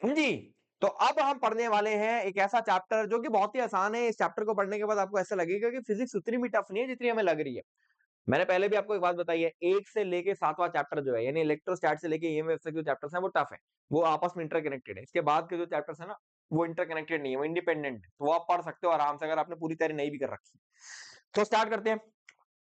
जी, तो अब हम पढ़ने वाले हैं एक ऐसा चैप्टर जो कि बहुत ही आसान है। इस चैप्टर को पढ़ने के बाद आपको ऐसा लगेगा कि फिजिक्स उतनी भी टफ नहीं है जितनी हमें लग रही है। मैंने पहले भी आपको एक बात बताई है, 1 से लेके 7वां चैप्टर जो है, यानी इलेक्ट्रोस्टैट से लेके ईएमएफ तक जो चैप्टर्स हैं वो टफ है। वो आपस में इंटरकनेक्टेड है। इसके बाद के जो चैप्टर्स हैं ना, वो इंटरकनेक्टेड नहीं है, वो इंडिपेंडेंट है। तो वो आप पढ़ सकते हो आराम से अगर आपने पूरी तैयारी नहीं भी कर रखी। तो स्टार्ट करते हैं।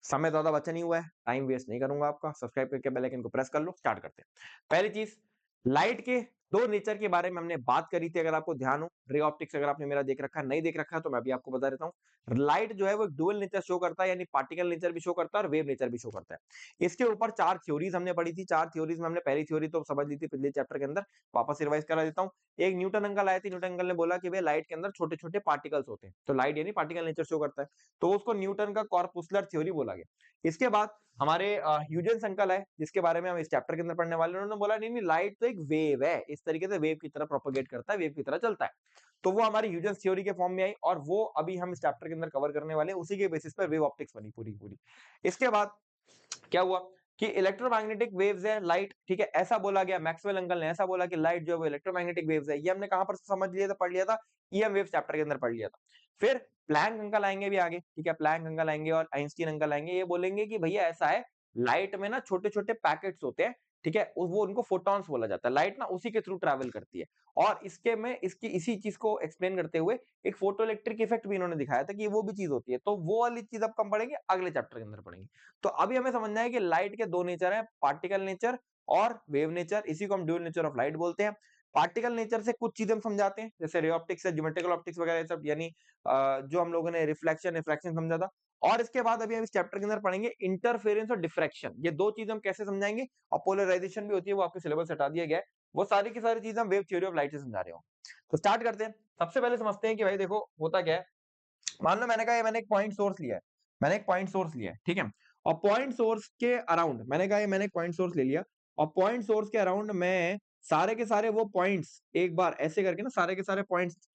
समय ज़्यादा बचा नहीं हुआ है, टाइम वेस्ट नहीं करूँगा आपका। सब्सक्राइब करके बेल आइकन को प्रेस कर लो, स्टार्ट करते हैं। पहली चीज़, लाइट के 2 नेचर के बारे में हमने बात करी थी, अगर आपको ध्यान हो। रे ऑप्टिक्स अगर आपने मेरा देख रखा है, नहीं देख रखा है तो मैं भी आपको बता देता हूँ। लाइट जो है वो एक डुअल नेचर शो करता है, यानी पार्टिकल नेचर भी शो करता है और वेव नेचर भी शो करता है। इसके ऊपर 4 थ्योरीज़ हमने पढ़ी थी। 4 थ्योरीज़ में हमने पहली थ्योरी तो समझ ली थी पिछले चैप्टर के अंदर, वापस से रिवाइज़ करा देता हूँ। एक न्यूटन अंकल आए थे, न्यूटन अंकल ने बोला कि भई लाइट के अंदर छोटे-छोटे पार्टिकल्स होते हैं। तो लाइट यानी पार्टिकल नेचर शो करता है। तो उसको न्यूटन का कॉर्पुस्कुलर थ्योरी बोला गया। इसके बाद हमारे ह्यूजेंस अंकल है, जिसके बारे में हम इस चैप्टर के अंदर पढ़ने वाले हैं। उन्होंने बोला नहीं, नहीं लाइट तो एक वेव है, इस तरीके से वेव की तरह प्रोपेगेट करता है, वेव की तरह चलता है। तो वो हमारी ह्यूजेंस थ्योरी के फॉर्म में आई और वो अभी हम इस चैप्टर के अंदर कवर करने वाले हैं। उसी के बेसिस पर वेव ऑप्टिक्स बनी पूरी की पूरी। इसके बाद क्या हुआ कि इलेक्ट्रोमैग्नेटिक वेव्स है लाइट, ठीक है, ऐसा बोला गया। मैक्सवेल अंकल ने ऐसा बोला कि लाइट जो है वो इलेक्ट्रोमैग्नेटिक वेव्स है। ये हमने कहां पर समझ लिया था, पढ़ लिया था, ईएम वेव्स चैप्टर के अंदर पढ़ लिया था। फिर प्लैंक अंकल आएंगे भी आगे, ठीक है, प्लैंक अंकल आएंगे और आइंस्टीन अंकल आएंगे। ये बोलेंगे कि भैया ऐसा है, लाइट में ना छोटे छोटे पैकेट्स होते हैं, ठीक है, वो उनको फोटॉन्स बोला जाता है। लाइट ना उसी के थ्रू ट्रैवल करती है। और इसके में इसकी इसी चीज को एक्सप्लेन करते हुए एक फोटो इलेक्ट्रिक इफेक्ट भी इन्होंने दिखाया था कि वो भी चीज होती है। तो वो वाली चीज अब कम पढ़ेंगे, अगले चैप्टर के अंदर पढ़ेंगे। तो अभी हमें समझना है कि लाइट के 2 नेचर हैं, पार्टिकल नेचर और वेव नेचर। इसी को हम ड्यूअल नेचर ऑफ लाइट बोलते हैं। पार्टिकल नेचर से कुछ चीजें हम समझाते हैं, जैसे रे ऑप्टिक्स है, ज्योमेट्रिकल ऑप्टिक्स वगैरह ये सब, यानी जो हम लोगों ने रिफ्लेक्शन रिफ्रैक्शन समझा था। और इसके बाद अभी हम इस चैप्टर के अंदर पढ़ेंगे इंटरफेरेंस और डिफ्रैक्शन। ये 2 चीजें हम कैसे समझाएंगे, और पोलराइजेशन भी होती है, वो आपके सिलेबस से हटा दिया गया है। वो सारी की सारी चीजें हम वेव थ्योरी ऑफ लाइट से समझा रहे हो। तो स्टार्ट करते हैं। सबसे पहले समझते हैं कि भाई देखो होता क्या है। मान लो मैंने कहा मैंने एक पॉइंट सोर्स लिया है, मैंने एक पॉइंट सोर्स लिया है, ठीक है, और पॉइंट सोर्स के अराउंड मैंने कहा मैंने एक पॉइंट सोर्स ले लिया, और पॉइंट सोर्स के अराउंड मैं सारे के सारे वो पॉइंट्स एक बार ऐसे करके ना सारे के सारे पॉइंट्स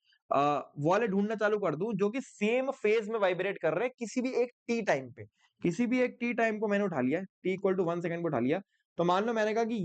वाले ढूंढना चालू कर दूं जो कि सेम फेज में वाइब्रेट कर रहे हैं किसी भी एक टी टाइम पे। किसी भी एक टी टाइम को मैंने उठा लिया, टी इक्वल टू 1 सेकंड को उठा लिया। तो मान लो मैंने कहा कि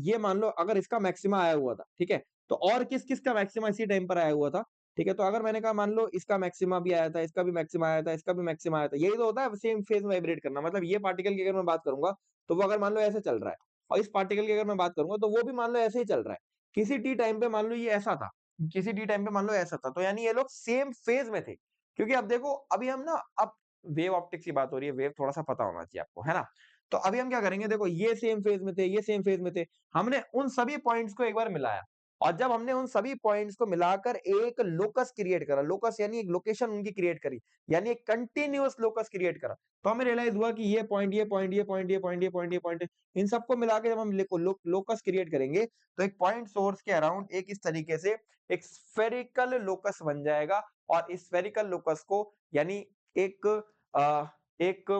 ये मान लो अगर इसका मैक्सिमा आया हुआ था, ठीक है, तो और किस किस का मैक्सिमा इसी टाइम पर आया हुआ था, ठीक है। तो अगर मैंने कहा मान लो इसका मैक्सिमा भी आया था, इसका भी मैक्सिमा आया था, इसका भी मैक्सिमा आया था, यही तो होता है सेम फेज में वाइब्रेट करना। मतलब ये पार्टिकल की अगर मैं बात करूंगा तो वो अगर मान लो ऐसे चल रहा है, और इस पार्टिकल की अगर मैं बात करूंगा तो वो भी मान लो ऐसे ही चल रहा है। किसी टी टाइम पे मान लो ये ऐसा था, किसी टी टाइम पे मान लो ऐसा था, तो यानी ये लोग सेम फेज में थे। क्योंकि अब देखो अभी हम ना अब वेव ऑप्टिक्स की बात हो रही है, वेव थोड़ा सा पता होना चाहिए आपको, है ना। तो अभी हम क्या करेंगे, देखो ये सेम फेज में थे, ये सेम फेज में थे, हमने उन सभी पॉइंट्स को एक बार मिलाया। और जब हमने उन सभी पॉइंट्स को मिलाकर एक लोकस क्रिएट करा, लोकस यानी एक लोकेशन उनकी क्रिएट करी, यानी एक कंटीन्यूअस लोकस क्रिएट करा, तो हमें रियलाइज हुआ कि ये पॉइंट ये पॉइंट ये पॉइंट ये पॉइंट ये पॉइंट ये पॉइंट, इन सबको मिला के जब हम लोकस क्रिएट करेंगे तो एक पॉइंट सोर्स के अराउंड एक इस तरीके से एक स्फेरिकल लोकस बन जाएगा। और इस स्फेरिकल लोकस को यानी एक एक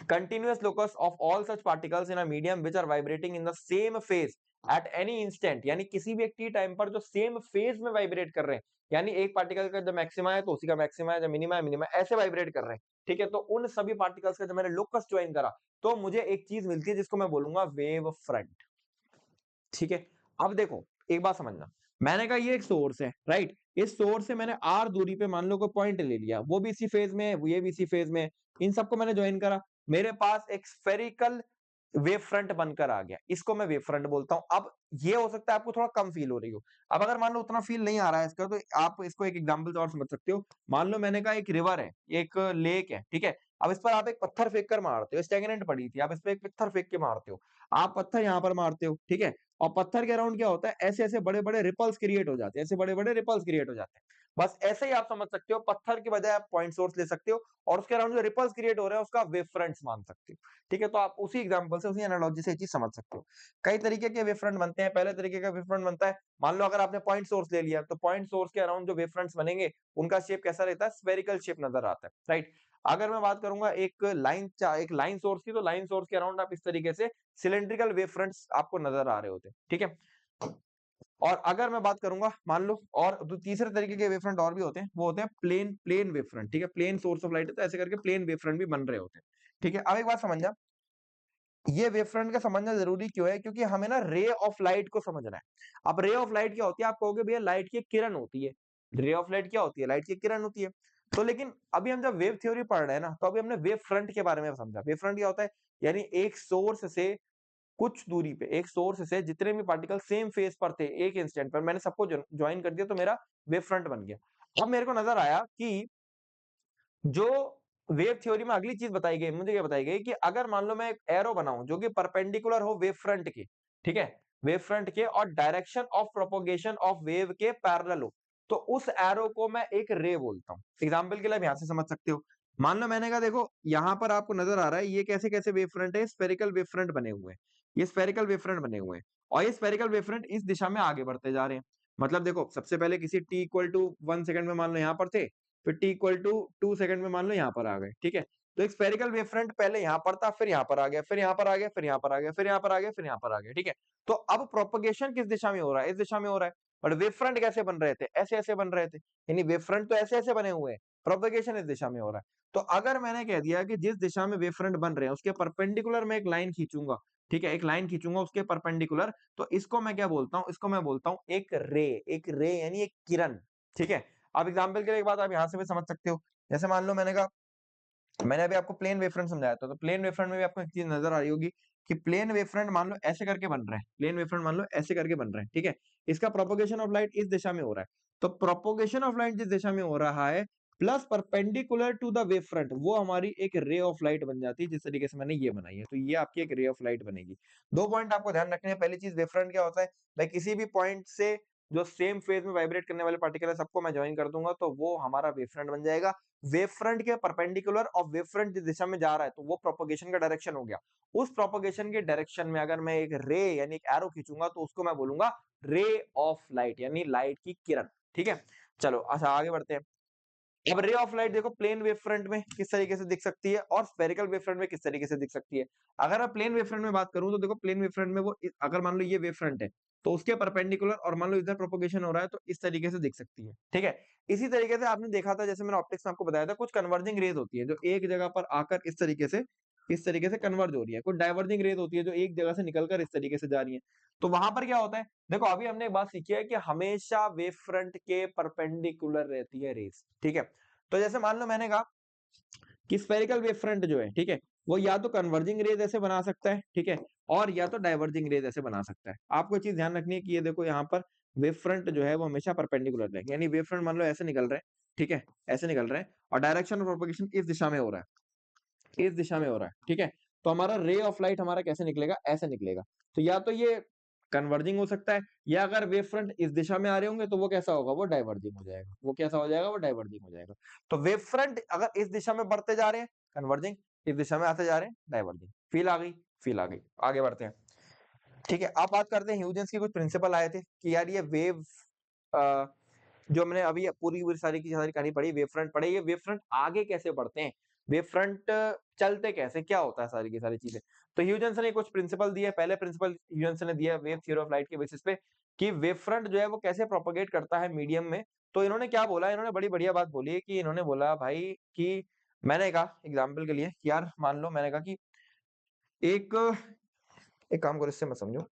continuous locus of all such particles in a medium which are vibrating in the same phase at any instant, यानी किसी भी एक टी टाइम पर जो सेम फेज में वाइब्रेट कर रहे हैं, यानी एक पार्टिकल का जो मैक्सिमा है तो उसी का मैक्सिमा है, जो मिनिमा है मिनिमा, ऐसे वाइब्रेट कर रहे हैं, ठीक है। तो उन सभी पार्टिकल्स का जब मैंने लोकस ज्वाइन करा तो मुझे एक चीज मिलती है जिसको मैं बोलूंगा वेव फ्रंट, ठीक है। अब देखो एक बात समझना, मैंने कहा ये एक सोर्स है, राइट। इस सोर्स से मैंने आर दूरी पे मान लो कोई पॉइंट ले लिया, वो भी इसी फेज में है, ये भी इसी फेज में है, इन सबको मैंने ज्वाइन करा, मेरे पास एक स्फेरिकल वेव फ्रंट बनकर आ गया, इसको मैं वेव फ्रंट बोलता हूं। अब ये हो सकता है आपको थोड़ा कम फील हो रही हो। अब अगर मान लो उतना फील नहीं आ रहा है इसका, तो आप इसको एक एग्जांपल से और समझ सकते हो। मान लो मैंने कहा एक रिवर है, एक लेक है, ठीक है। अब इस पर आप एक पत्थर फेंक कर मारते हो, स्टैग्नेंट पड़ी थी, आप इस पर एक पत्थर फेंक के मारते हो, आप पत्थर यहाँ पर मारते हो, ठीक है। और पत्थर के अराउंड क्या होता है, ऐसे ऐसे बड़े बड़े रिपल्स क्रिएट हो जाते हैं, ऐसे बड़े बड़े रिपल्स क्रिएट हो जाते हैं। बस ऐसे ही आप समझ सकते हो, पत्थर की बजाय आप पॉइंट सोर्स ले सकते हो और उसके अराउंड जो रिपल्स क्रिएट हो रहे हैं उसका वेव फ्रंट्स मान सकते हो, ठीक है। तो आप उसी एग्जांपल से उसी एनालॉजी से ये चीज समझ सकते हो। कई तरीके के वेव फ्रंट बनते हैं। पहले तरीके का वेव फ्रंट बनता है, मान लो अगर आपने पॉइंट सोर्स ले लिया तो पॉइंट सोर्स के अराउंड जो वेव फ्रंट्स बनेंगे उनका शेप कैसा रहता है, स्फेरिकल शेप नजर आता है, राइट। अगर मैं बात करूंगा एक लाइन सोर्स की, तो लाइन सोर्स के अराउंड आप इस तरीके से सिलेंड्रिकल वेव फ्रंट्स आपको नजर आ रहे होते हैं, ठीक है। और अगर मैं बात करूंगा मान लो, और तीसरे तरीके के वेव फ्रंट और भी होते हैं, वो होते हैं प्लेन प्लेन वेव फ्रंट, ठीक है। प्लेन सोर्स ऑफ लाइट है तो ऐसे करके प्लेन वेव फ्रंट भी बन रहे होते हैं, ठीक है। अब एक बात समझना, ये वेव फ्रंट का समझना जरूरी क्यों है? क्योंकि हमें ना रे ऑफ लाइट को समझना है। अब रे ऑफ लाइट क्या होती है? आप कहोगे भैया लाइट की एक किरण होती है। रे ऑफ लाइट क्या होती है? लाइट की एक किरण होती है। तो लेकिन अभी हम जब वेव थ्योरी पढ़ रहे हैं ना, तो अभी हमने वेव फ्रंट के बारे में समझा। वेव फ्रंट क्या होता है? यानी एक सोर्स से कुछ दूरी पे, एक सोर्स से जितने भी पार्टिकल सेम फेज पर थे एक इंस्टेंट पर, मैंने सबको ज्वाइन कर दिया तो मेरा वेव फ्रंट बन गया। अब मेरे को नजर आया कि जो वेव थ्योरी में अगली चीज बताई गई, मुझे ये बताई गई कि अगर मान लो मैं एक एरो बनाऊं जो कि परपेंडिकुलर हो वेव फ्रंट के, ठीक है, वेव फ्रंट के, और direction of propagation of wave के पैरेलल हो, तो उस एरो को मैं एक रे बोलता हूं। एग्जांपल के लिए आप यहां से समझ सकते हो। मान लो मैंने कहा देखो यहां पर आपको नजर आ रहा है ये कैसे कैसे वेव फ्रंट है, स्फेरिकल वेव फ्रंट बने हुए हैं। ये स्फेरिकल वेव फ्रंट बने हुए हैं और ये स्फेरिकल वेव फ्रंट इस दिशा में आगे बढ़ते जा रहे हैं। मतलब देखो सबसे पहले किसी टी इक्वल टू 1 सेकंड में मान लो यहाँ पर थे, फिर टी इक्वल टू 2 सेकंड में मान लो यहाँ पर आ गए, ठीक है। तो एक स्फेरिकल वेव फ्रंट पहले यहाँ पर था, फिर यहाँ पर आ गया, फिर यहाँ पर आ गया, फिर यहाँ पर आ गया, फिर यहाँ पर आ गया, फिर यहाँ पर आ गया, ठीक है। तो अब प्रोपगेशन किस दिशा में हो रहा है? इस दिशा में हो रहा है। बट वेव फ्रंट कैसे बन रहे थे? ऐसे ऐसे बन रहे थे। यानी वेव फ्रंट तो ऐसे ऐसे बने हुए हैं, प्रोपगेशन इस दिशा में हो रहा है। तो अगर मैंने कह दिया कि जिस दिशा में वेव फ्रंट बन रहे हैं उसके परपेंडिकुलर में एक लाइन खींचूंगा, ठीक है, एक लाइन खींचूंगा उसके परपेंडिकुलर, तो इसको मैं क्या बोलता हूँ? इसको मैं बोलता हूँ एक रे। एक रे यानी एक किरण, ठीक है। अब एग्जाम्पल के लिए एक बात आप यहां से भी समझ सकते हो। जैसे मान लो मैंने कहा, मैंने अभी आपको प्लेन वेव फ्रंट समझाया था, तो प्लेन वेव फ्रंट में भी आपको एक चीज नजर आ रही होगी कि प्लेन वेव फ्रंट मान लो ऐसे करके बन रहा है, प्लेन वेव फ्रंट मान लो ऐसे करके बन रहा है, ठीक है। इसका प्रोपोगेशन ऑफ लाइट इस दिशा में हो रहा है। तो प्रोपोगेशन ऑफ लाइट जिस दिशा में हो रहा है plus perpendicular to the wave front, वो हमारी एक रे ऑफ लाइट बन जाती है। जिस तरीके से मैंने ये बनाई है, तो ये आपकी एक रे ऑफ लाइट बनेगी। दो पॉइंट आपको ध्यान रखने हैं। पहली चीज, वेव फ्रंट क्या होता है? भाई किसी भी पॉइंट से जो सेम फेज में वाइब्रेट करने वाले पार्टिकल है सबको मैं ज्वाइन कर दूंगा तो वो हमारा वेव फ्रंट बन जाएगा। वेव फ्रंट के परपेंडिकुलर और वेव फ्रंट जिस दिशा में जा रहा है तो वो प्रोपगेशन का डायरेक्शन हो गया। उस प्रोपगेशन के डायरेक्शन में अगर मैं एक रे यानी एक एरो खींचूंगा तो उसको मैं बोलूंगा रे ऑफ लाइट, यानी लाइट की किरण, ठीक है। चलो अच्छा आगे बढ़ते हैं। अब रे ऑफ लाइट देखो प्लेन वेव फ्रंट में किस तरीके से दिख सकती है और स्फेरिकल वेव फ्रंट में किस तरीके से दिख सकती है। अगर मैं प्लेन वेव फ्रंट में बात करूं तो देखो प्लेन वेव फ्रंट में वो अगर मान लो ये वेव फ्रंट है तो उसके परपेंडिकुलर और मान लो इधर प्रोपोगेशन हो रहा है तो इस तरीके से दिख सकती है, ठीक है। इसी तरीके से आपने देखा था, जैसे मैंने ऑप्टिक्स में आपको बताया था, कुछ कन्वर्जिंग रेज होती है जो एक जगह पर आकर इस तरीके से कन्वर्ज हो रही है। कुछ डाइवर्जिंग रेज होती है जो एक जगह से निकलकर इस तरीके से जा रही है। तो वहां पर क्या होता है? देखो अभी हमने एक बात सीखी है कि हमेशा वेव फ्रंट के परपेंडिकुलर रहती है रेज, ठीक है। तो जैसे मान लो मैंने कहा कि स्फेरिकल वेव फ्रंट जो है, ठीक है, वो या तो कन्वर्जिंग रेज ऐसे बना सकता है, ठीक है, और या तो डाइवर्जिंग रेज ऐसे बना सकता है। आपको चीज ध्यान रखनी है कि ये देखो यहाँ पर वेव फ्रंट जो है वो हमेशा परपेंडिकुलर रहेगा। यानी वेव फ्रंट मान लो ऐसे निकल रहे हैं, ठीक है, ऐसे निकल रहे हैं और डायरेक्शन ऑफ प्रोपगेशन इस दिशा में हो रहा है, इस दिशा में हो रहा है, ठीक है। तो हमारा रे ऑफ लाइट हमारा कैसे निकलेगा? ऐसे निकलेगा। तो या तो ये कन्वर्जिंग हो सकता है, या अगर वेव फ्रंट इस दिशा में आ रहे होंगे तो वो कैसा होगा? वो डाइवर्जिंग हो जाएगा। वो कैसा हो जाएगा? वो डाइवर्जिंग हो जाएगा। तो वेव फ्रंट अगर इस दिशा में बढ़ते जा रहे हैं कन्वर्जिंग, इस दिशा में आते जा रहे हैं डाइवर्जिंग। फील आ गई? फील आ गई। आगे बढ़ते हैं, ठीक है। अब बात करते हैं ह्यूजेंस के कुछ प्रिंसिपल आए थे कि यार ये वेव जो हमने अभी पूरी पूरी सारी की सारी कहानी पढ़ी, वेव फ्रंट पढ़े, ये वेव फ्रंट आगे कैसे बढ़ते हैं, वेव फ्रंट चलते कैसे, क्या होता है, सारी की सारी चीजें। तो ह्यूजेंस ने कुछ प्रिंसिपल दिए। पहले प्रिंसिपल ह्यूजेंस ने दिया वेव थ्योरी ऑफ लाइट के बेसिस पे कि वेव फ्रंट जो है वो कैसे प्रोपोगेट करता है मीडियम में। तो इन्होंने क्या बोला? इन्होंने बड़ी बढ़िया बात बोली है कि इन्होंने बोला भाई कि मैंने कहा एग्जाम्पल के लिए कि यार मान लो मैंने कहा कि एक एक काम करो, इससे मत समझो,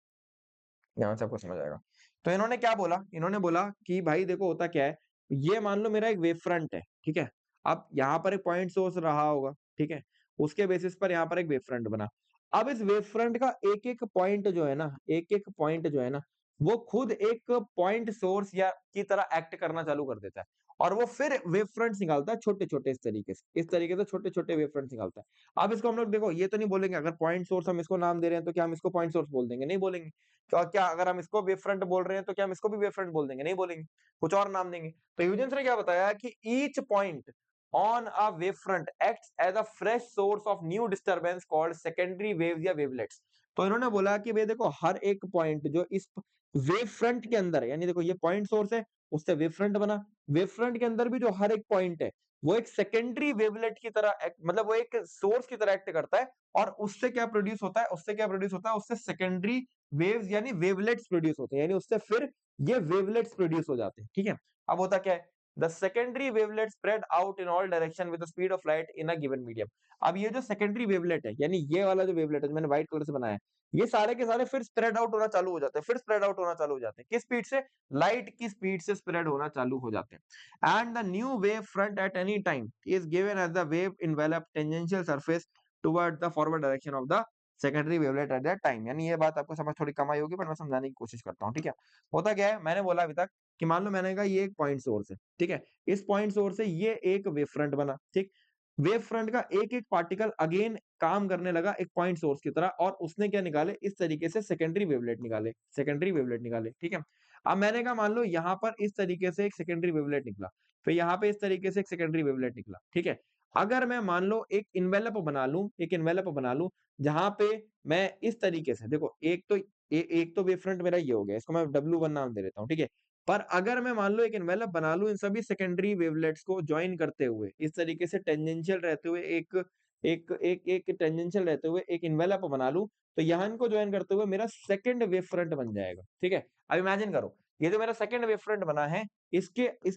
यहाँ से आपको समझ आएगा। तो इन्होंने क्या बोला? इन्होंने बोला कि भाई देखो होता क्या है, ये मान लो मेरा एक वेव फ्रंट है, ठीक है। अब यहाँ पर एक पॉइंट सोर्स रहा होगा, ठीक है, उसके बेसिस पर यहाँ पर एक वेव फ्रंट बना। अब इस वेव फ्रंट का एक एक पॉइंट जो है ना, एक एक पॉइंट जो है ना, वो खुद एक पॉइंट सोर्स या की तरह एक्ट करना चालू कर देता है और वो फिर वेव फ्रंट्स निकालता है छोटे छोटे, इस तरीके से छोटे छोटे वेव फ्रंट्स निकालता है। अब इसको हम लोग देखो ये तो नहीं बोलेंगे, अगर पॉइंट सोर्स हम इसको नाम दे रहे हैं तो क्या हम इसको पॉइंट सोर्स बोल देंगे? नहीं बोलेंगे। तो क्या अगर हम इसको वेव फ्रंट बोल रहे हैं तो क्या हम इसको भी वेव फ्रंट बोल देंगे? नहीं बोलेंगे, कुछ और नाम देंगे। तो ह्यूजेंस ने क्या बताया कि each point on a wave front acts as a fresh source of new disturbance called secondary waves या वेवलेट्स। तो इन्होंने बोला कि भाई देखो हर एक पॉइंट जो इस वेव फ्रंट के अंदर है, यानी देखो ये पॉइंट सोर्स है, उससे वेव फ्रंट बना, वेव फ्रंट के अंदर भी जो हर एक पॉइंट है वो एक सेकेंडरी वेवलेट की तरह मतलब वो एक सोर्स की तरह एक्ट करता है और उससे क्या प्रोड्यूस होता है? उससे क्या प्रोड्यूस होता है? उससे सेकेंडरी वेव्स यानी वेवलेट्स प्रोड्यूस होते हैं, यानी उससे फिर ये वेवलेट्स प्रोड्यूस हो जाते हैं, ठीक है। अब होता क्या है? The secondary wavelet spread out in all direction with the speed of light in a given medium. अब ये जो सेकेंडरी वेवलेट है, यानी ये वाला जो वेवलेट है जो मैंने व्हाइट कलर से बनाया है, ये सारे के सारे फिर स्प्रेड आउट होना चालू हो जाते हैं, फिर स्प्रेड आउट होना चालू हो जाते हैं। किस स्पीड से? लाइट की स्पीड से स्प्रेड होना चालू हो जाते हैं। And the new wave front at any time is given as the wave envelope tangential surface toward the forward direction of the secondary wavelet at that time. यानी ये बात आपको समझ थोड़ी कम आई होगी, पर मैं समझाने की कोशिश करता हूँ, ठीक है। होता क्या है, मैंने बोला अभी तक कि मान लो मैंने कहा ये एक पॉइंट सोर्स है, ठीक है। इस पॉइंट सोर्स से ये एक वेव फ्रंट बना, ठीक। वेव फ्रंट का एक एक पार्टिकल अगेन काम करने लगा एक पॉइंट सोर्स की तरह, और उसने क्या निकाले, इस तरीके से सेकेंडरी वेवलेट निकाले, सेकेंडरी वेवलेट निकाले, ठीक है। अब मैंने कहा मान लो यहाँ पर इस तरीके से एक सेकेंडरी वेवलेट निकला, फिर यहाँ पे इस तरीके से एक सेकेंडरी वेवलेट निकला, ठीक है। अगर मैं मान लो एक इन्वेलप बना लूं, एक इन्वेलप बना लूं जहां पे मैं इस तरीके से, देखो एक तो वेव फ्रंट मेरा ये हो गया, इसको मैं W1 नाम दे देता हूँ, ठीक है। पर अगर मैं मान लो एक एनवेलप बना लूं इन सभी सेकेंडरी वेवलेट्स को ज्वाइन करते हुए, इस तरीके से टेंजेंशियल रहते हुए एक एक एक एक टेंजेंशियल रहते हुए एक एनवेलप बना लूं, तो यहाँ इनको ज्वाइन करते हुए मेरा सेकंड वेव फ्रंट बन जाएगा, ठीक है। अब इमेजिन करो, ये जो मेरा सेकंड वेव फ्रंट बना है, इस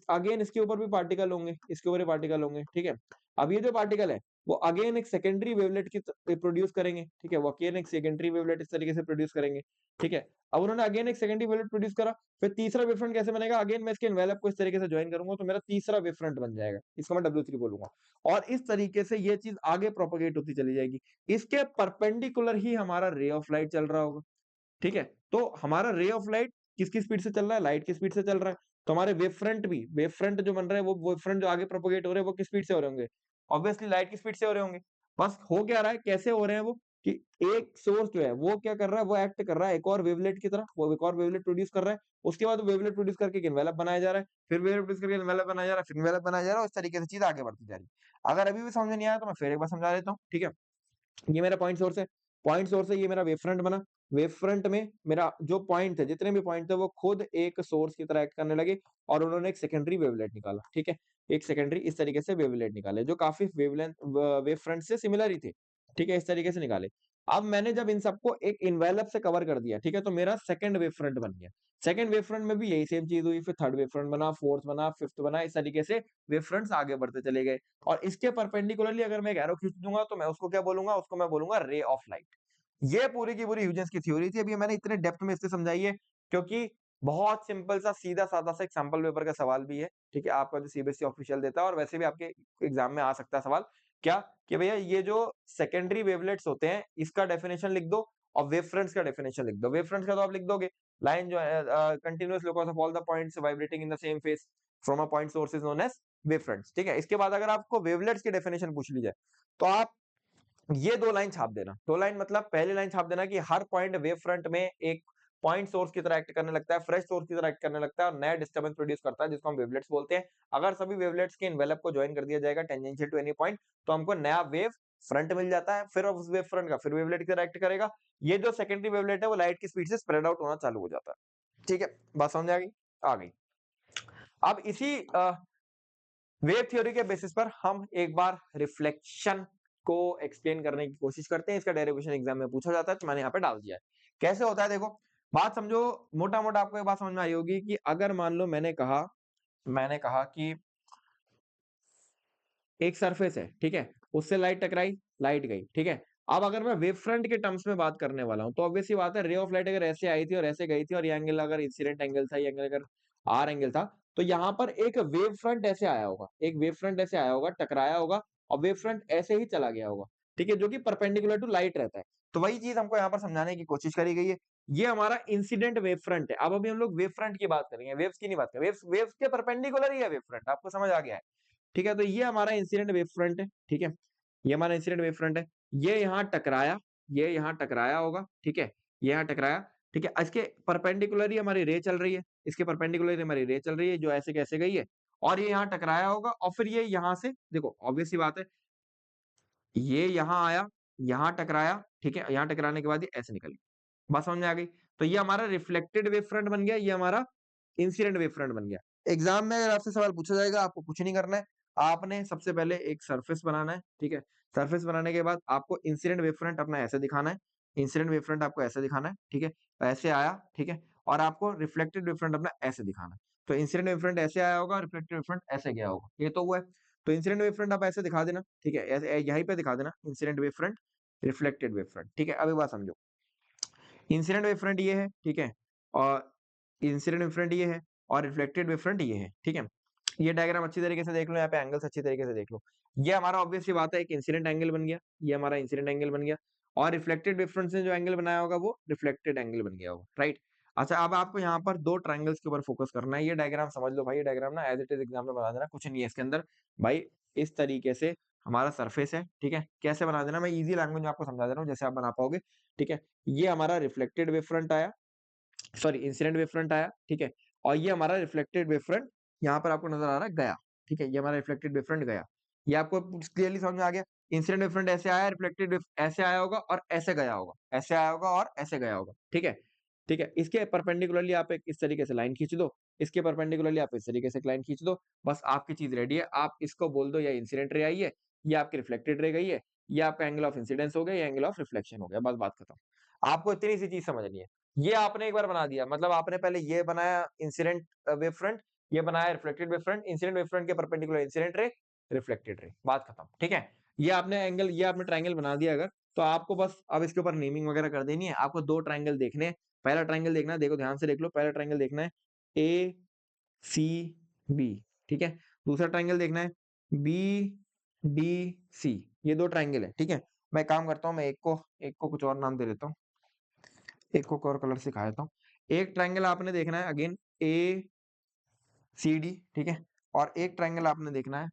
अगेन इसके ऊपर भी पार्टिकल होंगे, इसके ऊपर भी पार्टिकल होंगे, ठीक है। अब ये जो पार्टिकल है वो अगेन एक सेकेंडरी वेवलेट की प्रोड्यूस करेंगे, ठीक है। वो अगेन एक सेकेंडरी वेवलेट इस तरीके से प्रोड्यूस करेंगे, ठीक है। अब उन्होंने अगेन एक सेकेंडरी वेवलेट प्रोड्यूस करा, फिर तीसरा वेव फ्रंट कैसे बनेगा, अगेन मैं इसके एनवेलप को इस तरीके से ज्वाइन करूंगा तो मेरा तीसरा वेव फ्रंट बन जाएगा, इसको मैं W3 बोलूंगा। और इस तरीके से ये चीज आगे प्रोपोगेट होती चली जाएगी। इसके परपेंडिकुलर ही हमारा रे ऑफ लाइट चल रहा होगा, ठीक है। तो हमारा रे ऑफ लाइट किसकी स्पीड से चल रहा है, लाइट की स्पीड से चल रहा है। तो हमारे वेव फ्रंट भी, वेव फ्रंट जो बन रहे हैं वो वेव फ्रंट जो आगे प्रोपोगेट हो रहे हैं वो किस स्पीड से हो रहे होंगे, ऑब्वियसली लाइट की स्पीड से हो रहे होंगे। बस हो क्या रहा है, कैसे हो रहे हैं वो, कि एक सोर्स जो है वो क्या कर रहा है, वो एक्ट कर रहा है एक और वेवलेट की तरह, वो एक और वेवलेट प्रोड्यूस कर रहा है। उसके बाद वेवलेट प्रोड्यूस करके एक एनवेलप बनाया जा रहा है, फिर वेवलेट प्रोड्यूस करके एनवेलप बनाया जा रहा है, फिर एनवेलप बनाया जा रहा है, और इस तरीके से चीज आगे बढ़ती जा रही है। अगर अभी भी समझ में नहीं आया तो मैं फिर एक बार समझा देता हूँ, ठीक है। ये मेरा पॉइंट सोर्स है, पॉइंट सोर्स है, ये मेरा वेव फ्रंट बना। वेव फ्रंट में मेरा जो पॉइंट थे, जितने भी पॉइंट थे वो खुद एक सोर्स की तरह एक्ट करने लगे, और उन्होंने एक सेकेंडरी वेवलेट निकाला, ठीक है। एक सेकेंडरी इस तरीके से वेवलेट निकाले जो काफी वेवलेंथ वेव फ्रंट से सिमिलर ही थे, ठीक है। इस तरीके से निकाले। अब मैंने जब इन सबको एक इन्वेलप से कवर कर दिया, ठीक है, तो मेरा सेकंड वेव फ्रंट बन गया। सेकंड वेव फ्रंट में भी यही सेम चीज हुई, फिर थर्ड वेव फ्रंट बना, फोर्थ बना, फिफ्थ बना, इस तरीके से वेव फ्रंट्स आगे बढ़ते चले गए। और इसके परपेंडिकुलरली अगर मैं एक एरो खींच दूंगा तो मैं उसको क्या बोलूंगा, उसको मैं बोलूंगा रे ऑफ लाइट। ये पूरी की पूरी ह्यूजेंस की थ्योरी थी। अभी मैंने इतने डेप्थ में इससे समझाई है क्योंकि बहुत सिंपल सा सीधा साधा सा एक सैंपल पेपर का सवाल भी है, ठीक है, आपका जो सीबीएसई ऑफिशियल देता है, और वैसे भी आपके एग्जाम में आ सकता है सवाल, क्या कि भैया ये जो सेकेंडरी वेवलेट्स होते हैं इसका डेफिनेशन लिख दो, और वेव फ्रंट्स का डेफिनेशन लिख दो। वेव फ्रंट्स का तो आप लिख दोगे, लाइन जो है continuous locus of all the points vibrating in the same phase from a point source is known as wave fronts, ठीक है। इसके बाद अगर आपको वेवलेट्स की डेफिनेशन पूछ ली जाए तो आप ये दो लाइन छाप देना। दो लाइन मतलब पहली लाइन छाप देना कि हर पॉइंट वेव फ्रंट में एक पॉइंट सोर्स की तरह एक्ट करने लगता है, फ्रेश सोर्स की तरह एक्ट करने लगता है, और नया डिस्टर्बेंस प्रोड्यूस करता है जिसको हम वेवलेट्स बोलते हैं। अगर सभी वेवलेट्स के एनवेलप को ज्वाइन कर दिया जाएगा टेंजेंशियल टू एनी पॉइंट, तो हमको नया वेव फ्रंट मिल जाता है। फिर उस वेव फ्रंट का फिर वेवलेट की तरह एक्ट करेगा। ये जो सेकेंडरी वेवलेट है वो लाइट की स्पीड से स्प्रेड आउट होना चालू हो जाता है, ठीक है। बात समझ आ गई? आ गई। अब इसी वेव थ्योरी के बेसिस पर हम एक बार रिफ्लेक्शन को एक्सप्लेन करने की कोशिश करते हैं। इसका डेरिवेशन एग्जाम में पूछा जाता है तो मैंने यहाँ पे डाल दिया है। कैसे होता है देखो, बात समझो, मोटा मोटा आपको एक बात समझ में आई होगी कि अगर मान लो मैंने कहा कि एक सरफेस है, ठीक है, उससे लाइट टकराई, लाइट गई, ठीक है। अब अगर मैं वेव फ्रंट के टर्म्स में बात करने वाला हूं तो ऑब्वियस सी बात है, रे ऑफ लाइट अगर ऐसे आई थी और ऐसे गई थी, और ये एंगल अगर इंसिडेंट एंगल था, ये एंगल अगर आर एंगल था, तो यहाँ पर एक वेव फ्रंट ऐसे आया होगा, एक वेव फ्रंट ऐसे आया होगा, टकराया होगा, और वेव फ्रंट ऐसे ही चला गया होगा, ठीक है, जो कि परपेंडिकुलर टू लाइट रहता है। तो वही चीज हमको यहाँ पर समझाने की कोशिश करी गई है। ये हमारा इंसिडेंट वेव फ्रंट है। अब अभी हम लोग वेव फ्रंट की बात करेंगे, वेव्स की नहीं बात करेंगे। वेव्स के परपेंडिकुलर ही है वेव फ्रंट, आपको समझ आ गया है, ठीक है। तो ये हमारा इंसिडेंट वेव फ्रंट है, ठीक है। ये हमारा इंसिडेंट वेव फ्रंट है। ये यहाँ टकराया, ये यहाँ टकराया होगा, ठीक है, ये यहाँ टकराया, ठीक है। इसके परपेंडिकुलर ही हमारी रे चल रही है, इसके परपेंडिकुलर ही हमारी रे चल रही है जो ऐसे कैसे गई है, और ये यहाँ टकराया होगा, और फिर ये यहाँ से देखो, ऑब्वियस सी बात है, ये यहाँ आया, यहाँ टकराया, ठीक है, यहाँ टकराने के बाद ये ऐसे निकल गया। बात समझ में आ गई? तो ये हमारा रिफ्लेक्टेड वेव फ्रंट बन गया, ये हमारा इंसिडेंट वेव फ्रंट बन गया। एग्जाम में अगर आपसे सवाल पूछा जाएगा, आपको कुछ नहीं करना है। आपने सबसे पहले एक सरफेस बनाना है, ठीक है। सरफेस बनाने के बाद आपको इंसिडेंट वेव फ्रंट अपना ऐसे दिखाना है। इंसिडेंट वेव फ्रंट आपको ऐसे दिखाना है, ठीक है। ऐसे आया, ठीक है, और आपको रिफ्लेक्टेड वेव फ्रंट अपना ऐसे दिखाना है। तो इंसिडेंट वेव फ्रंट ऐसे आया होगा, रिफ्लेक्टेड वेव फ्रंट ऐसे गया होगा, ये तो हुआ है। तो इंसिडेंट वेव फ्रंट आप ऐसे दिखा देना, ठीक है, ऐसे यहीं पे दिखा देना, incident wave front, reflected wave front, ठीक है। अब एक बात समझो, इंसिडेंट वेव फ्रंट ये है, ठीक है, और इंसिडेंट वेव फ्रंट ये है, और रिफ्लेक्टेड वेव फ्रंट ये है, ठीक है। ये डायग्राम अच्छी तरीके से देख लो, यहाँ पे एंगल्स अच्छी तरीके से देख लो। ये हमारा ऑब्वियस सी बात है, एक इंसिडेंट एंगल बन गया, ये हमारा इंसिडेंट एंगल बन गया, और रिफ्लेक्टेड वेव फ्रंट से जो एंगल बनाया होगा वो रिफ्लेक्टेड एंगल बन गया होगा, राइट। अच्छा, अब आपको यहाँ पर दो ट्रायंगल्स के ऊपर फोकस करना है। ये डायग्राम समझ लो भाई, ये डायग्राम ना एज इट इज एग्जाम में बना देना, कुछ नहीं है इसके अंदर भाई। इस तरीके से हमारा सरफेस है, ठीक है, कैसे बना देना, मैं इजी लैंग्वेज में आपको समझा दे रहा हूँ, जैसे आप बना पाओगे, ठीक है। ये हमारा रिफ्लेक्टेड वेव फ्रंट आया, सॉरी इंसिडेंट वेव फ्रंट आया, ठीक है, और ये हमारा रिफ्लेक्टेड वेव फ्रंट यहाँ पर आपको नजर आ रहा है गया, ठीक है, ये हमारा रिफ्लेक्टेड वेव फ्रंट गया। ये आपको क्लियरली समझ में आ गया। इंसिडेंट वेव फ्रंट ऐसे आया, रिफ्लेक्टेड वेव ऐसे आया होगा और ऐसे गया होगा, ऐसे आया होगा और ऐसे गया होगा, ठीक है। ठीक है, इसके परपेंडिकुलरली आप एक इस तरीके से लाइन खींच दो, इसके परपेंडिकुलरली आप इस तरीके से एक लाइन खींच दो, बस आपकी चीज रेडी है। आप इसको बोल दो ये इंसिडेंट रे आई है, ये आपकी रिफ्लेक्टेड रे गई है, ये आपका एंगल ऑफ इंसिडेंस हो गया, ये एंगल ऑफ रिफ्लेक्शन हो गया, बस बात खत्म। आपको इतनी सी चीज समझनी है। ये आपने एक बार बना दिया, मतलब आपने पहले ये बनाया इंसिडेंट वेव फ्रंट, ये बनाया reflected wave front, incident wave front के perpendicular incident ray, reflected ray, बात खत्म, ठीक है। ये आपने एंगल, ये आपने ट्रायंगल बना दिया अगर, तो आपको बस अब इसके ऊपर नेमिंग वगैरह कर देनी है। आपको दो ट्रायंगल देखने हैं। पहला ट्रायंगल देखना है, देखो ध्यान से देख लो, पहला ट्रायंगल देखना है ए सी बी, ठीक है। दूसरा ट्रायंगल देखना है बी डी सी, ये दो ट्रायंगल है, ठीक है। मैं काम करता हूँ, मैं एक को कुछ और नाम दे देता हूँ, एक को और कलर सिखा देता हूँ। एक ट्रायंगल आपने देखना है अगेन ए सी डी, ठीक है, और एक ट्रायंगल आपने देखना है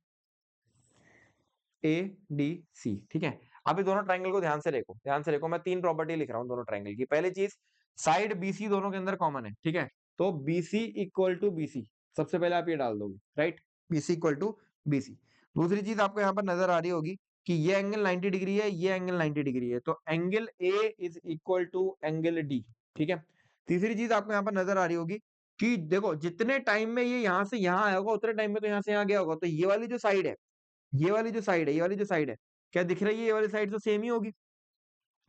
ए डी सी, ठीक है। अभी दोनों ट्रायंगल को ध्यान से देखो, ध्यान से देखो, मैं तीन प्रॉपर्टी लिख रहा हूँ दोनों ट्रायंगल की। पहली चीज, साइड बीसी दोनों के अंदर कॉमन है, ठीक है, तो बीसी इक्वल टू बीसी, सबसे पहले आप ये डाल दोगे, right, BC equal to BC. दूसरी चीज आपको यहाँ पर नजर आ रही होगी कि ये एंगल 90 डिग्री है, ये एंगल 90 डिग्री है, तो angle A is equal to angle D, ठीक है। तीसरी चीज आपको यहाँ पर नजर आ रही होगी कि देखो जितने टाइम में ये यहाँ से यहाँ आया होगा उतने टाइम में तो यहाँ से यहाँ गया होगा, तो ये वाली जो साइड है, ये वाली जो साइड है, ये वाली जो साइड है, क्या दिख रही है, ये वाली साइड तो सेम ही होगी,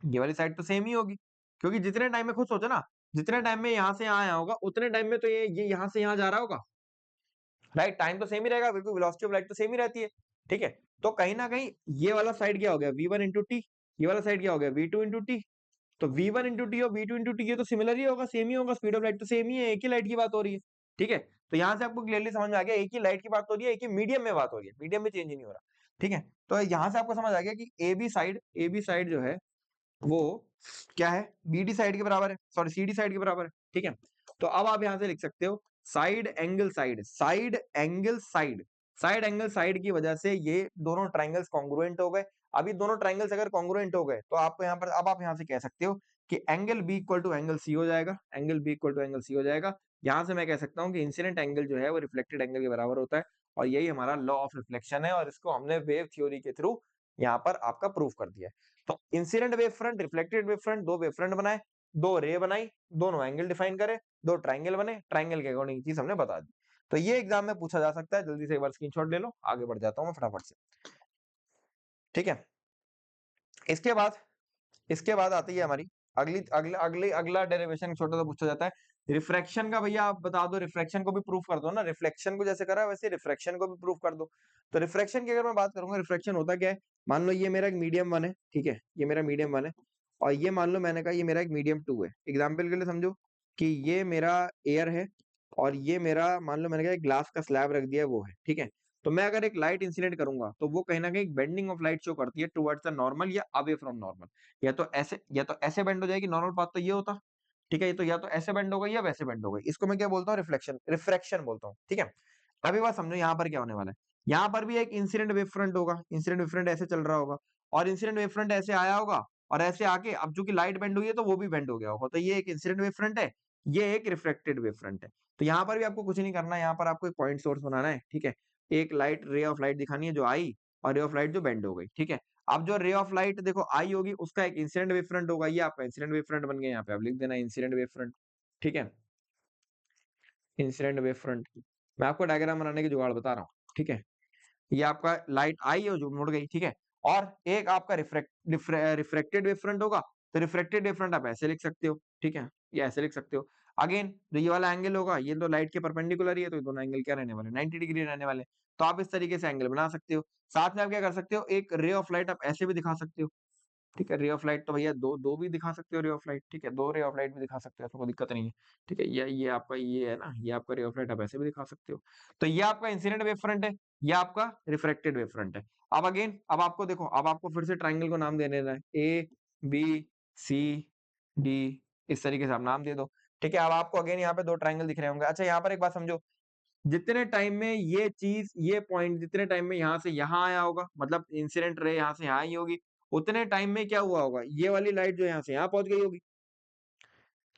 ये वाली साइड तो सेम ही होगी, क्योंकि जितने टाइम में खुद सोचो ना, जितने टाइम में यहाँ से यहाँ आया होगा उतने टाइम में तो ये यहाँ से यहाँ जा रहा होगा, राइट, टाइम तो सेम ही रहेगा, बिल्कुल वेलोसिटी ऑफ लाइट तो सेम ही रहती है, ठीक है। तो कहीं ना कहीं ये वाला साइड क्या हो गया v1 इंटू टी, ये वाला साइड क्या हो गया v2 इंटू टी, तो v1 इंटू टी और v2 इंटू टी ये तो सिमिलर ही होगा, सेम ही होगा, स्पीड ऑफ लाइट तो सेम ही है, एक ही लाइट की बात हो रही है, ठीक है। तो यहाँ से आपको क्लियरली समझ में आ गया एक ही लाइट की बात हो रही है, एक ही मीडियम में बात हो रही है, मीडियम में चेंज नहीं हो रहा, ठीक है। तो यहाँ से आपको समझ आ गया कि ए बी साइड जो है वो क्या है, बीडी साइड के बराबर है, सॉरी सीडी साइड के बराबर है, ठीक है। तो अब आप यहां से लिख सकते हो side angle side, side angle side, side angle side की वजह से ये दोनों ट्रायंगल्स कॉन्ग्रुएंट हो गए। अभी दोनों ट्रायंगल्स अगर कॉन्ग्रुएंट हो गए तो आपको यहाँ पर, अब आप यहाँ से कह सकते हो कि angle B equal to angle C हो जाएगा, angle B equal to angle C हो जाएगा। यहाँ से मैं कह सकता हूँ कि इंसिडेंट एंगल जो है वो रिफ्लेक्टेड एंगल के बराबर होता है, और यही हमारा लॉ ऑफ रिफ्लेक्शन है, और इसको हमने वेव थ्योरी के थ्रू यहाँ पर आपका प्रूव कर दिया है। तो incident wave front, reflected wave front, दो वेव फ्रंट बनाए, दो रे बनाई, दोनों एंगल डिफाइन करे, दो ट्रायंगल बने, ट्रायंगल के अकॉर्डिंग चीज हमने बता दी। तो ये एग्जाम में पूछा जा सकता है, जल्दी से एक बार स्क्रीनशॉट ले लो, आगे बढ़ जाता हूं मैं फटाफट से, ठीक है। इसके बाद, इसके बाद आती है हमारी अगली अगला अगली अगला डेरिवेशन छोटा सा पूछा जाता है रिफ्रैक्शन का। भैया आप बता दो, रिफ्रैक्शन को भी प्रूफ कर दो ना, रिफ्लेक्शन को जैसे करा वैसे रिफ्रैक्शन को भी प्रूफ कर दो। तो रिफ्रैक्शन की अगर मैं बात करूंगा, रिफ्रैक्शन होता क्या है, मान लो ये मेरा एक मीडियम वन है, ठीक है, ये मेरा मीडियम वन है, और ये मान लो मैंने कहा ये मेरा एक मीडियम टू है। एग्जाम्पल के लिए समझो कि ये मेरा एयर है, और ये मेरा मान लो मैंने कहा ग्लास का स्लैब रख दिया है, वो है, ठीक है। तो मैं अगर एक लाइट इंसिडेंट करूंगा तो वो कहीं ना कहीं बेंडिंग ऑफ लाइट शो करती है टुवर्ड्स द नॉर्मल या अवे फ्रॉम नॉर्मल, या तो ऐसे बेंड हो जाएगी, नॉर्मल पाथ तो ये होता, ठीक है, ये तो या तो ऐसे बेंड हो गई या वैसे बेंड हो गई, इसको मैं क्या बोलता हूँ, रिफ्लेक्शन, रिफ्रैक्शन बोलता हूँ, ठीक है। अभी बात समझो यहाँ पर क्या होने वाला है, यहाँ पर भी एक इंसिडेंट वेव फ्रंट होगा, इंसिडेंट वेव फ्रंट ऐसे चल रहा होगा, और इंसिडेंट वेव फ्रंट ऐसे आया होगा, और ऐसे आके अब चूंकि लाइट बेंड हुई है तो वो भी बेंड हो गया होगा, तो ये एक इंसिडेंट वेव फ्रंट है, ये एक रिफ्लेक्टेड वेव फ्रंट है। तो यहाँ पर भी आपको कुछ नहीं करना है, यहाँ पर आपको एक पॉइंट सोर्स बनाना है, ठीक है, एक लाइट, रे ऑफ लाइट दिखानी है जो आई, और रे ऑफ लाइट जो बेंड हो गई, ठीक है। अब जो रे ऑफ लाइट देखो आई होगी, उसका एक इंसिडेंट वेव फ्रंट होगा, ये आपका इंसिडेंट वेव फ्रंट बन गया, यहाँ पे आप लिख देना इंसिडेंट वेव फ्रंट, ठीक है, इंसिडेंट वेव फ्रंट। मैं आपको डायग्राम बनाने की जुगाड़ बता रहा हूँ, ठीक है। ये आपका लाइट आई है जो मुड़ गई, ठीक है, और एक आपका रिफ्रेक्टेड वेव फ्रंट होगा, तो रिफ्रेक्टेड वेव फ्रंट आप ऐसे लिख सकते हो, ठीक है, ये ऐसे लिख सकते हो। अगेन जो ये वाला एंगल होगा ये तो लाइट के परपेंडिकुलर ही है, तो ये दोनों एंगल क्या रहने वाले, 90 डिग्री रहने वाले। तो आप इस तरीके से एंगल बना सकते हो। साथ में आप क्या कर सकते हो, एक रे ऑफ लाइट आप ऐसे भी दिखा सकते हो। ठीक है, रे ऑफ लाइट तो भैया दो दो भी दिखा सकते हो रे ऑफ लाइट। ठीक है, दो रे ऑफ लाइट भी दिखा सकते हो, इसमें कोई दिक्कत नहीं है। ठीक है, ये आपका ये है ना, ये आपका रे ऑफ लाइट आप ऐसे भी दिखा सकते हो। तो ये आपका इंसिडेंट वेव फ्रंट है, ये आपका रिफ्रेक्टेड वेव फ्रंट है। अब अगेन अब आपको देखो, अब आपको फिर से ट्राइंगल को नाम दे देना है, ए बी सी डी, इस तरीके से आप नाम दे दो। ठीक है, अब आपको अगेन यहाँ पे दो ट्राइंगल दिख रहे होंगे। अच्छा, यहाँ पर एक बात समझो, जितने टाइम में ये चीज, ये पॉइंट जितने टाइम में यहाँ से यहाँ आया होगा, मतलब इंसिडेंट रे यहाँ से यहाँ आई होगी, उतने टाइम में क्या हुआ होगा, ये वाली लाइट जो यहाँ से यहाँ पहुंच गई होगी।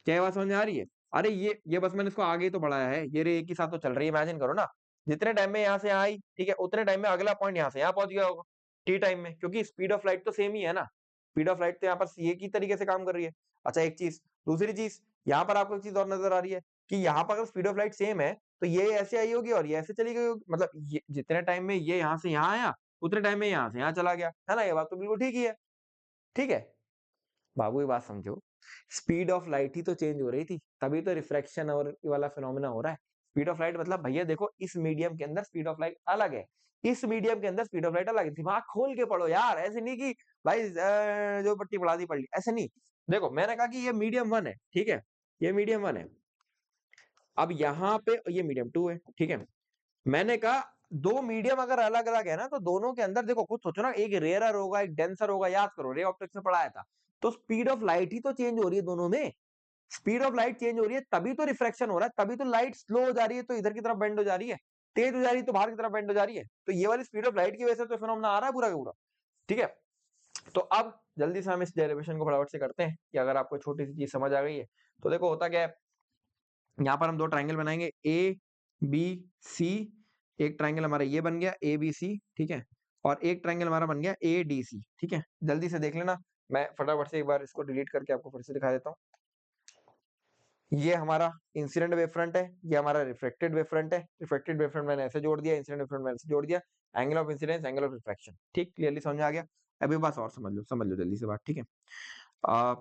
क्या ये बात समझ में आ रही है? अरे ये बस मैंने इसको आगे ही तो बढ़ाया है, ये रे एक ही साथ तो चल रही है, इमेजिन करो ना। जितने टाइम में यहाँ से यहाँ आई, ठीक है, उतने टाइम में अगला पॉइंट यहाँ से यहाँ पहुंच गया होगा टी टाइम में, क्योंकि स्पीड ऑफ लाइट तो सेम ही है ना। स्पीड ऑफ लाइट तो यहाँ पर एक ही तरीके से काम कर रही है। अच्छा, एक चीज, दूसरी चीज, यहाँ पर आपको एक चीज और नजर आ रही है कि यहाँ पर अगर स्पीड ऑफ लाइट सेम है, तो ये ऐसे आई होगी और ये ऐसे चली गई होगी, मतलब ये जितने टाइम में ये यहाँ से यहाँ आया, उतने टाइम में यहाँ से यहाँ चला गया, है ना। ये बात तो बिल्कुल ठीक ही है। ठीक है, बाबू ये बात समझो, स्पीड ऑफ लाइट ही तो चेंज हो रही थी, तभी तो रिफ्रैक्शन और ये वाला फिनोमेना हो रहा है। स्पीड ऑफ लाइट मतलब भैया देखो, इस मीडियम के अंदर स्पीड ऑफ लाइट अलग है, इस मीडियम के अंदर स्पीड ऑफ लाइट अलग है। दिमाग खोल के पढ़ो यार, ऐसे नहीं कि भाई जो पट्टी पढ़ा दी पढ़ ली, ऐसे नहीं। देखो, मैंने कहा कि ये मीडियम वन है, ठीक है, ये मीडियम वन है। अब यहाँ पे ये मीडियम टू है, ठीक है। मैंने कहा दो मीडियम अगर अलग अलग है ना, तो दोनों के अंदर देखो, खुद सोचो ना, एक रेयरर होगा एक डेंसर होगा, याद करो रे ऑप्टिक्स में पढ़ाया था। तो स्पीड ऑफ लाइट ही तो चेंज हो रही है दोनों में। स्पीड ऑफ लाइट चेंज हो रही है, तभी तो रिफ्रैक्शन हो रहा है, तभी तो लाइट स्लो हो जा रही है, तो इधर की तरफ बेंड हो जा रही है, तेज हो जा रही है तो बाहर की तरफ बेंड हो जा रही है। तो ये वाली स्पीड ऑफ लाइट की वजह से तो फिनोमेना आ रहा है पूरा का पूरा। ठीक है, तो अब जल्दी से हम इस डेरिवेशन को फटाफट से करते हैं, कि अगर आपको छोटी सी चीज समझ आ गई है। तो देखो होता क्या है, यहाँ पर हम दो ट्राइंगल बनाएंगे, ए बी सी। एक ट्राइंगल हमारा ये बन गया ए बी सी, ठीक है, और एक ट्राइंगल हमारा बन गया ए डी सी। ठीक है, जल्दी से देख लेना, मैं फटाफट से एक बार इसको डिलीट करके आपको फिर से दिखा देता हूँ। ये हमारा इंसिडेंट वेव फ्रंट है, ये हमारा रिफ्लेक्टेड वेव फ्रंट है। रिफ्लेक्टेड वेव फ्रंट मैंने ऐसे जोड़ दिया, इंसिडेंट वेव फ्रंट मैंने ऐसे जोड़ दिया। Angle of incidence, angle of refraction, ठीक, क्लियरली समझ में आ गया। अभी बस और समझ लो जल्दी से बात, ठीक है। आ,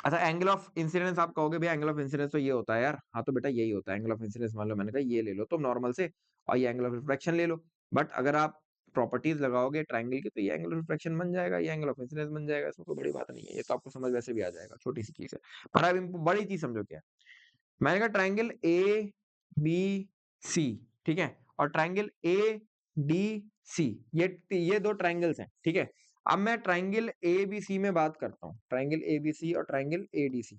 अच्छा, एंगल ऑफ इंसिडेंस आप कहोगे भैया एंगल ऑफ इंसिडेंस तो ये होता है यार, हाँ तो बेटा यही होता है एंगल ऑफ इंसिडेंस। मान लो मैंने कहा ये ले लो तुम नॉर्मल से, और ये एंगल ऑफ रिफ्रैक्शन ले लो। बट अगर आप प्रॉपर्टीज लगाओगे ट्राइंगल की, तो ये एंगल ऑफ रिफ्रैक्शन बन जाएगा, ये एंगल ऑफ इंसिडेंस बन जाएगा, इसमें कोई बड़ी बात नहीं है, ये तो आपको समझ वैसे भी आ जाएगा, छोटी सी चीज है। पर अब बड़ी चीज समझो क्या है। मैंने कहा ट्राइंगल ए बी सी, ठीक है, और ट्राइंगल ए डी सी, ये दो ट्राइंगल्स हैं, ठीक है। अब मैं ट्राइंगल ए बी सी में बात करता हूँ, ट्राइंगल ए बी सी और ट्राइंगल ए डी सी।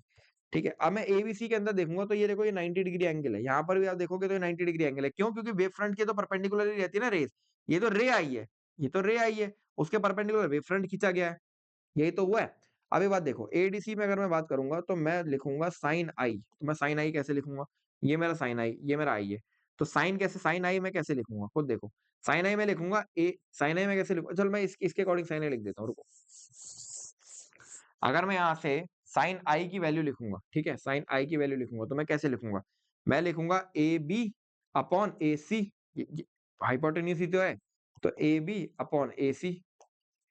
ठीक है, अब मैं एबीसी के अंदर देखूंगा, तो ये देखो ये 90 डिग्री एंगल है, यहाँ पर भी आप देखोगे तो ये 90 डिग्री एंगल है। क्यों? क्योंकि वेव फ्रंट की तो परपेंडिकुलर ही रहती है ना रेस। ये तो रे आई है, ये तो रे आई है, उसके परपेंडिकुलर वेव फ्रंट खींचा गया है, यही तो हुआ है। अब ये बात देखो, एडीसी में अगर मैं बात करूंगा, तो मैं लिखूंगा साइन आई। तो मैं साइन आई कैसे लिखूंगा, ये मेरा साइन आई, ये मेरा आई है। तो साइन कैसे, साइन आई मैं कैसे लिखूंगा, खुद देखो। साइन आई में लिखूंगा ए, साइन आई में कैसे लिखूंगा, चलो मैं इसके अकॉर्डिंग साइन आई लिख देता हूँ, रुको। अगर मैं यहाँ से साइन आई की वैल्यू लिखूंगा, ठीक है, साइन आई की वैल्यू लिखूंगा, तो मैं कैसे लिखूंगा, मैं लिखूंगा A B upon A C, hypotenuse ही तो है, तो ए बी अपॉन ए सी।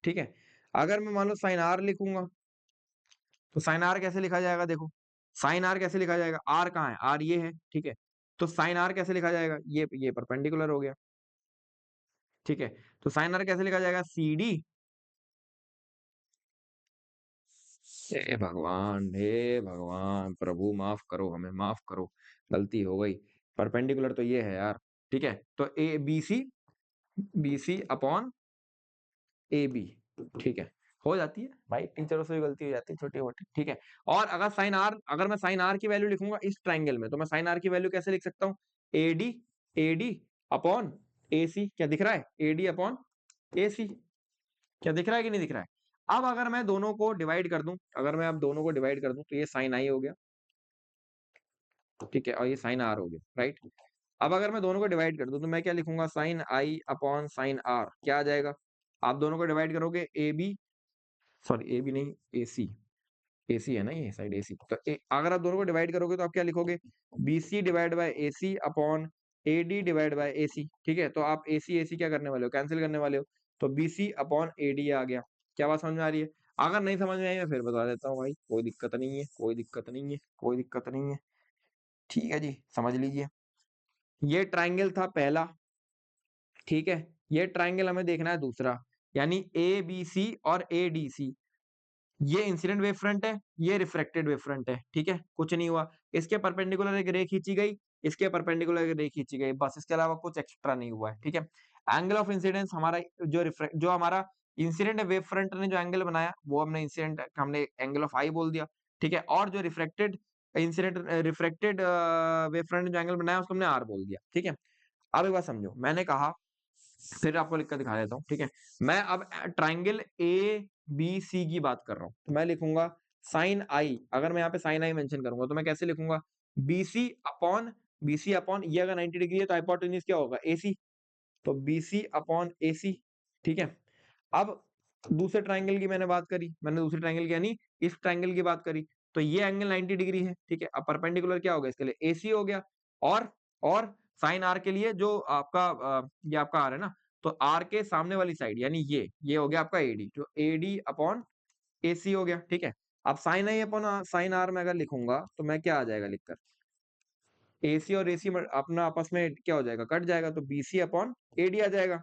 ठीक है, अगर मैं मान लो साइन आर लिखूंगा, तो साइन आर कैसे लिखा जाएगा, देखो साइन आर कैसे लिखा जाएगा, आर कहाँ है, आर ये है, ठीक है। तो साइन आर कैसे लिखा जाएगा, ये परपेंडिकुलर हो गया, ठीक है। तो साइन आर कैसे लिखा जाएगा, सी डी। हे भगवान प्रभु माफ करो, हमें माफ करो, गलती हो गई। परपेंडिकुलर तो ये है यार, ठीक है। तो A B C upon A B, ठीक है, हो जाती है भाई, टीचरों से भी गलती हो जाती है छोटी मोटी, ठीक है। और अगर मैं साइन आर की वैल्यू लिखूंगा इस ट्राइंगल में, तो मैं साइन आर की वैल्यू कैसे लिख सकता हूँ, ए डी अपॉन ए सी, क्या दिख रहा है, ए डी अपॉन ए सी, क्या दिख रहा है कि नहीं दिख रहा है। अब अगर मैं दोनों को डिवाइड कर दूं, अगर मैं अब दोनों को डिवाइड कर दूं, तो ये साइन आई हो गया, ठीक है, और ये साइन आर हो गया, राइट। अब अगर मैं दोनों को डिवाइड कर दूं, तो मैं क्या लिखूंगा, sine I upon sine R, क्या आ जाएगा। आप दोनों को डिवाइड करोगे, A B, sorry A B नहीं, ए सी, एसी है ना ये साइड एसी, तो अगर आप दोनों को डिवाइड करोगे, तो आप क्या लिखोगे, BC divide by AC upon AD divide by AC, ठीक है। तो आप एसी एसी क्या करने वाले हो, कैंसिल करने वाले हो, तो बीसी अपॉन एडी आ गया। क्या बात समझ में आ रही है? अगर नहीं समझ में आई, मैं फिर बता देता हूँ भाई, कोई दिक्कत नहीं है, कोई दिक्कत नहीं है, कोई दिक्कत नहीं है। ठीक है जी, समझ लीजिए। ये ट्रायंगल था पहला, ठीक है? ये ट्रायंगल हमें देखना है दूसरा, यानी एबीसी और एडीसी। ये इंसिडेंट वेव फ्रंट है, ये रिफ्रैक्टेड वेव फ्रंट है, ठीक है? कुछ नहीं हुआ। इसके परपेंडिकुलर एक रे खींची गई, इसके परपेंडिकुलर एक रे खींची गई, बस इसके अलावा कुछ एक्स्ट्रा नहीं हुआ है, ठीक है? एंगल ऑफ इंसिडेंस हमारा जो हमारा इंसिडेंट वेव फ्रंट ने जो एंगल बनाया, वो हमने एंगल ऑफ आई बोल दिया, ठीक है? और जो रिफ्रैक्टेड वेव फ्रंट ने जो एंगल बनाया, उसको हमने आर बोल दिया, ठीक है? अब एक बात समझो, मैंने कहा फिर आपको लिख कर दिखा देता हूँ, ठीक है? मैं अब ट्रायंगल एबीसी की बात कर रहा हूँ, तो मैं लिखूंगा साइन आई। अगर मैं यहाँ पे साइन आई मेंशन करूंगा तो मैं कैसे लिखूंगा? बीसी अपॉन ये अगर 90 डिग्री है तो हाइपोटेन्यूज क्या होगा? एसी। तो बीसी अपॉन एसी, ठीक है? अब दूसरे ट्रायंगल की मैंने बात करी, मैंने दूसरे ट्रायंगल की यानी इस ट्रायंगल की बात करी, तो ये एंगल 90 डिग्री है, ठीक है? अब परपेंडिकुलर क्या होगा इसके लिए? एसी हो गया। और और साइन आर के लिए जो आपका ये आपका आर है ना, तो आर के सामने वाली साइड यानी ये हो गया आपका एडी, जो एडी अपॉन एसी हो गया, ठीक है? अब sine I upon sine R में अगर लिखूंगा तो मैं क्या आ जाएगा लिखकर? एसी और एसी अपना आपस में क्या हो जाएगा? कट जाएगा, तो बीसी अपॉन एडी आ जाएगा।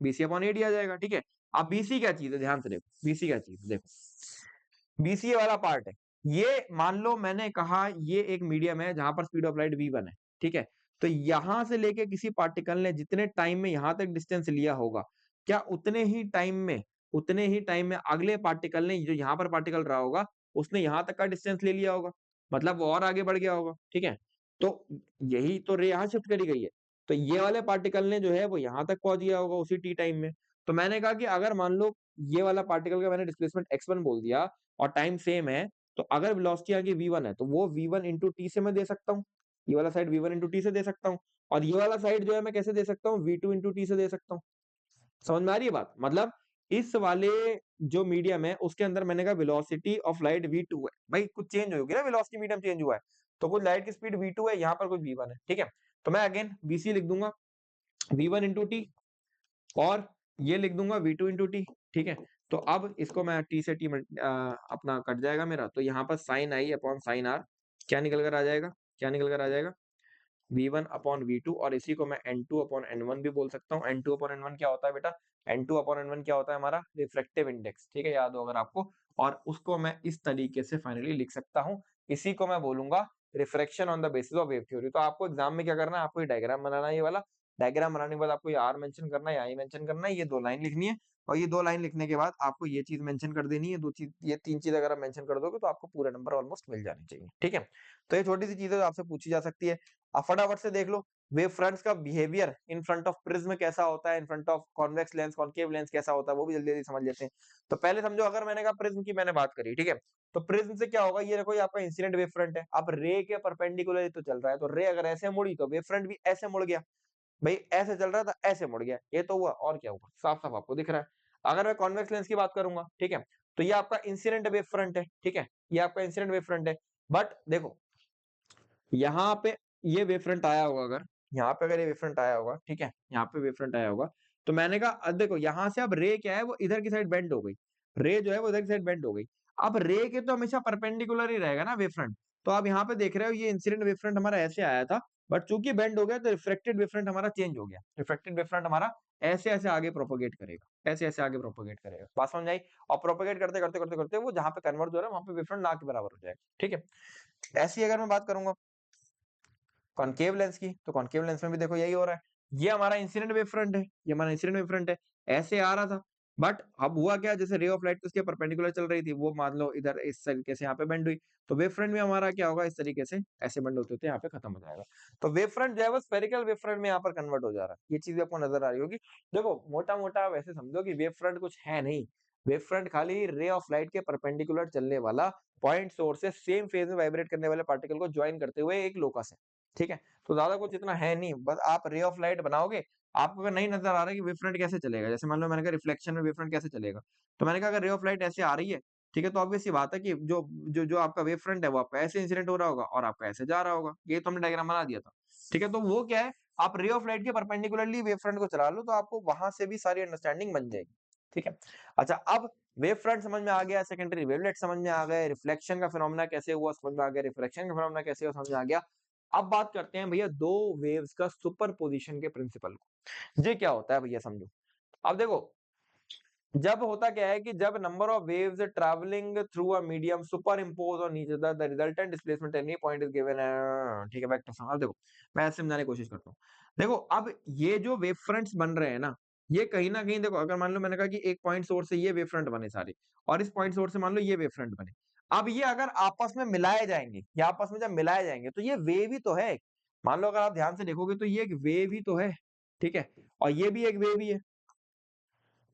बीसी अपॉन एडी आ जाएगा, ठीक है? अब बीसी क्या चीज है, ध्यान से देखो बीसी क्या चीज है, देखो बीसीए वाला पार्ट है। ये मान लो मैंने कहा ये एक मीडियम है जहां पर स्पीड ऑफ लाइट v1 है, ठीक है? तो यहां से लेके किसी पार्टिकल ने जितने टाइम में यहां तक डिस्टेंस लिया होगा, क्या उतने ही टाइम में अगले पार्टिकल ने, जो यहाँ पर पार्टिकल रहा होगा, उसने यहां तक का डिस्टेंस ले लिया होगा, मतलब वो और आगे बढ़ गया होगा, ठीक है? तो यही तो रे यहाँ शिफ्ट करी गई है। तो ये वाले पार्टिकल ने जो है वो यहाँ तक पहुंच गया होगा उसी टी टाइम में। तो मैंने कहा कि अगर मान लो ये वाला पार्टिकल का मैंने डिस्प्लेसमेंट x1 बोल दिया और टाइम सेम है, तो अगर वेलोसिटी आगे v1 है तो वो v1 इंटू टी से मैं दे सकता हूँ। ये वाला साइड v1 इंटू टी से दे सकता हूँ, और ये वाला साइड जो है मैं कैसे दे सकता हूँ? v2 इंटू टी से दे सकता हूँ। समझ में आ रही है बात? मतलब इस वाले जो मीडियम है उसके अंदर मैंने कहा वेलोसिटी ऑफ लाइट v2 है। भाई कुछ चेंज होगी ना, वेलोसिटी मीडियम चेंज हुआ है, तो कुछ लाइट की स्पीड v2 है, यहाँ पर कुछ v1 है, ठीक है? तो मैं अगेन bc लिख दूंगा v1 इंटू टी, और ये लिख दूंगा v2 इंटू टी, ठीक है? तो अब इसको मैं t से t अपना कट जाएगा मेरा, तो यहाँ पर sine I upon sine R क्या निकल कर आ जाएगा? क्या निकल कर आ जाएगा? v1 अपॉन v2, और इसी को मैं n2 अपॉन n1 भी बोल सकता हूँ। n2 अपॉन n1 क्या होता है बेटा? n2 अपॉन n1 क्या होता है? हमारा रिफ्रैक्टिव इंडेक्स, ठीक है? याद हो अगर आपको। और उसको मैं इस तरीके से फाइनली लिख सकता हूँ, इसी को मैं बोलूंगा refraction on the basis of wave theory. तो आपको एग्जाम में क्या करना है? आपको ये डायग्राम बनाना है, ये वाला डायग्राम बनाने के बाद आपको ये आर मेंशन करना है, आई मेंशन करना है, ये 2 लाइन लिखनी है, और ये 2 लाइन लिखने के बाद आपको ये चीज मेंशन कर देनी है, 2 चीज, ये 3 चीज अगर आप मेंशन कर दोगे तो आपको पूरे नंबर ऑलमोस्ट मिल जाने चाहिए, ठीक है? तो ये छोटी सी चीजें जो आपसे पूछी जा सकती है। आप फटाफट से देख लो वेव फ्रंट्स का behaviour in front of prism कैसा होता है, in front of convex lens, concave lens कैसा होता है, वो भी जल्दी जल्दी समझ लेते हैं। तो पहले समझो, अगर मैंने कहा प्रिज्म की मैंने बात करी, ठीक है? तो प्रिज्म से क्या होगा? ये देखो, ये आपका इंसिडेंट वेव फ्रंट है, अब रे के परपेंडिकुलर तो चल रहा है, तो रे अगर ऐसे मुड़ी तो वेव फ्रंट भी ऐसे मुड़ गया। भाई ऐसे चल रहा था, ऐसे मुड़ गया, ये तो हुआ, और क्या हुआ? साफ साफ आपको दिख रहा है। अगर मैं कॉन्वेक्स लेंस की बात करूंगा, ठीक है, तो ये आपका इंसिडेंट वेव फ्रंट है, ठीक है? ये आपका इंसिडेंट वेव फ्रंट है। बट देखो यहाँ पे ये वेव फ्रंट आया होगा, अगर यहाँ पे अगर ये वेव फ्रंट आया होगा, ठीक है, यहाँ पे वेव फ्रंट आया होगा, तो मैंने कहा देखो यहाँ से अब रे क्या है, वो इधर की साइड बेंड हो गई। रे जो है वो इधर की साइड बेंड हो गई। अब रे के तो हमेशा परपेंडिकुलर ही रहेगा ना वेव फ्रंट। तो आप यहाँ पे देख रहे हो ये इंसिडेंट वेव फ्रंट हमारा ऐसे आया था, बट चूंकि बेंड हो गया तो रिफ्लेक्टेड वेव फ्रंट हमारा चेंज हो गया। रिफ्लेक्टेड वेव फ्रंट हमारा ऐसे ऐसे आगे प्रोपोगेट करेगा, ऐसे ऐसे आगे प्रोपोगेट करेगा। बात समझ आई? और प्रोपोगेट करते करते करते करते वो जहां पे कन्वर्ट हो रहा है वहां पे वेव फ्रंट ना के बराबर हो जाएगा, ठीक है? ऐसी अगर मैं बात करूंगा कॉनकेव लेंस की, तो कॉनकेव लेंस में भी देखो यही हो रहा है। ये हमारा इंसिडेंट वेव फ्रंट है, ये हमारा इंसिडेंट वेव फ्रंट है, ऐसे आ रहा था। बट अब हुआ क्या, जैसे रे ऑफ लाइट उसके परपेंडिकुलर चल रही थी, वो मान लो इधर इस तरीके से यहाँ पे बेंड हुई, तो वेव फ्रंट में हमारा क्या होगा? इस तरीके से ऐसे बेंड होते होते यहाँ पे खत्म हो जाएगा। तो वेव फ्रंट जो है वो स्फेरिकल वेव फ्रंट में यहाँ पर कन्वर्ट हो जा रहा है। ये चीज आपको नजर आ रही होगी। देखो मोटा मोटा वैसे समझो कि वेव फ्रंट कुछ है नहीं, वेव फ्रंट खाली रे ऑफ लाइट के परपेंडिकुलर चलने वाला पॉइंट सोर्स से सेम फेज में वाइब्रेट करने वाले पार्टिकल को ज्वाइन करते हुए एक लोकस है, ठीक है? तो ज्यादा कुछ इतना है नहीं, बस आप रे ऑफ लाइट बनाओगे। आपको अगर नहीं नजर आ रहा है कि वेव फ्रंट कैसे चलेगा, जैसे मान लो मैंने कहा रिफ्लेक्शन में वेव फ्रंट कैसे चलेगा, तो मैंने कहा अगर रे ऑफ लाइट ऐसे आ रही है, ठीक है, तो ऑब्वियस सी बात है कि जो जो जो आपका वेव फ्रंट है वो आपका ऐसे इंसिडेंट हो रहा होगा और आपका ऐसे जा रहा होगा। ये तो हमने डायग्राम बना दिया था, ठीक है? तो वो क्या है, आप रे ऑफ लाइट के परपेंडिकुलरली वेव फ्रंट को चला लो तो आपको वहां से भी सारी अंडरस्टैंडिंग बन जाएगी, ठीक है? अच्छा, अब वेव फ्रंट समझ में आ गया, सेकेंडरी वेवलेट समझ में आ गए, रिफ्लेक्शन का फिनोमेना कैसे हुआ समझ में आ गया, रिफ्रैक्शन का फिनोमेना कैसे हुआ समझ में आ गया। अब बात करते हैं भैया दो वेव्स का सुपरपोजिशन के प्रिंसिपल को। ये क्या होता है भैया समझो। अब देखो, जब होता क्या है कि जब number of waves travelling through a medium super impose on each other the resultant displacement any point is given. ठीक है, वेक्टर सम। अब देखो मैं ऐसे समझाने की कोशिश करता हूँ। देखो अब ये जो वेव फ्रंट्स बन रहे हैं ना, ये कहीं ना कहीं देखो, अगर मान लो मैंने कहा कि एक पॉइंट सोर्स से ये वेव फ्रंट बने सारे, और इस पॉइंट सोर्स से मान लो ये वेव फ्रंट बने। अब ये अगर आपस में मिलाए जाएंगे, या आपस में जब मिलाए जाएंगे तो ये वेव ही तो है। मान लो अगर आप ध्यान से देखोगे तो ये एक वेव ही तो है। ठीक है, और ये भी एक वेव ही है,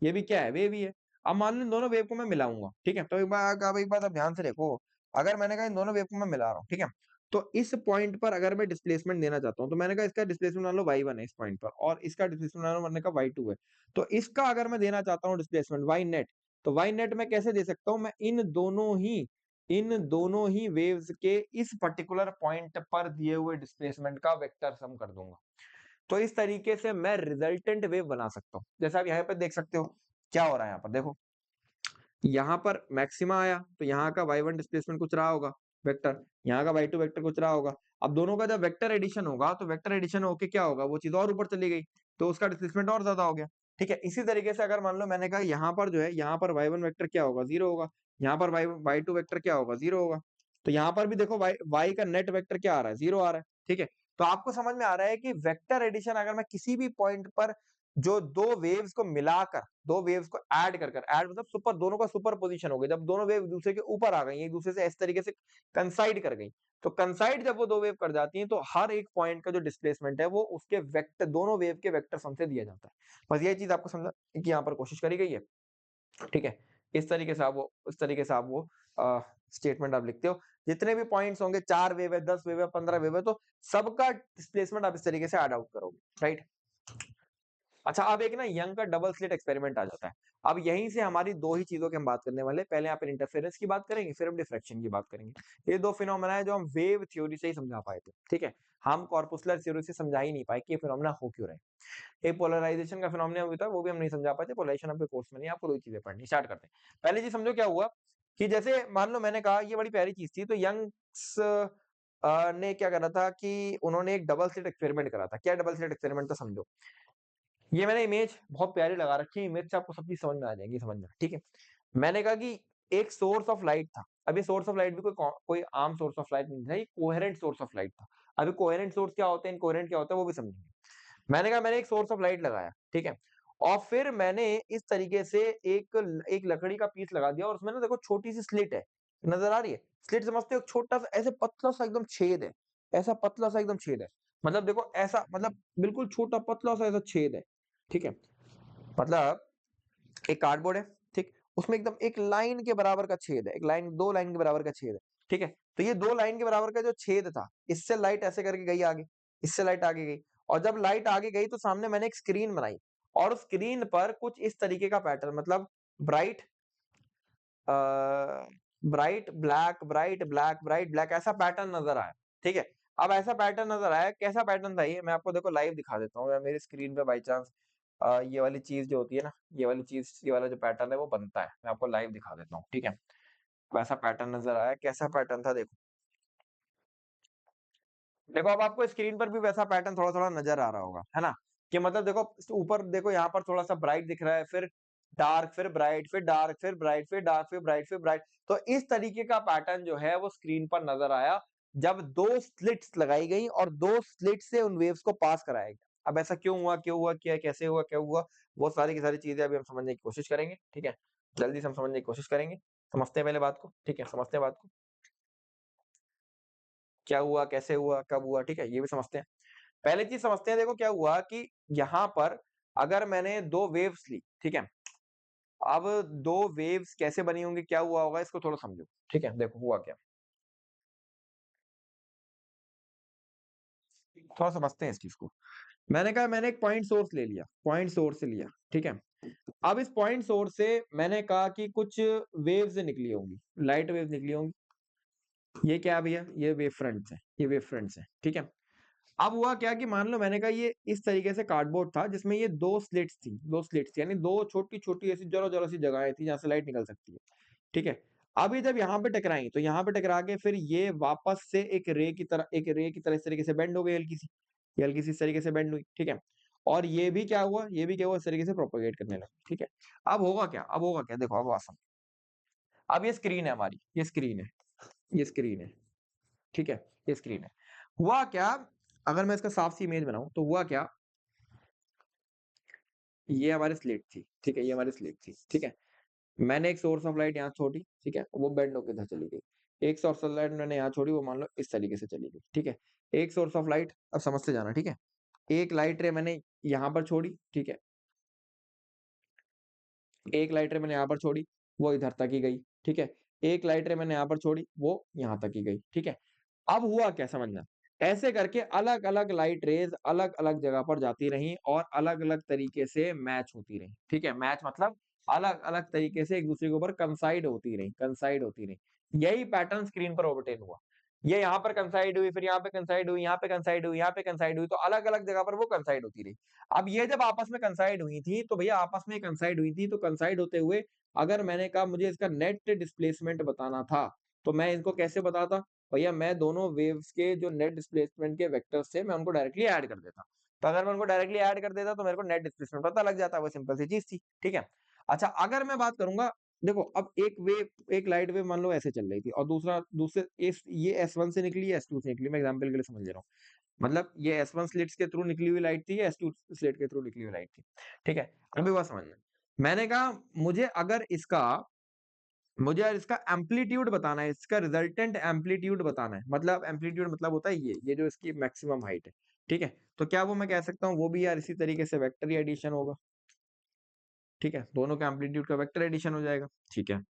ये भी क्या है, वेव ही है। अब मान लो इन दोनों वेव को मैं मिलाऊंगा, ठीक है, तो एक बार आप ध्यान से देखो। अगर मैंने कहा इन दोनों वेव को मैं मिला रहा हूँ, ठीक है, तो इस पॉइंट पर अगर मैं डिस्प्लेसमेंट देना चाहता हूँ, तो मैंने कहा इसका डिस्प्लेसमेंट मान लो y1 है इस पॉइंट पर, और इसका डिस्प्लेसमेंट मान लो मैंने कहा y2 है। तो इसका अगर मैं देना चाहता हूँ डिस्प्लेसमेंट y नेट, तो y नेट मैं कैसे दे सकता हूँ, मैं इन दोनों ही वेव्स के इस पर्टिकुलर पॉइंट पर दिए हुए डिस्प्लेसमेंट का वेक्टर सम कर दूंगा। तो इस तरीके से मैं रिजल्टेंट वेव बना सकता हूँ। जैसे आप यहाँ पे देख सकते हो क्या हो रहा है। यहाँ पर देखो, यहाँ पर मैक्सिमा आया तो यहाँ का y1 डिस्प्लेसमेंट कुछ रहा होगा वेक्टर, यहाँ का y2 वेक्टर कुछ रहा होगा। अब दोनों का जब वेक्टर एडिशन होगा तो वेक्टर एडिशन होके क्या होगा, वो चीज और ऊपर चली गई, तो उसका डिस्प्लेसमेंट और ज्यादा हो गया। ठीक है, इसी तरीके से अगर मान लो मैंने कहा यहाँ पर जो है, यहाँ पर y1 वेक्टर क्या होगा, 0 होगा। यहाँ पर y2 वेक्टर क्या होगा, 0 होगा। तो यहाँ पर भी देखो y का नेट वेक्टर क्या आ रहा है, 0 आ रहा है। ठीक है, तो आपको समझ में आ रहा है कि वेक्टर एडिशन अगर मैं किसी भी पॉइंट पर जो दो वेव्स को मिलाकर, दो वेव्स को ऐड कर ऐड मतलब सुपर, दोनों का सुपर पोजिशन हो गया, जब दोनों वेव दूसरे के ऊपर आ गई, एक दूसरे से इस तरीके से कंसाइड कर गई, तो कंसाइड जब वो दो वेव कर जाती हैं तो हर एक पॉइंट का जो डिस्प्लेसमेंट है वो उसके वेक्टर, दोनों वेव के वेक्टर सम से दिया जाता है। बस ये चीज आपको समझा कि यहाँ पर कोशिश करी गई है। ठीक है, इस तरीके से आप वो स्टेटमेंट आप लिखते हो। जितने भी पॉइंट्स होंगे, 4 वेव है, 10 वेव है, 15 वेव है, तो सबका डिस्प्लेसमेंट आप इस तरीके से ऐड आउट करोगे, राइट। अच्छा, अब एक ना यंग का डबल स्लिट एक्सपेरिमेंट आ जाता है। अब यहीं से हमारी दो ही चीजों की हम बात करने वाले हैं। पहले यहाँ पर इंटरफेरेंस की बात करेंगे, फिर हम डिफ्रैक्शन की बात करेंगे। ये दो फिनोमेना है जो हम वेव थ्योरी से ही समझा पाए थे। ठीक है, हम कॉर्पुस्कुलर थ्योरी से समझा ही नहीं पाए कि ये फिनोमेना हो क्यों रहे। एक पोलराइजेशन का फिनोमेना होता है, वो भी हम नहीं समझा पाए थे। पोलराइजेशन आपके कोर्स में नहीं, आपको दो चीजें पढ़नी। स्टार्ट करते हैं। पहली चीज समझो क्या हुआ कि जैसे मान लो मैंने कहा, ये बड़ी प्यारी चीज थी। तो यंग्स ने क्या करा था कि उन्होंने एक डबल स्लिट एक्सपेरिमेंट करा था। क्या डबल स्लिट एक्सपेरिमेंट था समझो। ये मैंने इमेज बहुत प्यारी लगा रखी है, इमेज से आपको सब चीज समझ में आ जाएगी, समझ में। ठीक है, मैंने कहा कि एक सोर्स ऑफ लाइट था। अभी सोर्स ऑफ लाइट भी कोई आम सोर्स ऑफ लाइट नहीं था, ये कोहेरेंट सोर्स ऑफ लाइट था। अभी कोहेरेंट सोर्स क्या होते हैं, इनकोहेरेंट क्या होता है, वो भी समझेंगे। मैंने कहा मैंने एक सोर्स ऑफ लाइट लगाया, ठीक है, और फिर मैंने इस तरीके से एक एक लकड़ी का पीस लगा दिया, और उसमें ना देखो छोटी सी स्लिट है, नजर आ रही है स्लिट, समझते हो, एक छोटा सा ऐसे पतला सा एकदम छेद है, ऐसा पतला सा एकदम छेद है। मतलब देखो ऐसा, मतलब बिल्कुल छोटा पतला सा ऐसा छेद है। ठीक है, मतलब एक कार्डबोर्ड है, ठीक, उसमें एकदम एक लाइन के बराबर का छेद है, एक लाइन, दो लाइन के बराबर का छेद है। ठीक है, तो ये दो लाइन के बराबर का जो छेद था, इससे लाइट ऐसे करके गई आगे, इससे लाइट आगे गई, और जब लाइट आगे गई तो सामने मैंने एक स्क्रीन बनाई, और उस स्क्रीन पर कुछ इस तरीके का पैटर्न, मतलब bright bright black, bright black, bright black, ऐसा पैटर्न नजर आया। ठीक है, अब ऐसा पैटर्न नजर आया, कैसा पैटर्न था ये, मैं आपको देखो लाइव दिखा देता हूँ, या मेरी स्क्रीन पे बाई चांस ये वाली चीज जो होती है ना, ये वाली चीज, ये वाला जो पैटर्न है वो बनता है, मैं आपको लाइव दिखा देता हूँ। ठीक है, वैसा पैटर्न नजर आया, कैसा पैटर्न था देखो। देखो अब आपको स्क्रीन पर भी वैसा पैटर्न थोड़ा थोड़ा नजर आ रहा होगा, है ना, कि मतलब देखो ऊपर देखो, यहाँ पर थोड़ा सा ब्राइट दिख रहा है, फिर डार्क, फिर ब्राइट, फिर डार्क, फिर ब्राइट, फिर डार्क, फिर ब्राइट, फिर ब्राइट। तो इस तरीके का पैटर्न जो है वो स्क्रीन पर नजर आया, जब दो स्लिट्स लगाई गई और दो स्लिट से उन वेव्स को पास कराया गया। अब ऐसा क्यों हुआ, क्यों हुआ, क्या, कैसे हुआ, क्या हुआ, वो सारी की सारी चीजें अभी हम समझने की कोशिश करेंगे। ठीक है, जल्दी से हम समझने की कोशिश करेंगे, समझते हैं पहले बात को। ठीक है, समझते हैं बात को, क्या हुआ, कैसे हुआ, कब हुआ। ठीक है, ये भी समझते हैं। पहले चीज समझते हैं, देखो क्या हुआ कि यहाँ पर अगर मैंने दो वेव्स ली, ठीक है, अब दो वेव्स कैसे बनी होंगी, क्या हुआ होगा, इसको थोड़ा समझो। ठीक है, देखो हुआ क्या, थोड़ा समझते हैं इस चीज को। मैंने कहा मैंने एक पॉइंट सोर्स ले लिया, पॉइंट सोर्स से लिया, ठीक है। अब इस पॉइंट सोर्स से मैंने कहा कि कुछ वेव्स निकली होंगी, लाइट वेव्स निकली होंगी। ये क्या है भैया, ये वेव फ्रंट्स है, ये वेव फ्रंट्स है। ठीक है, अब हुआ क्या कि मान लो मैंने कहा ये इस तरीके से कार्डबोर्ड था, जिसमें ये दो स्लिट्स थी, दो स्लिट्स यानी दो छोटी छोटी ऐसी जरा जरा सी जगहें थी जहां से लाइट निकल सकती है। ठीक है, अब ये जब यहाँ पे टकराई तो यहाँ पे टकरा के फिर ये वापस से एक रे की तरह इस तरीके से बेंड हो गई हल्की सी, ये हल्की सी इस तरीके से बेंड हुई, ठीक है। और ये भी क्या हुआ इस तरीके से प्रोपेगेट करने लगा, ठीक है। अब होगा क्या देखो, अब आसान। अब ये स्क्रीन है हमारी, ये स्क्रीन है, ठीक है, ये स्क्रीन है। हुआ क्या, अगर मैं इसका साफ सी इमेज बनाऊं तो हुआ क्या, ये हमारी स्लेट थी, ठीक है, ये हमारी स्लेट थी, ठीक है। मैंने एक सोर्स ऑफ लाइट यहाँ छोड़ी, ठीक है, वो बेंड होकर इधर चली गई। एक सोर्स ऑफ लाइट मैंने यहाँ छोड़ी, वो मान लो इस तरीके से चली गई, ठीक है। एक सोर्स ऑफ लाइट, अब समझते जाना, ठीक है। एक लाइट रे मैंने यहाँ पर छोड़ी, ठीक है, एक लाइट रे मैंने यहाँ पर छोड़ी, वो इधर तक ही गई, ठीक है। एक लाइट रे मैंने यहाँ पर छोड़ी, वो यहाँ तक ही गई, ठीक है। अब हुआ क्या समझना, ऐसे करके अलग अलग लाइट रेज अलग अलग जगह पर जाती रही और अलग अलग तरीके से मैच होती रही, ठीक है। मैच मतलब अलग अलग तरीके से एक दूसरे के ऊपर कंसाइड होती रही। यही पैटर्न स्क्रीन पर ओवरटेन हुआ। ये यहाँ पर कंसाइड हुई, फिर यहाँ पे कंसाइड हुई, यहाँ पे कंसाइड हुई, यहाँ पे कंसाइड हुई, तो अलग अलग जगह पर वो कंसाइड होती रही। अब ये जब आपस में कंसाइड हुई थी तो भैया आपस में कंसाइड हुई थी, तो कंसाइड होते हुए अगर मैंने कहा मुझे इसका नेट डिस्प्लेसमेंट बताना था, तो मैं इनको कैसे बताता, भैया मैं दोनों वेव्स के जो नेट डिस्प्लेसमेंट के वेक्टर्स थे मैं उनको डायरेक्टली ऐड कर देता। तो अगर मैं उनको डायरेक्टली ऐड कर देता तो मेरे को नेट डिस्प्लेसमेंट पता लग जाता, वो सिंपल सी चीज थी, ठीक है। अच्छा, अगर मैं बात करूंगा, देखो अब एक लाइट वेव मान लो ऐसे चल रही थी और दूसरे ये S1 से निकली, S2 से निकली, मैं एग्जांपल के लिए समझ ले रहा हूँ। मतलब ये S1 स्लिट्स के थ्रू निकली हुई लाइट थी, ये S2 स्लिट के थ्रू निकली हुई लाइट थी, ठीक है। अभी बात समझना, मैंने कहा मुझे इसका एम्पलीट्यूड बताना है, इसका रिजल्टेंट एम्पलीट्यूड बताना है। मतलब एम्पलीट्यूड मतलब होता है ये जो इसकी मैक्सिमम हाइट है, ठीक है। तो क्या वो मैं कह सकता हूँ वो भी यार इसी तरीके से वेक्टर एडिशन होगा, ठीक है, दोनों का एम्पलीट्यूड का वेक्टर एडिशन हो जाएगा, ठीक है।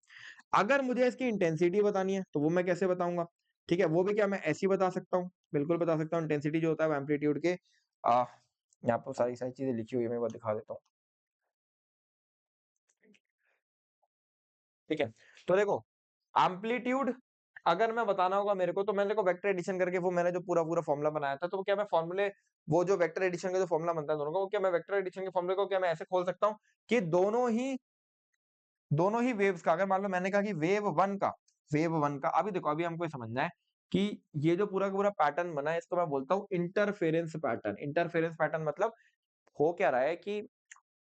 अगर मुझे इसकी इंटेंसिटी बतानी है तो वो मैं कैसे बताऊंगा, ठीक है, वो भी क्या मैं ऐसे ही बता सकता हूँ, बिल्कुल बता सकता हूँ। इंटेंसिटी जो होता है वो एम्पलीट्यूड के यहाँ पर सारी सारी चीजें लिखी हुई है, मैं वो दिखा देता हूँ, ठीक है। तो देखो एम्पलीट्यूड अगर मैं बताना होगा मेरे को, तो मैंने देखो वेक्टर एडिशन करके वो मैंने जो पूरा पूरा फॉर्मूला बनाया था, तो वो क्या मैं फॉर्मूले, वो जो वेक्टर एडिशन का जो फॉर्मूला बनता है दोनों का, वो क्या मैं वेक्टर एडिशन के फॉर्मूले को क्या मैं ऐसे खोल सकता हूँ कि दोनों ही वेव्स का, अगर मान लो मैंने कहा कि वेव वन का अभी देखो, अभी हमको ये समझना है कि ये जो पूरा का पूरा पैटर्न बना है इसको मैं बोलता हूँ इंटरफेरेंस पैटर्न। इंटरफेरेंस पैटर्न मतलब हो क्या रहा है कि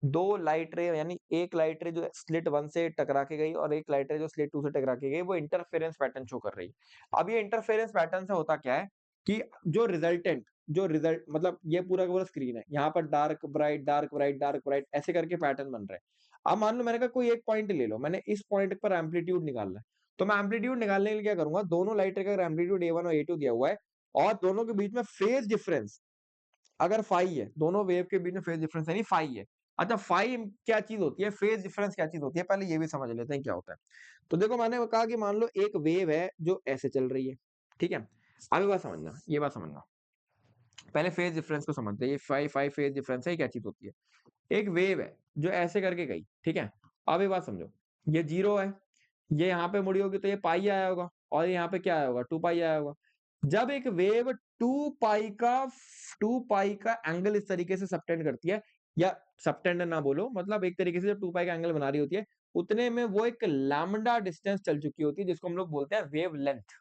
दो लाइट रे, यानी एक लाइट रे जो स्लिट वन से टकरा के गई और एक लाइट रे जो स्लिट टू से टकरा के गई, वो इंटरफेरेंस पैटर्न शो कर रही है। अब ये इंटरफेरेंस पैटर्न से होता क्या है कि जो रिजल्ट मतलब ये पूरा का पूरा स्क्रीन है, यहाँ पर dark bright dark bright dark bright ऐसे करके पैटर्न बन रहे हैं। अब मान लो मैंने कहा कोई एक पॉइंट ले लो, मैंने इस पॉइंट पर एम्पलीट्यूड निकालना है, तो मैं एम्पलीट्यूड निकालने के लिए क्या करूंगा, दोनों लाइट रे का एम्पलीट्यूड A1 और A2 दिया हुआ है और दोनों के बीच में फेज डिफरेंस अगर फाई है, दोनों वेव के बीच में फेज डिफरेंस यानी फाई है। अच्छा, फाई क्या चीज होती है, फेज डिफरेंस क्या चीज होती है, पहले ये भी समझ लेते हैं क्या होता है। तो देखो मैंने कहा कि मान लो एक वेव है जो ऐसे चल रही है, ठीक है। अभी बात समझना, पहले फेज डिफरेंस को समझते हैं। ये फाई फाई फेज डिफरेंस है, ये क्या चीज होती है। एक वेव है जो ऐसे करके गई, ठीक है। अब ये बात समझो, ये जीरो है, ये यहाँ पे मुड़ी होगी तो ये पाई आया होगा और यहाँ पे क्या आया होगा, 2 पाई आया होगा। जब एक वेव 2 पाई का एंगल इस तरीके से सबटेंड करती है, या सबटेंड ना बोलो, मतलब एक तरीके से जब 2 पाई का एंगल बना रही होती है, उतने में वो एक लैम्डा डिस्टेंस चल चुकी होती है, जिसको हम लोग बोलते हैं वेव लेंथ।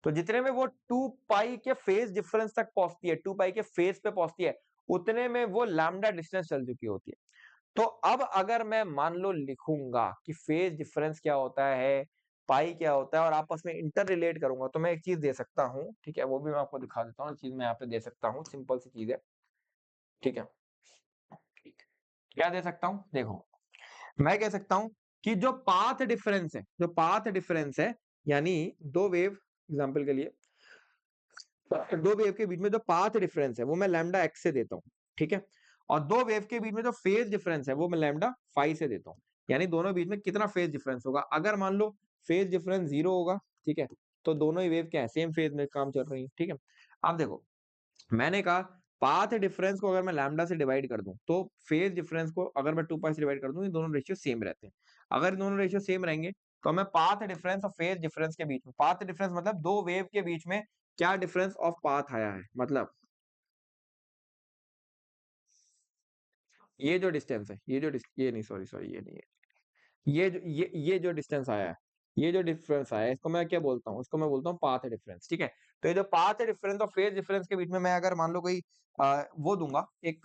तो जितने में वो 2 पाई के फेज डिफरेंस तक पहुंचती है, 2 पाई के फेज पे पहुंचती है, उतने में वो लैम्डा डिस्टेंस चल चुकी होती है। तो अब अगर मैं मान लो लिखूंगा कि फेज डिफरेंस क्या होता है, पाई क्या होता है, और आपस में इंटर रिलेट करूंगा, तो मैं एक चीज दे सकता हूँ, ठीक है, वो भी मैं आपको दिखा देता हूँ। चीज मैं यहाँ पे दे सकता हूँ, सिंपल सी चीज है, ठीक है। क्या दे सकता हूँ, देखो मैं कह सकता हूँ कि जो पाथ डिफरेंस है यानी दो वेव, एग्जाम्पल के लिए दो वेव के बीच में जो पाथ डिफरेंस है वो मैं लैम्डा एक्स से देता हूँ, ठीक है। और दो वेव के बीच में जो फेज डिफरेंस है वो मैं लैम्डा फाई से देता हूँ। यानी दोनों बीच में कितना फेज डिफरेंस होगा, अगर मान लो फेज डिफरेंस 0 होगा, ठीक है, तो दोनों ही वेव क्या है, सेम फेज में काम चल रही है, ठीक है। अब देखो मैंने कहा पाथ डिफरेंस को अगर मैं लैम्डा से डिवाइड कर दूं, तो फेज डिफरेंस को अगर मैं 2 पाई से डिवाइड कर दूं, ये दोनों रेशियो सेम रहते हैं। अगर दोनों रेशियो सेम रहेंगे तो मैं पाथ डिफरेंस और फेज डिफरेंस के बीच में, पाथ डिफरेंस मतलब दो वेव के बीच में क्या डिफरेंस ऑफ पाथ आया है, मतलब ये जो डिस्टेंस है, ये नहीं, सॉरी सॉरी, ये नहीं है, ये जो डिस्टेंस आया है, ये जो डिफरेंस आया इसको मैं क्या बोलता हूँ, इसको मैं बोलता हूँ पाथ डिफरेंस, ठीक है। तो ये जो पाथ डिफरेंस और फेज डिफरेंस के बीच में मैं अगर मान लो कोई वो दूंगा एक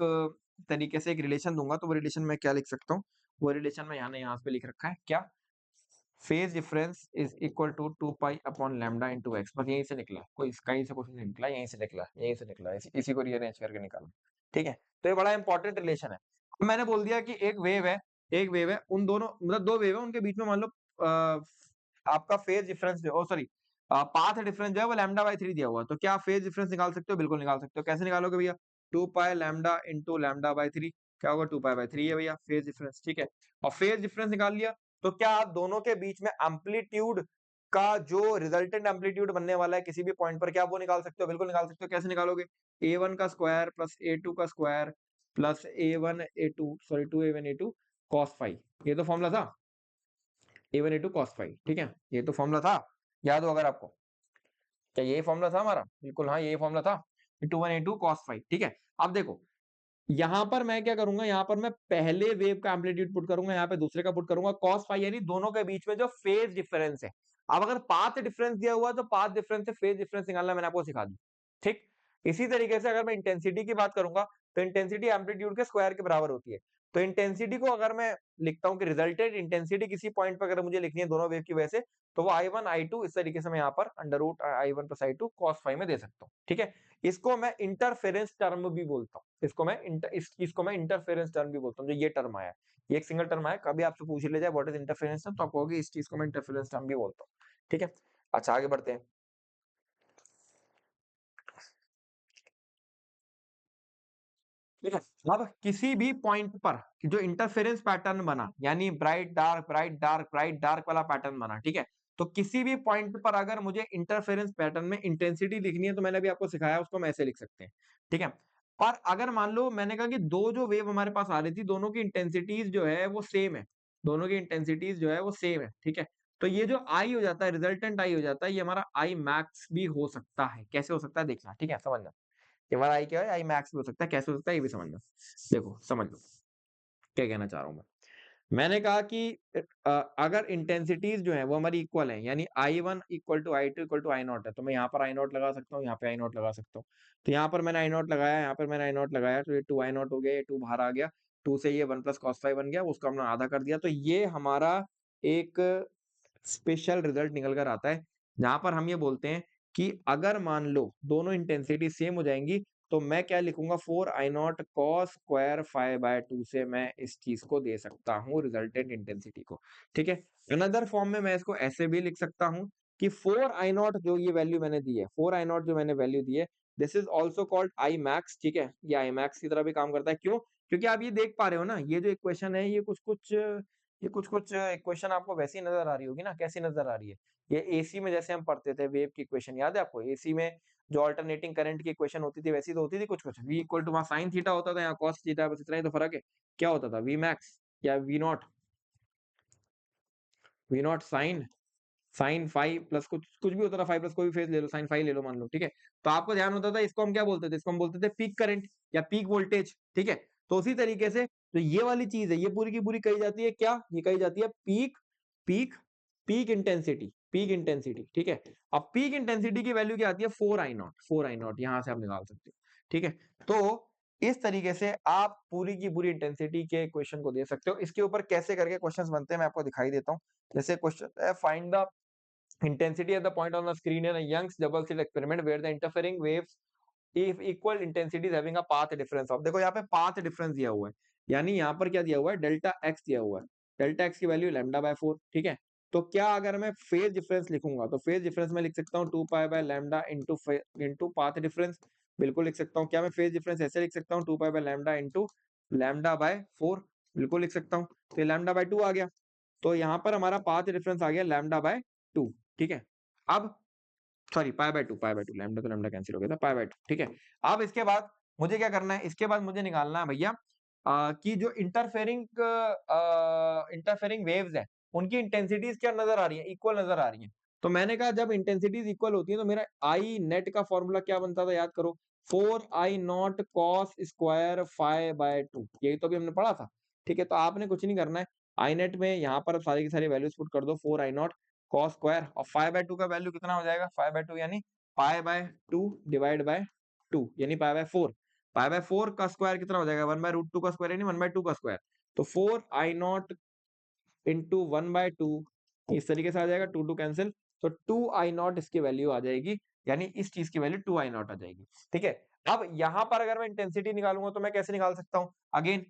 तरीके से एक रिलेशन दूंगा, तो वो रिलेशन मैं क्या लिख सकता हूँ, वो रिलेशन मैं यहाँ पे लिख रखा है क्या, phase difference is equal to 2 pi upon lambda into X. बस यहीं से निकला, कोई कहीं से कुछ नहीं निकला, यहीं से निकला, यहीं से निकला, इसी को रीअरेंज करके निकाला, ठीक है। तो ये बड़ा इंपॉर्टेंट रिलेशन है। अब मैंने बोल दिया कि एक वेव है, उन दोनों मतलब दो वेव है, उनके बीच में मान लो आपका फेज डिफरेंस जो सॉरी पाथ डिफरेंस जो है वो लैम्डा बाई 3 दिया हुआ है। तो क्या आप फेज डिफरेंस निकाल सकते हो? बिल्कुल निकाल सकते हो। कैसे निकालोगे भैया? 2 पाई लैम्डा इंटू लैम्डा बाई 3, क्या होगा 2 पाई बाई 3 है भैया फेज डिफरेंस, ठीक है। और फेज डिफरेंस निकाल लिया, तो क्या आप दोनों के बीच में एम्पलीट्यूड का जो रिजल्टेंट एम्पलीट्यूड बनने वाला है किसी भी पॉइंट पर, क्या आप वो निकाल सकते हो? बिल्कुल निकाल सकते हो। कैसे निकालोगे? a1 का स्क्वायर प्लस a2 का square plus a1 a2 sorry 2a1 a2 cos phi, ये तो फॉर्मूला था a1 a2 cos फाई, ठीक है। ये तो फॉर्मूला था, याद हो अगर आपको, क्या यही फॉर्मूला था हमारा? बिल्कुल हाँ, यही फॉर्मूला था, 2 1 a2 cos फाई, ठीक है। अब देखो यहाँ पर मैं क्या करूंगा, यहाँ पर मैं पहले वेव का एम्पलीट्यूड पुट करूंगा, यहाँ पे दूसरे का पुट करूंगा, cos फाई यानी दोनों के बीच में जो फेज डिफरेंस है। अब अगर पाथ डिफरेंस दिया हुआ तो पाथ डिफरेंस से फेज डिफरेंस निकालना मैंने आपको सिखा दी, ठीक। इसी तरीके से अगर मैं इंटेंसिटी की बात करूंगा, तो इंटेंसिटी एम्पलीट्यूड के स्क्वायर के बराबर होती है। तो इंटेंसिटी को अगर मैं लिखता हूँ कि रिजल्टेंट इंटेंसिटी किसी पॉइंट पर अगर मुझे लिखनी है दोनों वेव की वजह से, तो वो I1 I2 इस तरीके से मैं यहाँ पर under root I1 plus I2 cos phi में दे सकता हूँ, ठीक है। इसको मैं इंटरफेरेंस टर्म भी बोलता हूँ, इसको मैं इंटरफेरेंस टर्म भी बोलता हूँ। जो ये टर्म आया, ये एक सिंगल टर्म आया, कभी आपसे पूछ ले जाए व्हाट इज इंटरफेरेंस टर्म, तो आप कहोगे इस चीज को मैं इंटरफेरेंस टर्म भी बोलता हूँ, ठीक है। अच्छा आगे बढ़ते हैं। ठीक है। अब किसी भी पॉइंट पर जो इंटरफेरेंस पैटर्न बना, यानी bright dark bright dark bright dark वाला पैटर्न बना, ठीक है। तो किसी भी पॉइंट पर अगर मुझे इंटरफेरेंस पैटर्न में इंटेंसिटी लिखनी है, तो मैंने अभी आपको सिखाया, उसको हम ऐसे लिख सकते हैं, ठीक है। पर अगर मान लो मैंने कहा कि दो जो वेव हमारे पास आ रही थी, दोनों की इंटेंसिटीज जो है वो सेम है, दोनों की इंटेंसिटीज जो है वो सेम है, ठीक है। तो ये जो आई हो जाता है, रिजल्टेंट आई हो जाता है, ये हमारा आई मैक्स भी हो सकता है। कैसे हो सकता है देखना, ठीक है, समझना। ये हमारा आई क्या है, आई मैक्स भी हो सकता है। कैसे हो सकता है ये भी समझना। देखो समझ लो क्या कहना चाह रहा हूँ मैं। मैंने कहा कि अगर इंटेंसिटीज जो है वो हमारी इक्वल है, यानी I1 equal to I2 equal to I0 है, तो मैं यहाँ पर I0 लगा सकता हूँ, यहाँ पे I0 लगा सकता हूँ। तो यहाँ पर मैंने I0 लगाया, यहाँ पर मैंने I0 लगाया, तो ये 2 I0 हो गया, ये 2 बाहर आ गया, 2 से ये 1 प्लस cos फाई बन गया, उसको हमने आधा कर दिया। तो ये हमारा एक स्पेशल रिजल्ट निकल कर आता है, जहां पर हम ये बोलते हैं कि अगर मान लो दोनों इंटेंसिटी सेम हो जाएंगी, तो मैं क्या लिखूंगा, 4I0 cos square phi bye 2 से मैं इस चीज को दे सकता हूँ रिजल्टेंट इंटेंसिटी को, ठीक है। अनदर फॉर्म में मैं इसको ऐसे भी लिख सकता हूँ कि 4I0 जो ये वैल्यू मैंने दी है, 4I0 जो मैंने वैल्यू दी है, this is also called I max, ठीक है। ये आई मैक्स की तरह भी काम करता है, क्यों? क्योंकि आप ये देख पा रहे हो ना, ये जो इक्वेशन है, ये कुछ इक्वेशन आपको वैसी नजर आ रही होगी ना, कैसी नजर आ रही है? ये एसी में जैसे हम पढ़ते थे वेव की इक्वेशन, याद है आपको? एसी में जो अल्टरनेटिंग करंट की इक्वेशन होती थी, वैसी तो होती थी कुछ कुछ। v इक्वल टू वहां साइन थीटा होता था, यहाँ कॉस थीटा, बस इतना ही तो फर्क है। क्या होता था, वी मैक्स या V naught sine sine five plus कुछ कुछ भी होता था, फाइव प्लस कोई भी फेज ले लो, साइन फाइव ले लो मान लो, ठीक है। तो आपको ध्यान होता था, इसको हम क्या बोलते थे? इसको हम बोलते थे पीक करंट या पीक वोल्टेज, ठीक है। तो उसी तरीके से तो ये वाली चीज है, ये पूरी की पूरी कही जाती है क्या? ये कही जाती है पीक पीक पीक इंटेंसिटी, ठीक है। अब पीक इंटेंसिटी की वैल्यू क्या आती है? 4I0 यहां से आप निकाल सकते हो, ठीक है। तो इस तरीके से आप पूरी की पूरी इंटेंसिटी के क्वेश्चन को दे सकते हो। इसके ऊपर कैसे करके क्वेश्चंस बनते हैं मैं आपको दिखाई देता हूँ। जैसे क्वेश्चन है, find the intensity at the point on the screen in a Young's double slit experiment where the interfering waves if equal intensity is having a path difference of, देखो यहाँ पे path difference दिया हुआ है, यानी यहाँ पर क्या दिया हुआ है, डेल्टा एक्स दिया हुआ है। डेल्टा एक्स की वैल्यू लैम्डा बाय 4, ठीक है। तो क्या अगर मैं फेज डिफरेंस लिखूंगा, तो फेज डिफरेंस में लिख सकता हूँ 2 pi by lambda into path difference, बिल्कुल लिख सकता हूँ। क्या मैं फेज डिफरेंस ऐसे लिख सकता हूँ, 2 pi by lambda into lambda by 4, बिल्कुल लिख सकता हूँ। तो लैम्डा बाय 2 आ गया, तो यहाँ पर हमारा पाथ डिफरेंस आ गया लैम्डा बाय 2, ठीक है। अब सॉरी पाई बाय 2 लैम्डा तो लैम्डा कैंसिल हो गया था, पाई बाय 2, ठीक है। अब इसके बाद मुझे क्या करना है? इसके बाद मुझे निकालना है भैया कि जो इंटरफेरिंग वेव्स है, उनकी इंटेंसिटीज क्या नजर आ रही है? इक्वल नजर आ रही है। तो मैंने कहा जब इंटेंसिटीज इक्वल होती है, तो मेरा आई नेट का फॉर्मूला क्या बनता था, याद करो, 4I0 cos square phi bye 2, यही तो अभी हमने पढ़ा था, ठीक है। तो आपने कुछ नहीं करना है, आई नेट में यहाँ पर सारी की सारी वैल्यूज पुट कर दो, 4I0 cos स्क्वायर और 5/2 का वैल्यू कितना हो जाएगा 5/2 यानी π/2 डिवाइड बाय 2 यानी π/4 π/4 का स्क्वायर कितना हो जाएगा 1/√2 का स्क्वायर यानी 1/2 का स्क्वायर तो 4I0 इंटू 1/2 इस तरीके से आ जाएगा 2 कैंसिल तो 2I0 इसकी वैल्यू आ जाएगी यानी इस चीज की वैल्यू 2I0 आ जाएगी ठीक है। अब यहां पर अगर मैं इंटेंसिटी निकालूंगा तो मैं कैसे निकाल सकता हूं again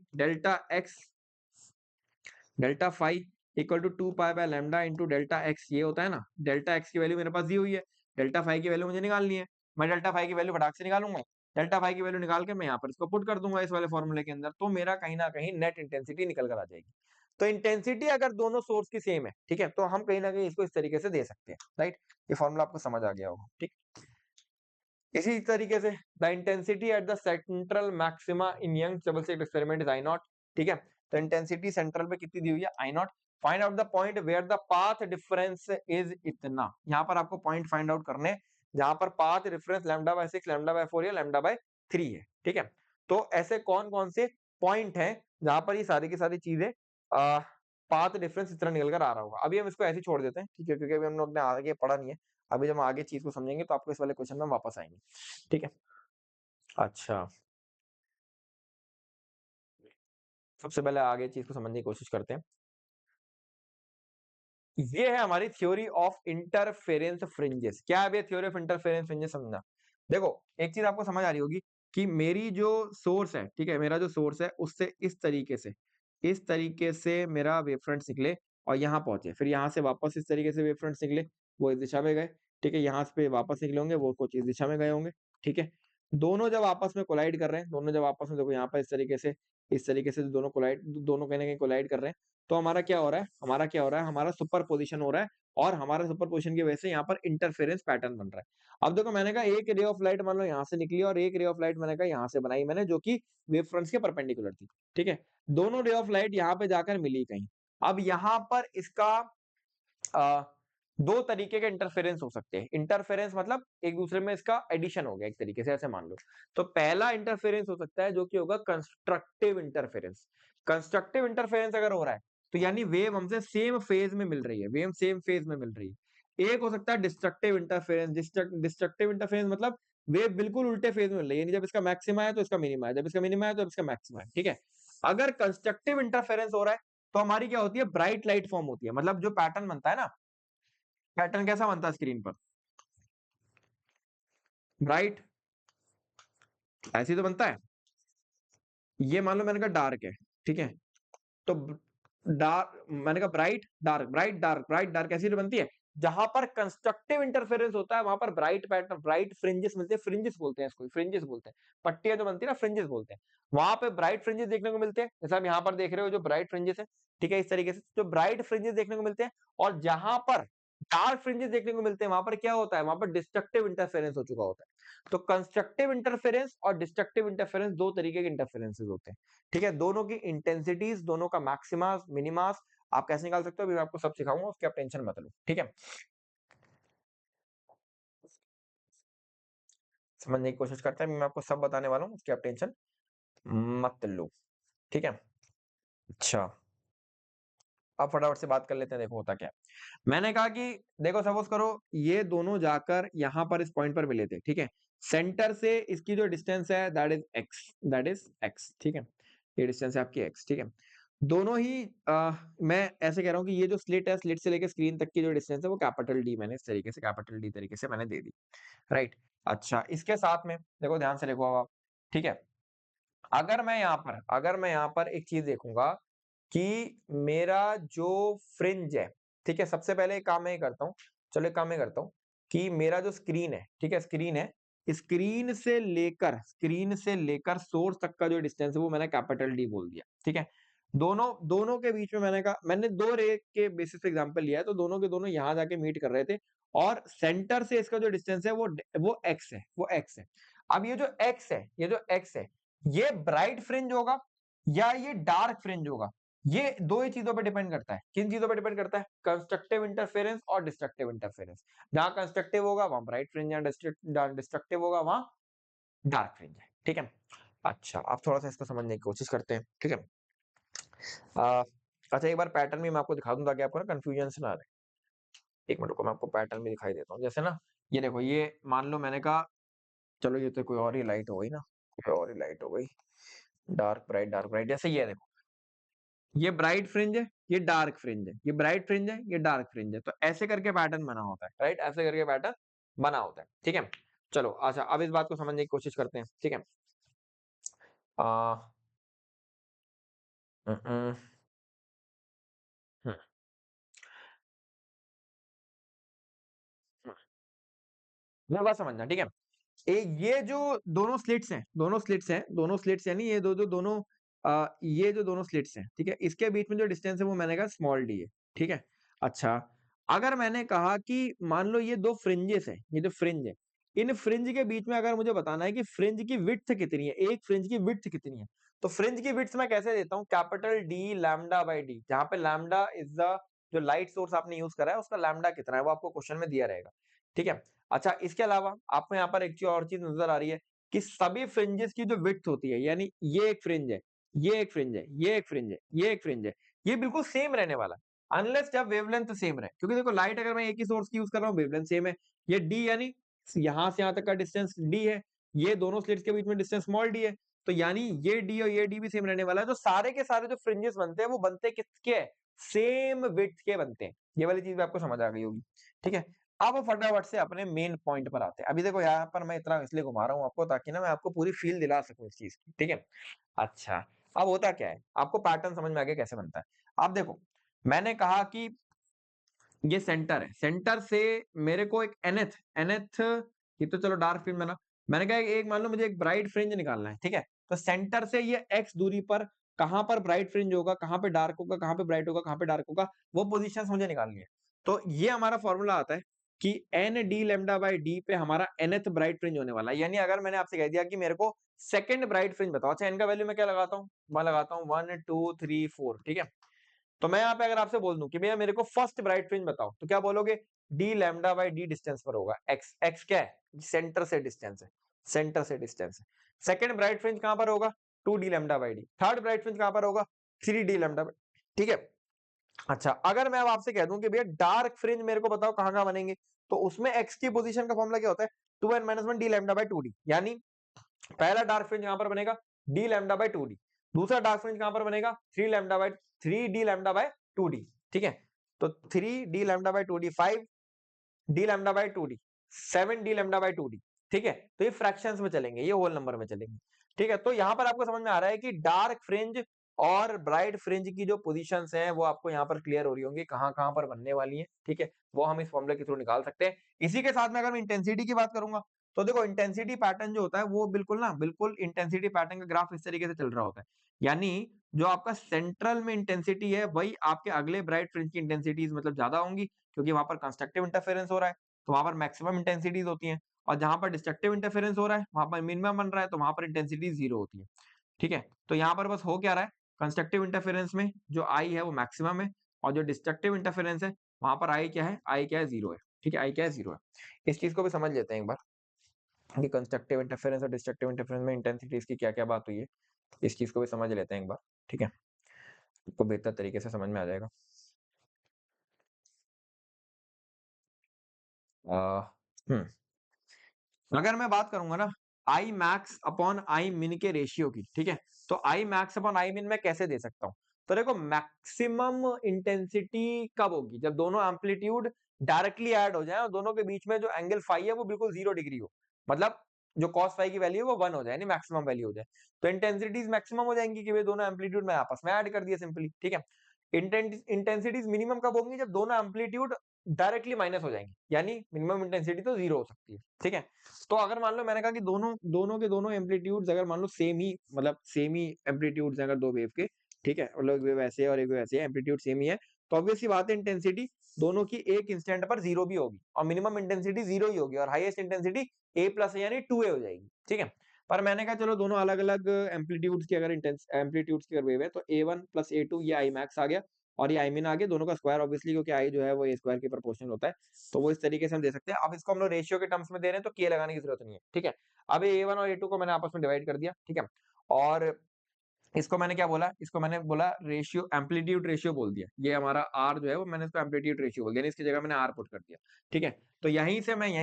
delta phi equal to 2 π/λ into delta X ये होता है ना डेल्टा एक्स की वैल्यू मेरे पास दी हुई है डेल्टा फाई की वैल्यू मुझे निकालनी है मैं डेल्टा फाई की वैल्यू फटाक से निकालूंगा डेल्टा फाई की वैल्यू निकाल के मैं यहाँ पर इसको पुट कर दूंगा इस वाले फॉर्मूले के अंदर तो मेरा कहीं ना कहीं नेट इंटेंसिटी निकल कर आ जाएगी। तो इंटेंसिटी अगर दोनों सोर्स की सेम है ठीक है तो हम कहीं ना कहीं इसको इस तरीके से दे सकते हैं राइट ये फॉर्मूला आपको समझ आ गया होगा ठीक। इसी तरीके से the intensity at the central maxima in young double slit experiment is I0 ठीक है तो इंटेंसिटी सेंट्रल पे कितनी दी हुई है I0 find out the point where the path difference is इतना यहाँ पर आपको पॉइंट फाइंड आउट करने जहां पर पाथ डिफरेंस λ/6 λ/4 या λ/3 है ठीक है। तो ऐसे कौन कौन से पॉइंट हैं जहां पर ये सारी की सारी चीजें पाथ डिफरेंस इस तरह निकल कर आ रहा होगा अभी हम इसको ऐसे ही छोड़ देते हैं ठीक है क्योंकि अभी हम लोग ने आगे पढ़ा नहीं है अभी जब हम आगे चीज को समझेंगे तो आपको इस वाले क्वेश्चन में वापस आएंगे ठीक है। अच्छा सबसे पहले आगे चीज को समझने की कोशिश करते हैं ये है हमारी थ्योरी ऑफ इंटरफेरेंस फ्रिंजेस क्या है थ्योरी ऑफ इंटरफेरेंस फ्रिंजेस समझना देखो एक चीज आपको समझ आ रही होगी कि मेरी जो सोर्स है ठीक है मेरा जो सोर्स है उससे इस तरीके से मेरा वेवफ्रंट निकले और यहाँ पहुंचे फिर यहाँ से वापस इस तरीके से वेवफ्रंट निकले वो इस दिशा में गए ठीक है यहाँ पे वापस निकले होंगे वो कुछ इस दिशा में गए होंगे ठीक है। दोनों जब आपस में कोलाइड कर रहे हैं दोनों जब आपस में देखो यहाँ पर इस तरीके से दोनों कहीं ना कहीं कोलाइड कर रहे हैं तो हमारा क्या हो रहा है हमारा सुपर पोजिशन हो रहा है और हमारा सुपर पोजिशन की वजह से यहाँ पर इंटरफेरेंस पैटर्न बन रहा है। अब देखो मैंने कहा एक रे ऑफ लाइट मान लो यहाँ से निकली और एक रे ऑफ लाइट मैंने कहा यहाँ से बनाई मैंने जो कि वेव फ्रंट्स के परपेंडिकुलर थी ठीक है। दोनों रे ऑफ लाइट यहाँ पे जाकर मिली कहीं अब यहाँ पर इसका दो तरीके के इंटरफेरेंस हो सकते हैं इंटरफेरेंस मतलब एक दूसरे में इसका एडिशन हो गया एक तरीके से ऐसे मान लो तो पहला इंटरफेरेंस हो सकता है जो कि होगा कंस्ट्रक्टिव इंटरफेरेंस। कंस्ट्रक्टिव इंटरफेरेंस अगर हो रहा है तो यानी वेव हमसे सेम फेज में मिल रही है वेव सेम फेज में मिल रही है। एक हो सकता है डिस्ट्रक्टिव इंटरफेरेंस डिस्ट्रक्टिव इंटरफेरेंस मतलब वेव बिल्कुल उल्टे फेज में मिल रही है यानी जब इसका मैक्सिमा है तो इसका मिनिमा है जब इसका मिनिमा है तो इसका मैक्सिमा है ठीक है। अगर कंस्ट्रक्टिव इंटरफेरेंस हो रहा है तो हमारी क्या होती है ब्राइट लाइट फॉर्म होती है मतलब जो पैटर्न बनता है ना पैटर्न कैसा बनता है स्क्रीन पर ब्राइट ऐसे ही तो बनता है। ये मान लो मैंने कहा डार्क है ठीक है तो डार्क मैंने कहा ब्राइट डार्क ऐसी तो बनती है। जहां पर कंस्ट्रक्टिव इंटरफेरेंस होता है वहां पर ब्राइट पैटर्न ब्राइट फ्रिंजेस मिलते हैं फ्रिंजेस बोलते हैं इसको फ्रिंजेस बोलते हैं पट्टियां जो बनती है ना फ्रिंजेस बोलते हैं वहां पे ब्राइट फ्रिंजेस देखने को मिलते हैं जैसे आप यहाँ पर देख रहे हो जो ब्राइट फ्रिंजेस है ठीक है इस तरीके से जो ब्राइट फ्रिंजेस देखने को मिलते हैं और जहां पर डार्क फ्रिंजेस देखने को मिलते हैं वहां पर क्या होता है वहां पर डिस्ट्रक्टिव इंटरफेरेंस हो चुका होता है। तो कंस्ट्रक्टिव इंटरफेरेंस और डिस्ट्रक्टिव इंटरफेरेंस दो तरीके के इंटरफेरेंसेस होते हैं ठीक है। दोनों की इंटेंसिटीज दोनों का मैक्सिमास मिनिमास आप कैसे निकाल सकते हो अभी मैं आपको सब सिखाऊंगा उसकी आप टेंशन मत लो ठीक है। समझने की कोशिश करते हैं मैं आपको सब बताने वाला हूँ उसकी आप टेंशन मत लो ठीक है। अच्छा अब फटाफट से बात कर लेते हैं देखो होता क्या है। मैंने कहा कि देखो सपोज करो ये दोनों जाकर यहाँ पर इस पॉइंट पर मिले थे ठीक है। सेंटर से इसकी जो डिस्टेंस है दैट इज एक्स ठीक है ये डिस्टेंस है आपकी एक्स ठीक है। दोनों ही मैं ऐसे कह रहा हूँ कि ये जो स्लिट है स्लिट से लेकर स्क्रीन तक की जो डिस्टेंस है वो कैपिटल डी मैंने इस तरीके से कैपिटल डी तरीके से मैंने दे दी राइट। अच्छा इसके साथ में देखो ध्यान से देखो आप ठीक है अगर मैं यहाँ पर एक चीज देखूंगा कि मेरा जो फ्रिंज है ठीक है सबसे पहले एक काम मैं ये करता हूँ चलो एक काम मैं करता हूँ कि मेरा जो स्क्रीन है ठीक है स्क्रीन से लेकर सोर्स तक का जो डिस्टेंस है वो मैंने कैपिटल डी बोल दिया ठीक है। दोनों दोनों के बीच में मैंने कहा मैंने दो रे के बेसिस पे एग्जांपल लिया है तो दोनों के दोनों यहाँ जाके मीट कर रहे थे और सेंटर से इसका जो डिस्टेंस है वो एक्स है। अब ये जो एक्स है ये ब्राइट फ्रिंज होगा या ये डार्क फ्रिंज होगा ये दो ही चीजों पर डिपेंड करता है। किन चीजों पर डिपेंड करता है कंस्ट्रक्टिव इंटरफेरेंस और डिस्ट्रक्टिव इंटरफेरेंस। जहां कंस्ट्रक्टिव होगा वहां ब्राइट फ्रिंज है डिस्ट्रक्टिव होगा वहां डार्क फ्रिंज है ठीक है। अच्छा आप थोड़ा सा इसको समझने की कोशिश करते हैं ठीक है। अच्छा एक बार पैटर्न भी मैं आपको दिखा दूं ताकि आपको ना कंफ्यूजन से ना रहे। एक मिनट को मैं आपको पैटर्न भी दिखाई देता हूँ। जैसे ना ये देखो, ये मान लो मैंने कहा चलो ये तो कोई और ही लाइट हो गई ना, कोई और ही लाइट हो गई, डार्क ब्राइट। जैसे ये देखो, ये ब्राइट फ्रिंज है, ये डार्क फ्रिंज है, ये ब्राइट फ्रिंज है, ये डार्क फ्रिंज है। तो ऐसे करके पैटर्न बना होता है, राइट? ऐसे करके पैटर्न बना होता है, ठीक है? चलो अच्छा, अब इस बात को समझने की कोशिश करते हैं, ठीक है? आ, हम्म, हम्म, हम्म, हम्म। मेरी बात समझना, ठीक है? ये जो दोनों स्लिट्स यानी ये दोनों ये जो दोनों स्लिट्स हैं, ठीक है? इसके बीच में जो डिस्टेंस है वो मैंने कहा स्मॉल डी है, ठीक है? अच्छा, अगर मैंने कहा कि मान लो ये दो फ्रिंजेस हैं, ये जो फ्रिंज है, इन फ्रिंज के बीच में अगर मुझे बताना है कि फ्रिंज की विड्थ कितनी है, एक फ्रिंज की विड्थ कितनी है, तो फ्रिंज की विड्थ मैं कैसे देता हूँ? Capital D lambda by D, जहां पे लैम्डा इज द जो लाइट सोर्स आपने यूज करा है उसका लैम्डा कितना है वो आपको क्वेश्चन में दिया रहेगा, ठीक है? अच्छा, इसके अलावा आपको यहाँ पर एक और चीज नजर आ रही है कि सभी फ्रिंजेस की जो विड्थ होती है, यानी ये एक फ्रिंज है, ये एक फ्रिंज है, ये एक फ्रिंज है, ये एक फ्रिंज है, ये बिल्कुल सेम रहने वाला है, अनलेस जब वेवलेंथ सेम रहे। क्योंकि देखो लाइट अगर मैं एक ही सोर्स की यूज कर रहा हूँ, वेवलेंथ सेम है, ये डी यानी यहां से यहां तक का डिस्टेंस डी है, ये दोनों स्लिट्स के बीच में डिस्टेंस स्मॉल डी है, तो यानी ये डी और ये डी भी सेम रहने वाला है। तो सारे के सारे जो फ्रिंजेस बनते हैं वो बनते किसके? सेम विड्थ के बनते हैं। ये वाली चीज भी आपको समझ आ गई होगी, ठीक है? अब फटाफट से अपने मेन पॉइंट पर आते हैं। अभी देखो यहाँ पर मैं इतना इसलिए घुमा रहा हूँ आपको ताकि ना मैं आपको पूरी फील दिला सकूं इस चीज की, ठीक है? अच्छा, अब होता क्या है, आपको पैटर्न समझ में आ गया कैसे बनता है। आप देखो, मैंने कहा कि ये सेंटर है, सेंटर से मेरे को एक एनएथ एनएथ, ये तो चलो डार्क फ्रिंज बना। मैंने कहा एक मान लो मुझे एक ब्राइट फ्रिंज निकालना है, ठीक है? तो सेंटर से ये एक्स दूरी पर कहां पर ब्राइट फ्रिंज होगा, कहां पे डार्क होगा, कहां पे ब्राइट होगा, कहां पे डार्क होगा, वो पोजीशंस मुझे निकालनी है। तो ये हमारा फॉर्मूला आता है कि N D lambda by D पे हमारा एनएथ ब्राइट फ्रिंज होने वाला है। यानी अगर मैंने आपसे कह दिया कि मेरे को सेकंड ब्राइट फ्रिंज बताओ, अच्छा एन का वैल्यू मैं क्या लगाता हूँ? मैं लगाता हूँ 1 2 3 4, ठीक है? तो मैं यहाँ पे अगर आपसे बोल दूं कि भैया मेरे को फर्स्ट ब्राइट फ्रिंज बताओ, तो क्या बोलोगे? D lambda by D distance पर होगा, एक्स एक्स क्या है? सेंटर से डिस्टेंस है, सेंटर से डिस्टेंस है। सेकंड ब्राइट फ्रिंज कहां पर होगा? 2 D lambda by D. Third bright fringe कहां पर होगा? 3 डी लैम्डा बाई, ठीक है? अच्छा, अगर मैं अब आपसे कह दूं कि भैया डार्क फ्रिंज मेरे को बताओ कहां कहां बनेंगे, तो उसमें एक्स की पोजीशन का फॉर्मूला क्या होता है? 2n - 1 D lambda by 2 D. यानी पहला डार्क फ्रिंज कहां पर बनेगा? D lambda by 2 D. दूसरा डार्क फ्रिंज कहां पर बनेगा? 3 डी लैम्डा बाई 2 डी, ठीक है? तो 3 D lambda by 2 D, 5 D lambda by 2 D, 7 D lambda by 2 D, ठीक है? तो ये फ्रैक्शंस में चलेंगे, ये होल नंबर में चलेंगे, ठीक है? तो यहां पर आपको समझ में आ रहा है कि डार्क फ्रिंज और ब्राइट फ्रिंज की जो पोजीशंस हैं वो आपको यहाँ पर क्लियर हो रही होंगी, कहां कहां पर बनने वाली हैं, ठीक है? वो हम इस फॉर्मूले के थ्रू निकाल सकते हैं। इसी के साथ में अगर मैं इंटेंसिटी की बात करूंगा, तो देखो इंटेंसिटी पैटर्न जो होता है वो बिल्कुल इंटेंसिटी पैटर्न का ग्राफ इस तरीके से चल रहा होता है। यानी जो आपका सेंट्रल में इंटेंसिटी है वही आपके अगले ब्राइट फ्रिंज की इंटेंसिटीज मतलब ज्यादा होंगी, क्योंकि वहां पर कंस्ट्रक्टिव इंटरफेरेंस हो रहा है, तो वहां पर मैक्सिमम इंटेंसिटीज होती हैं। और जहां पर डिस्ट्रक्टिव इंटरफेरेंस हो रहा है वहां पर मिनिमम बन रहा है, तो वहां पर इंटेंसिटी जीरो होती है, ठीक है? तो यहाँ पर बस हो क्या रहा है, कंस्ट्रक्टिव इंटरफेरेंस में जो आई है वो मैक्सिमम है, और जो डिस्ट्रक्टिव इंटरफेरेंस है वहां पर आई क्या है? आई क्या है? जीरो है, ठीक है? आई क्या है? जीरो है। इस चीज को भी समझ लेते हैं एक बार कि कंस्ट्रक्टिव इंटरफेरेंस और डिस्ट्रक्टिव इंटरफेरेंस में इंटेंसिटीज की क्या क्या बात हुई है। इस चीज को भी समझ लेते हैं एक बार, ठीक है? आपको बेहतर तरीके से समझ में आ जाएगा। आ, हम्म अगर मैं बात करूंगा ना आई मैक्स अपॉन आई मिन के रेशियो की, ठीक है? तो आई मैक्स अपॉन आई मिन मैं कैसे दे सकता हूँ? तो देखो मैक्सिमम इंटेंसिटी कब होगी? जब दोनों एम्पलीट्यूड डायरेक्टली ऐड हो जाए और दोनों के बीच में जो एंगल फाई है वो बिल्कुल 0 डिग्री हो, मतलब जो कॉस फाई की वैल्यू है वो 1 हो जाए, यानी मैक्सिमम वैल्यू हो जाए। तो इंटेंसिटीज मैक्सिमम हो जाएंगी कि वे दोनों एम्पलीट्यूड में आपस में ऐड कर दिए सिंपली, ठीक है? इंटेंसिटीज मिनिमम कब होंगी? जब दोनों एम्पलीट्यूड डायरेक्टली माइनस हो जाएंगे, यानी मिनिमम इंटेंसिटी तो 0 हो सकती है, ठीक है? तो अगर मान लो मैंने कहा कि दोनों दोनों के दोनों एम्पलीट्यूड्स अगर मान लो सेम ही एम्पलीट्यूड्स हैं अगर दो वेव के, ठीक है? मतलब एक वेव ऐसे है और एक वेव ऐसे है, एम्पलीट्यूड सेम ही है, तो ऑब्वियस सी बात है इंटेंसिटी दोनों की एक इंस्टेंट पर 0 भी होगी और मिनिमम इंटेंसिटी 0 ही होगी और हाईएस्ट इंटेंसिटी A प्लस यानी 2A हो जाएगी, ठीक है? पर मैंने कहा चलो दोनों अलग अलग एम्पलीट्यूड्स की अगर एम्पलीट्यूड्स की अगर वेव है तो A1 प्लस A2 ये आई मैक्स आ गया और ये आई मिन आ गया, दोनों का स्क्वायर ऑब्वियसली, क्योंकि आई जो है वो ए स्क्वायर के प्रोपोर्शनल होता है, तो वो इस तरीके से हम दे सकते हैं। अब इसको हम लोग रेशियो के टर्म्स में दे रहे हैं तो के लगाने की जरूरत नहीं है, ठीक है? अब ए वन और ए टू को मैंने आपस में डिवाइड कर दिया, ठीक है? और इसको मैंने क्या बोला, इसको मैंने बोला रेशियो, एम्पलीट्यूड रेशियो बोल दिया। ये हमारा आर जो है वो मैंने इसको एम्पलीट्यूड रेशियो बोल दिया, यानी इसकी जगह मैंने आर पुट कर दिया। ठीक है, तो यहीं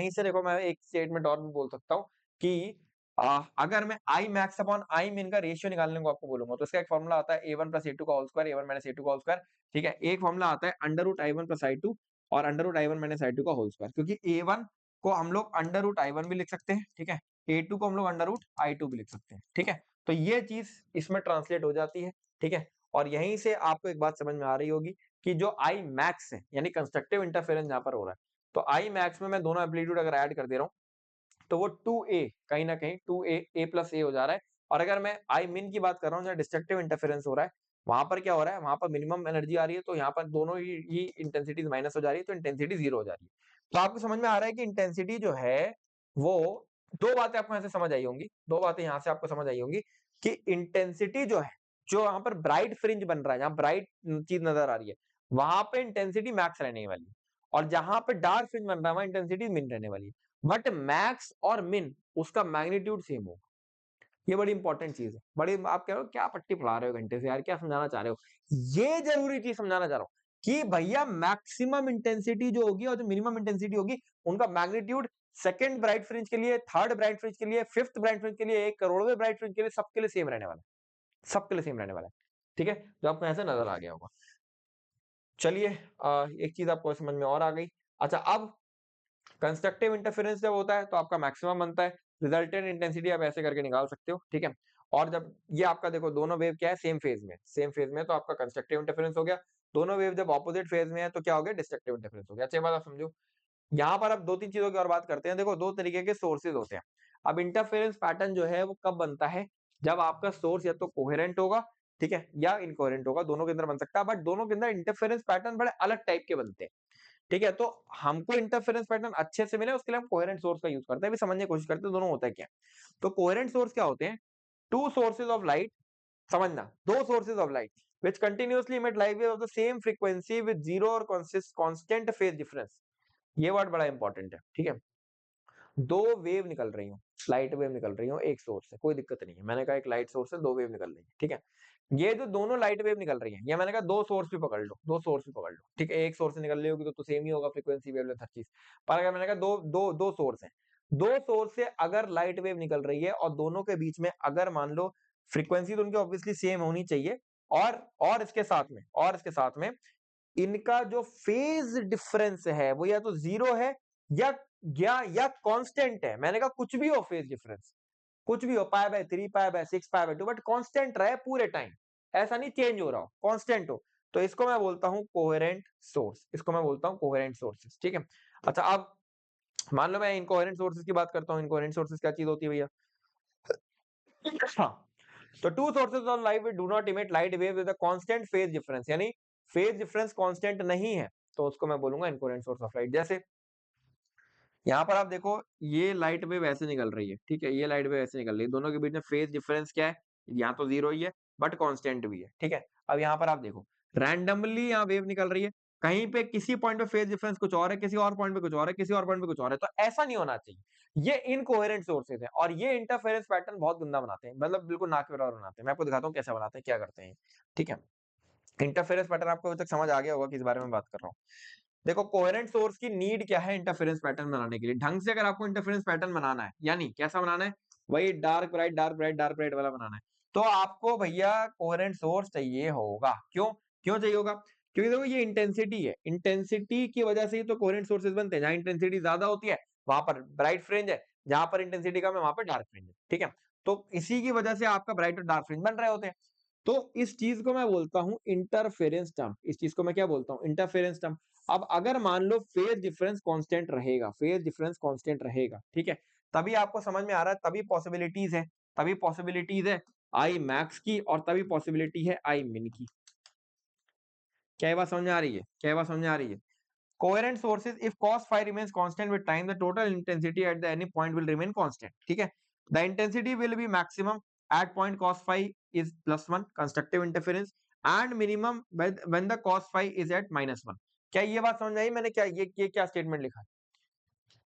से देखो मैं एक स्टेटमेंट और भी बोल सकता हूँ कि अगर मैं आई मैक्स अपॉन आई मिन का रेशियो निकालने को आपको बोलूंगा तो इसका एक फॉर्मूला आता है a1 प्लस a2 का whole square, a1 minus a2 का होल स्क्वायर। ठीक है, एक फॉर्मूला आता है under root i1 plus i2 और under root i1 minus i2 का होल स्क्वायर, क्योंकि a1 को हम लोग अंडर रूट i1 भी लिख सकते हैं। ठीक है, a2 को हम लोग अंडर रूट i2 भी लिख सकते हैं। ठीक है, तो ये चीज इसमें ट्रांसलेट हो जाती है। ठीक है, और यहीं से आपको एक बात समझ में आ रही होगी कि जो आई मैक्स है यानी कंस्ट्रक्टिव इंटरफेरेंस यहाँ पर हो रहा है, तो आई मैक्स में मैं दोनों एम्पलीट्यूड अगर ऐड कर दे रहा हूँ तो वो 2a कहीं ना कहीं 2a a प्लस ए हो जा रहा है। और अगर मैं आई मिन की बात कर रहा हूँ जहाँ डिस्ट्रक्टिव इंटरफेरेंस हो रहा है, वहां पर क्या हो रहा है, वहां पर मिनिमम एनर्जी आ रही है, तो यहाँ पर दोनों ही इंटेंसिटीज माइनस हो जा रही है, तो इंटेंसिटी जीरो हो जा रही है। तो आपको समझ में आ रहा है कि इंटेंसिटी जो है वो, दो बातें आपको यहाँ से समझ आई होंगी, दो बातें यहाँ से आपको समझ आई होंगी कि इंटेंसिटी जो है, जो यहाँ पर ब्राइट फ्रिंज बन रहा है, जहाँ ब्राइट चीज नजर आ रही है, वहां पे इंटेंसिटी मैक्स रहने वाली है, और जहां पे डार्क फ्रिंज बन रहा है वहां इंटेंसिटी मिन रहने वाली है। बट मैक्स और मिन उसका मैग्नीट्यूड सेम होगा। ये बड़ी इंपॉर्टेंट चीज है। बड़ी, आप कह रहे हो क्या पट्टी पढ़ा रहे हो घंटे से यार, क्या समझाना चाह रहे हो, ये जरूरी चीज समझाना चाह रहा हूं कि भैया मैक्सिमम इंटेंसिटी जो होगी और जो मिनिमम इंटेंसिटी होगी उनका मैग्नीट्यूड सेकंड ब्राइट फ्रिंज के लिए, थर्ड ब्राइट फ्रिंज के लिए, फिफ्थ ब्राइट फ्रिंज के लिए, एक करोड़वें ब्राइट फ्रिंज के लिए, सबके लिए सेम रहने वाला है, सबके लिए सेम रहने वाला है। ठीक है, जो आपको ऐसे नजर आ गया होगा। चलिए, एक चीज आपको समझ में और आ गई। अच्छा, अब कंस्ट्रक्टिव इंटरफेरेंस जब होता है तो आपका मैक्सिमम बनता है, रिजल्टेंट इंटेंसिटी आप ऐसे करके निकाल सकते हो। ठीक है, और जब ये आपका देखो दोनों वेव क्या है, सेम फेज में, सेम फेज में, तो आपका कंस्ट्रक्टिव इंटरफेरेंस हो गया। दोनों वेव जब ऑपोजिट फेज में है तो क्या हो गया, डिस्ट्रक्टिव इंटरफेरेंस हो गया। अच्छी बात आप समझो। यहाँ पर अब दो तीन चीजों की और बात करते हैं। देखो, दो तरीके के सोर्सेज होते हैं। अब इंटरफेरेंस पैटर्न जो है वो कब बनता है, जब आपका सोर्स या तो कोहेरेंट होगा, ठीक है, या इनकोहेरेंट होगा, दोनों के अंदर बन सकता है, बट दोनों के अंदर इंटरफेरेंस पैटर्न बड़े अलग टाइप के बनते हैं। ठीक है, तो हमको इंटरफेरेंस पैटर्न अच्छे से मिले उसके लिए हम कोहेरेंट सोर्स का यूज करते हैं। अभी समझने की कोशिश करते हैं दोनों होता है क्या। तो कोहेरेंट सोर्स क्या होते हैं, टू सोर्सेज ऑफ लाइट, समझना, दो sources of light which continuously emit light wave of the same frequency with zero और constant phase difference। ये वर्ड बड़ा इंपॉर्टेंट है। ठीक है, दो वेव निकल रही हो, लाइट वेव निकल रही हो एक सोर्स से, कोई दिक्कत नहीं है, मैंने कहा एक लाइट सोर्स से दो वेव निकल रही है। ठीक है, ये जो दोनों लाइट वेव निकल रही है, ये मैंने कहा दो सोर्स भी पकड़ लो, दो सोर्स भी पकड़ लो। ठीक है, एक सोर्स से निकल रही होगी तो सेम ही होगा फ्रीक्वेंसी, वेवलेंथ, हर चीज। पर अगर मैंने कहा दो दो दो सोर्स है, दो सोर्स से अगर लाइट वेव निकल रही है और दोनों के बीच में अगर मान लो फ्रीक्वेंसी, तो उनकी ऑब्वियसली सेम होनी चाहिए। और इसके साथ में इनका जो फेज डिफरेंस है वो या तो जीरो है या या कांस्टेंट है। मैंने कहा कुछ भी हो फेज डिफरेंस, कुछ भी हो, π/3, π/6, π/2, बट कांस्टेंट रहे पूरे टाइम, ऐसा नहीं चेंज हो रहा हो, कांस्टेंट हो, तो इसको मैं बोलता हूं कोहेरेंट सोर्स, इसको मैं बोलता हूं कोहेरेंट सोर्सेस। ठीक है, अच्छा, अब मान लो मैं इनकोहेरेंट सोर्सेस की बात करता हूं। इनकोहेरेंट सोर्सेस क्या चीज होती है भैया, हाँ, तो two sources of light do not emit light wave with a constant phase difference, यानी फेज डिफरेंस कांस्टेंट नहीं है, तो उसको मैं बोलूंगा इनकोहेरेंट सोर्स ऑफ लाइट। जैसे यहाँ पर आप देखो, ये लाइट वेव ऐसे निकल रही है, ठीक है, ये लाइट वेव ऐसे निकल रही है, दोनों के बीच में फेज डिफरेंस क्या है, यहाँ तो जीरो ही है बट कांस्टेंट भी है। ठीक है, अब यहाँ पर आप देखो रैंडमली यहाँ वेव निकल रही है, कहीं पे किसी पॉइंट पे फेज डिफरेंस कुछ और है, किसी और पॉइंट पे कुछ और है, किसी और पॉइंट पे कुछ और है, तो ऐसा नहीं होना चाहिए। ये इनकोहेरेंट सोर्सेज है और ये इंटरफेरेंस पैटर्न बहुत गंदा बनाते हैं, मतलब बिल्कुल नाक के बराबर बनाते हैं। मैं आपको दिखाता हूँ कैसे बनाते हैं, क्या करते हैं। ठीक है, इंटरफेरेंस पैटर्न आपको अभी तक समझ आ गया होगा किस बारे में बात कर रहा हूँ। देखो, कोहेरेंट सोर्स की नीड क्या है इंटरफेरेंस पैटर्न बनाने के लिए, ढंग से अगर आपको इंटरफेरेंस पैटर्न बनाना है, यानी कैसा बनाना है, वही dark bright dark bright dark bright वाला बनाना है, तो आपको भैया कोहेरेंट सोर्स चाहिए होगा। क्यों क्यों चाहिए होगा, क्योंकि देखो ये इंटेंसिटी है, इंटेंसिटी की वजह से ही तो कोहेरेंट सोर्सेज बनते हैं। जहां इंटेंसिटी ज्यादा होती है वहां पर ब्राइट फ्रिंज है, जहां पर इंटेंसिटी कम है वहां पर डार्क फ्रिंज है। ठीक है, तो इसी की वजह से आपका ब्राइट और डार्क फ्रिंज बन रहे होते हैं। तो इस चीज को मैं बोलता हूं इंटरफेरेंस टर्म, इस चीज को मैं क्या बोलता हूं, इंटरफेरेंस टर्म। अब अगर मान लो फेज डिफरेंस कांस्टेंट रहेगा, फेज डिफरेंस कांस्टेंट रहेगा, ठीक है, तभी आपको समझ में आ रहा है, तभी पॉसिबिलिटीज है, तभी पॉसिबिलिटीज है आई मैक्स की और तभी पॉसिबिलिटी है आई मिन की। क्या ये बात समझ में आ रही है, क्या ये बात समझ में आ रही है। Coherent sources, if cos phi remains constant with time, the total intensity at the any point will remain constant। ठीक है, the intensity will be maximum at point cos phi is +1 constructive interference and minimum when the cos phi is at -1। क्या ये बात समझ में आई, मैंने क्या ये क्या स्टेटमेंट लिखा है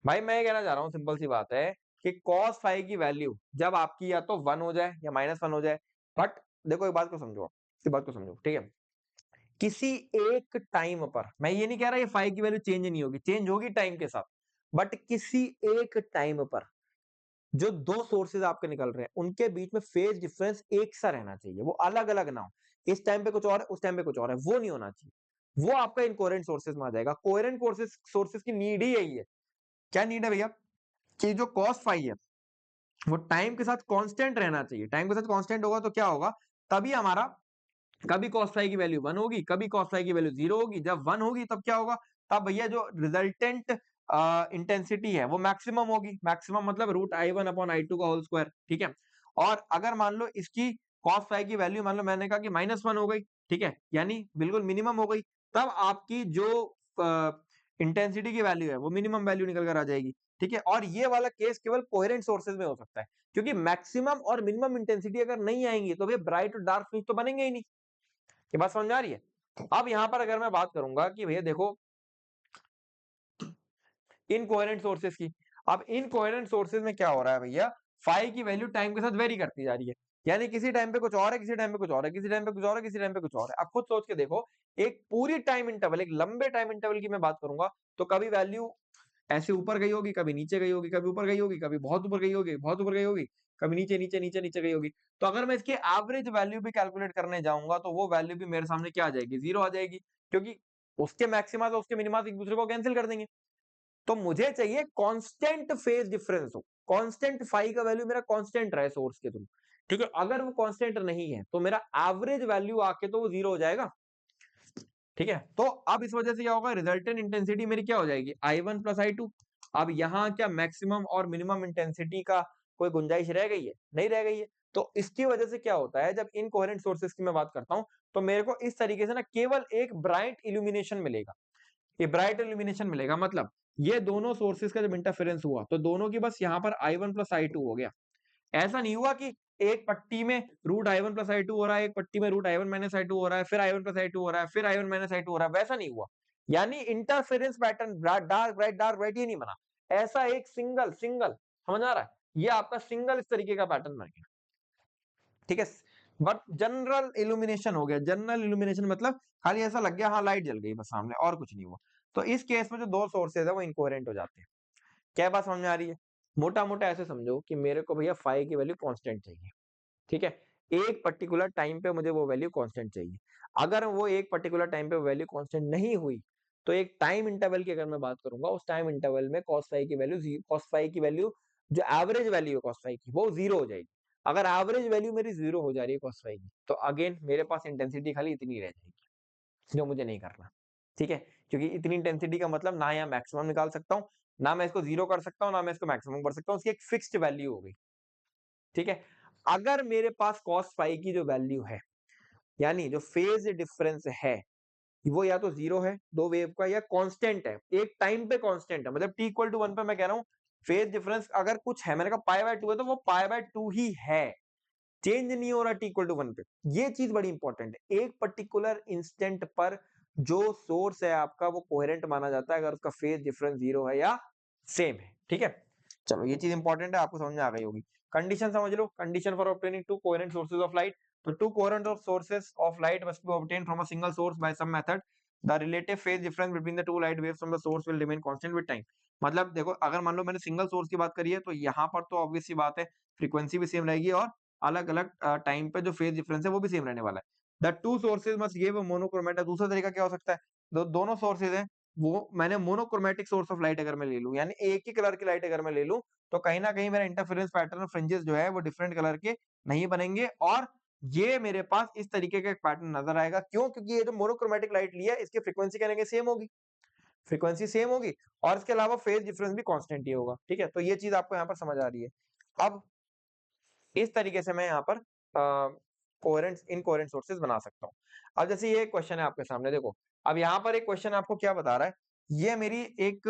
भाई। मैं ये कहना चाह रहा हूँ, सिंपल सी बात है कि cos phi की वैल्यू जब आपकी या तो 1 हो जाए या -1 हो जाए, बट देखो एक बात को समझो, इस बात को समझो, ठीक है? किसी एक टाइम पर, मैं ये नहीं कह रहा ये फाई की वैल्यू चेंज नहीं होगी, चेंज होगी टाइम के साथ, बट किसी एक टाइम पर जो दो सोर्सेज आपके निकल रहे हैं उनके बीच में फेज डिफरेंस एक सा रहना चाहिए, वो अलग अलग ना हो। इस टाइम पे कुछ और है, उस टाइम पे कुछ और है, वो नहीं होना चाहिए। वो आपका इनकोहेरेंट सोर्सेज में आ जाएगा। कोहेरेंट सोर्सेज की नीड ही यही है। क्या नीड है भैया? कि जो कॉस फाई है वो टाइम के साथ कांस्टेंट रहना चाहिए। टाइम के साथ कांस्टेंट होगा तो क्या होगा, तभी हमारा कभी कॉस फाई की वैल्यू 1 होगी, कभी कॉस फाई की वैल्यू 0 होगी। जब 1 होगी तब क्या होगा, तब भैया जो रिजल्टेंट इंटेंसिटी है वो मैक्सिमम होगी। मैक्सिमम मतलब root I one upon I two का होल स्क्वायर, ठीक है? और अगर मान लो इसकी कॉस फाई की वैल्यू, मान लो मैंने कहा कि -1 हो गई, ठीक है, यानी बिल्कुल मिनिमम हो गई, तब आपकी जो इंटेंसिटी की वैल्यू है वो मिनिमम वैल्यू निकल कर आ जाएगी, ठीक है? और ये वाला केस केवल कोहेरेंट सोर्सेज में हो सकता है, क्योंकि मैक्सिमम और मिनिमम इंटेंसिटी अगर नहीं आएंगी तो भैया ब्राइट और डार्क फ्रिंज तो बनेंगे ही नहीं। ये बात समझ में आ रही है? अब यहां पर अगर मैं बात करूंगा कि भैया देखो इनकोहेरेंट सोर्सेज की, अब इनकोहेरेंट सोर्सेज में क्या हो रहा है भैया, फाई की वैल्यू टाइम के साथ वेरी करती जा रही है। यानी किसी टाइम पे कुछ और है, किसी टाइम पे कुछ और है, किसी टाइम पे कुछ और है, किसी टाइम पे कुछ और है। अब खुद सोच के देखो, एक पूरी टाइम इंटरवल, एक लंबे टाइम इंटरवल की मैं बात करूंगा, तो कभी वैल्यू ऐसे ऊपर गई होगी, कभी नीचे गई होगी, कभी ऊपर गई होगी, कभी बहुत ऊपर गई होगी, बहुत ऊपर गई होगी, कभी नीचे नीचे नीचे नीचे गई होगी। तो अगर मैं इसकी एवरेज वैल्यू भी कैलकुलेट करने जाऊंगा तो वो वैल्यू भी मेरे सामने क्या आ जाएगी, 0 आ जाएगी, क्योंकि उसके मैक्सिमा और उसके मिनिमा एक दूसरे को कैंसिल कर देंगे। तो मुझे चाहिए कांस्टेंट फेज डिफरेंस हो, कांस्टेंट फाई का वैल्यू मेरा कांस्टेंट रहे सोर्स के थ्रू, ठीक है? अगर वो कांस्टेंट नहीं है तो मेरा एवरेज वैल्यू आके तो वो 0 हो जाएगा, ठीक है? तो अब इस वजह से क्या होगा, रिजल्टेंट इंटेंसिटी मेरी क्या हो जाएगी, I1 प्लस I2। अब यहाँ क्या मैक्सिमम और मिनिमम इंटेंसिटी का कोई गुंजाइश रह गई है? नहीं रह गई है। तो इसकी वजह से क्या होता है, जब इनकोहेरेंट सोर्सेज की मैं बात करता हूं तो मेरे को इस तरीके से ना केवल एक ब्राइट इल्यूमिनेशन मिलेगा। ये ब्राइट इल्यूमिनेशन मिलेगा, मतलब ये दोनों सोर्सेज का जब इंटरफेरेंस हुआ तो दोनों की बस यहाँ पर I1 प्लस I2 हो गया। ऐसा नहीं हुआ कि एक पट्टी में रूट I1 प्लस I2 हो रहा है, एक पट्टी में रूट I1 माइनस I2 हो रहा है, फिर I1 प्लस I2 हो रहा है, फिर I1 माइनस I2 हो रहा है, वैसा नहीं हुआ। यानी इंटरफेरेंस पैटर्न डार्क ब्राइट ये नहीं बना। ऐसा एक सिंगल सिंगल, समझ आ रहा है? ये आपका सिंगल इस तरीके का पैटर्न बन गया, ठीक है? बट जनरल इल्यूमिनेशन हो गया। जनरल इल्यूमिनेशन मतलब खाली ऐसा लग गया, हाँ लाइट जल गई बस सामने, और कुछ नहीं हुआ। तो इस केस में जो दो सोर्सेज है वो इनकोहेरेंट हो जाते हैं। क्या बात समझ में आ रही है? मोटा मोटा ऐसे समझो कि मेरे को भैया फाई की वैल्यू कांस्टेंट चाहिए, ठीक है? एक पर्टिकुलर टाइम पे मुझे वो वैल्यू कांस्टेंट चाहिए। अगर वो एक पर्टिकुलर टाइम पे वैल्यू कांस्टेंट नहीं हुई तो एक टाइम इंटरवल की अगर मैं बात करूंगा, उस टाइम इंटरवल में cos फाई की वैल्यू जो एवरेज वैल्यू है cos फाई की वो 0 हो जाएगी। अगर एवरेज वैल्यू मेरी 0 हो जा रही है cos फाई की, तो अगेन मेरे पास इंटेंसिटी खाली इतनी रह जाएगी, जो मुझे नहीं करना, ठीक है? क्योंकि इतनी इंटेंसिटी का मतलब ना यहाँ मैक्सिमम निकाल सकता हूँ, ना मैं इसको 0 कर सकता हूँ, ना मैं इसको मैक्सिमम कर सकता हूँ। उसकी एक फिक्स्ड वैल्यू हो गई, ठीक है? अगर मेरे पास cos फाई की जो वैल्यू है, यानी जो फेज डिफरेंस है, वो या तो 0 है दो वेव का, या कांस्टेंट है, एक टाइम पे कांस्टेंट है, मतलब t इक्वल टू 1 पे मैं कह रहा हूँ फेज डिफरेंस अगर कुछ है, मैंने कहा पाई बाय 2 है, तो वो पाई बाय 2 ही है, चेंज नहीं हो रहा t इक्वल टू 1 पे। ये चीज बड़ी इंपॉर्टेंट है। एक पर्टिकुलर इंस्टेंट पर जो सोर्स है आपका वो कोहेरेंट माना जाता है अगर उसका फेज डिफरेंस 0 है या सेम है, ठीक है? चलो ये चीज इंपॉर्टेंट है, आपको समझ में आ गई होगी। कंडीशन समझ लो, condition for obtaining two coherent sources of light. तो two coherent sources of light must be obtained from a single source by some method. The relative phase difference between the two light waves from the source will remain constant with time. मतलब देखो, अगर मान लो मैंने single source की बात करी है तो यहाँ पर तो ऑब्वियस सी बात है फ्रीक्वेंसी भी सेम रहेगी, और अलग अलग टाइम पे जो फेज डिफरेंस है वो भी सेम रहने वाला है। The two sources must give a monochromatic. दूसरा तरीका क्या हो सकता है, दोनों सोर्सेज हैं वो मैंने मोनोक्रोमेटिक सोर्स ऑफ लाइट अगर मैं ले लूं, यानी एक ही कलर की लाइट अगर मैं ले लूं, तो कहीं ना कहीं मेरा इंटरफेरेंस पैटर्न फ्रिंजेस जो है वो डिफरेंट कलर के नहीं बनेंगे, और ये मेरे पास इस तरीके का एक पैटर्न नजर आएगा। क्यों? क्योंकि ये जो मोनोक्रोमेटिक लाइट लिया है इसकी फ्रीक्वेंसी कहने के सेम होगी, फ्रीक्वेंसी सेम होगी, और इसके अलावा फेज डिफरेंस भी कांस्टेंट ही होगा, ठीक है? तो ये चीज आपको यहाँ पर समझ आ रही है। अब इस तरीके से मैं यहाँ पर कोहेरेंट इनकोहेरेंट सोर्सेज बना सकता हूँ। अब जैसे ये क्वेश्चन है आपके सामने, देखो अब यहाँ पर एक क्वेश्चन आपको क्या बता रहा है, ये मेरी एक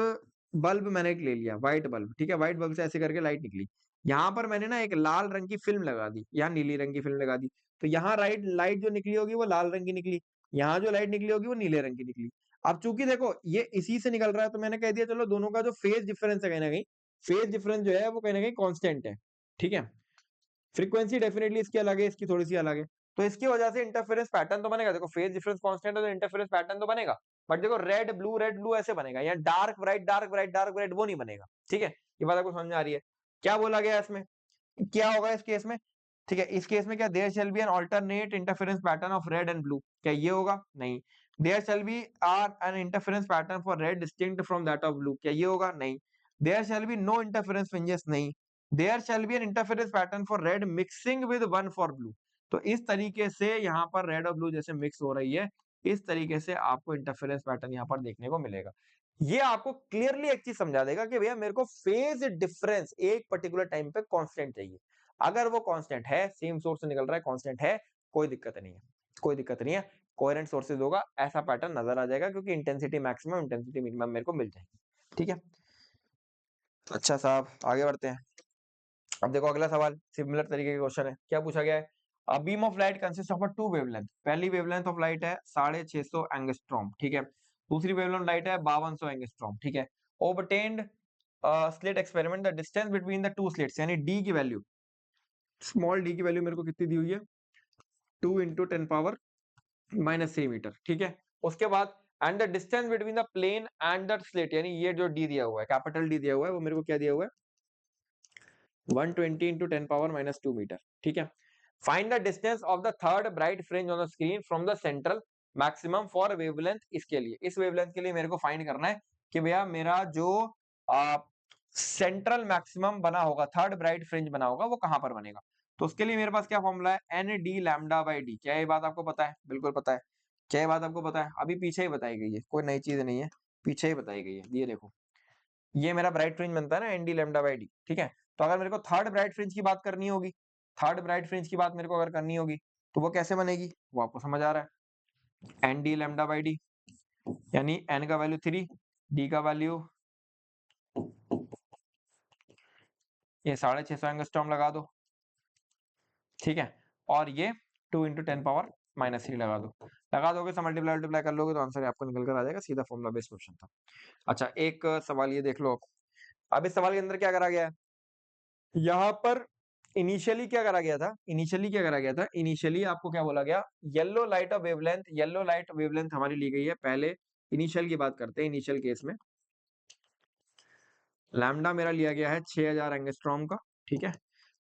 बल्ब मैंने एक ले लिया, व्हाइट बल्ब, ठीक है? व्हाइट बल्ब से ऐसे करके लाइट निकली, यहाँ पर मैंने ना एक लाल रंग की फिल्म लगा दी, यहाँ नीली रंग की फिल्म लगा दी, तो यहाँ राइट लाइट जो निकली होगी वो लाल रंग की निकली, यहाँ जो लाइट निकली होगी वो नीले रंग की निकली। अब चूंकि देखो ये इसी से निकल रहा है तो मैंने कह दिया चलो दोनों का जो फेज डिफरेंस है कहीं ना कहीं, फेज डिफरेंस जो है वो कहीं ना कहीं कॉन्स्टेंट है, ठीक है? फ्रीक्वेंसी डेफिनेटली इसकी अलग है, इसकी थोड़ी सी अलग है। तो इसकी वजह से इंटरफेरेंस पैटर्न तो बनेगा। देखो फेज डिफरेंस कांस्टेंट है तो इंटरफेरेंस पैटर्न तो बनेगा, बट देखो रेड ब्लू ऐसे बनेगा, या dark bright dark bright dark bright वो नहीं बनेगा। ठीक है, ये बात आपको समझ में आ रही है? क्या बोला गया इसमें, क्या होगा इस केस में? ठीक है, इस केस में क्या, there shall be an alternate interference pattern of red and blue, क्या ये होगा? नहीं। There shall be are an interference pattern for red distinct from that of blue, क्या ये होगा? नहीं। There shall be no interference fringes, नहीं। There shall be an interference pattern for red mixing with one for blue, तो इस तरीके से यहाँ पर रेड और ब्लू जैसे मिक्स हो रही है, इस तरीके से आपको इंटरफेरेंस पैटर्न यहाँ पर देखने को मिलेगा। ये आपको क्लियरली एक चीज समझा देगा कि भैया मेरे को फेज डिफरेंस एक पर्टिकुलर टाइम पे कांस्टेंट चाहिए। अगर वो कांस्टेंट है, सेम सोर्स से निकल रहा है, कांस्टेंट है, कोई दिक्कत नहीं है, कोई दिक्कत नहीं है, कोहेरेंट सोर्सेज होगा, ऐसा पैटर्न नजर आ जाएगा, क्योंकि इंटेंसिटी मैक्सिमम इंटेंसिटी मिनिमम मेरे को मिल जाएगी। ठीक है, अच्छा साहब आगे बढ़ते हैं। अब देखो अगला सवाल सिमिलर तरीके का क्वेश्चन है। क्या पूछा गया है? A beam of light consist of a two wavelength. पहली वेवलेंथ ऑफ लाइट है 650 एंगस्ट्रॉम, ठीक है। दूसरी वेवलेंथ लाइट है 5200 एंगस्ट्रॉम, ठीक है। Obtained slit experiment the distance between the two slits, यानी डी की वैल्यू, स्मॉल डी की वैल्यू मेरे को कितनी दी हुई है? 2 इंटू 10 पावर -3 मीटर, ठीक है। उसके बाद and the distance between the plane and the slit, यानी ये जो डी दिया हुआ है, कैपिटल डी दिया हुआ है, वो मेरे को क्या दिया हुआ है? 120 इंटू 10 पावर -2 मीटर, ठीक है। Find the distance of the third bright fringe on the screen from the central maximum for wavelength. इसके लिए, इस वेवलेंथ के लिए मेरे को फाइंड करना है कि भैया मेरा जो सेंट्रल मैक्सिमम बना होगा, थर्ड ब्राइट फ्रिंज बना होगा, वो कहां पर बनेगा। तो उसके लिए मेरे पास क्या फॉर्मूला है? N D lambda by D. क्या ये बात आपको पता है? बिल्कुल पता है। क्या ये बात आपको पता है? अभी पीछे ही बताई गई है, कोई नई चीज नहीं है, पीछे ही बताई गई है। ये देखो, ये मेरा ब्राइट फ्रिंज बनता है ना, N D lambda by D, ठीक है। तो अगर मेरे को थर्ड ब्राइट फ्रिंज की बात करनी होगी, थर्ड ब्राइट फ्रिंज की बात मेरे को अगर करनी होगी, तो वो कैसे बनेगी, वो आपको समझ आ रहा है। N D lambda by D, यानी एन का वैल्यू 3, डी का वैल्यू ये 650 एंगस्ट्रॉम लगा दो, ठीक है। और ये 2 इंटू 10 पावर -3 लगा दो। लगा दोगे, सब मल्टीप्लाई मल्टीप्लाई कर लोगे तो आंसर आपको निकल कर आ जाएगा, सीधा फॉर्मुला बेस्ड क्वेश्चन था। अच्छा, एक सवाल ये देख लो। अब इस सवाल के अंदर क्या करा गया है? यहाँ पर इनिशियली क्या करा गया था? इनिशियली क्या करा गया था? इनिशियली आपको क्या बोला गया? Yellow light of wavelength, yellow light wavelength हमारी ली गई है। पहले इनिशियल की बात करते हैं। इनिशियल केस में लैम्डा मेरा लिया गया है 6000 एंगस्ट्रॉम का, ठीक है।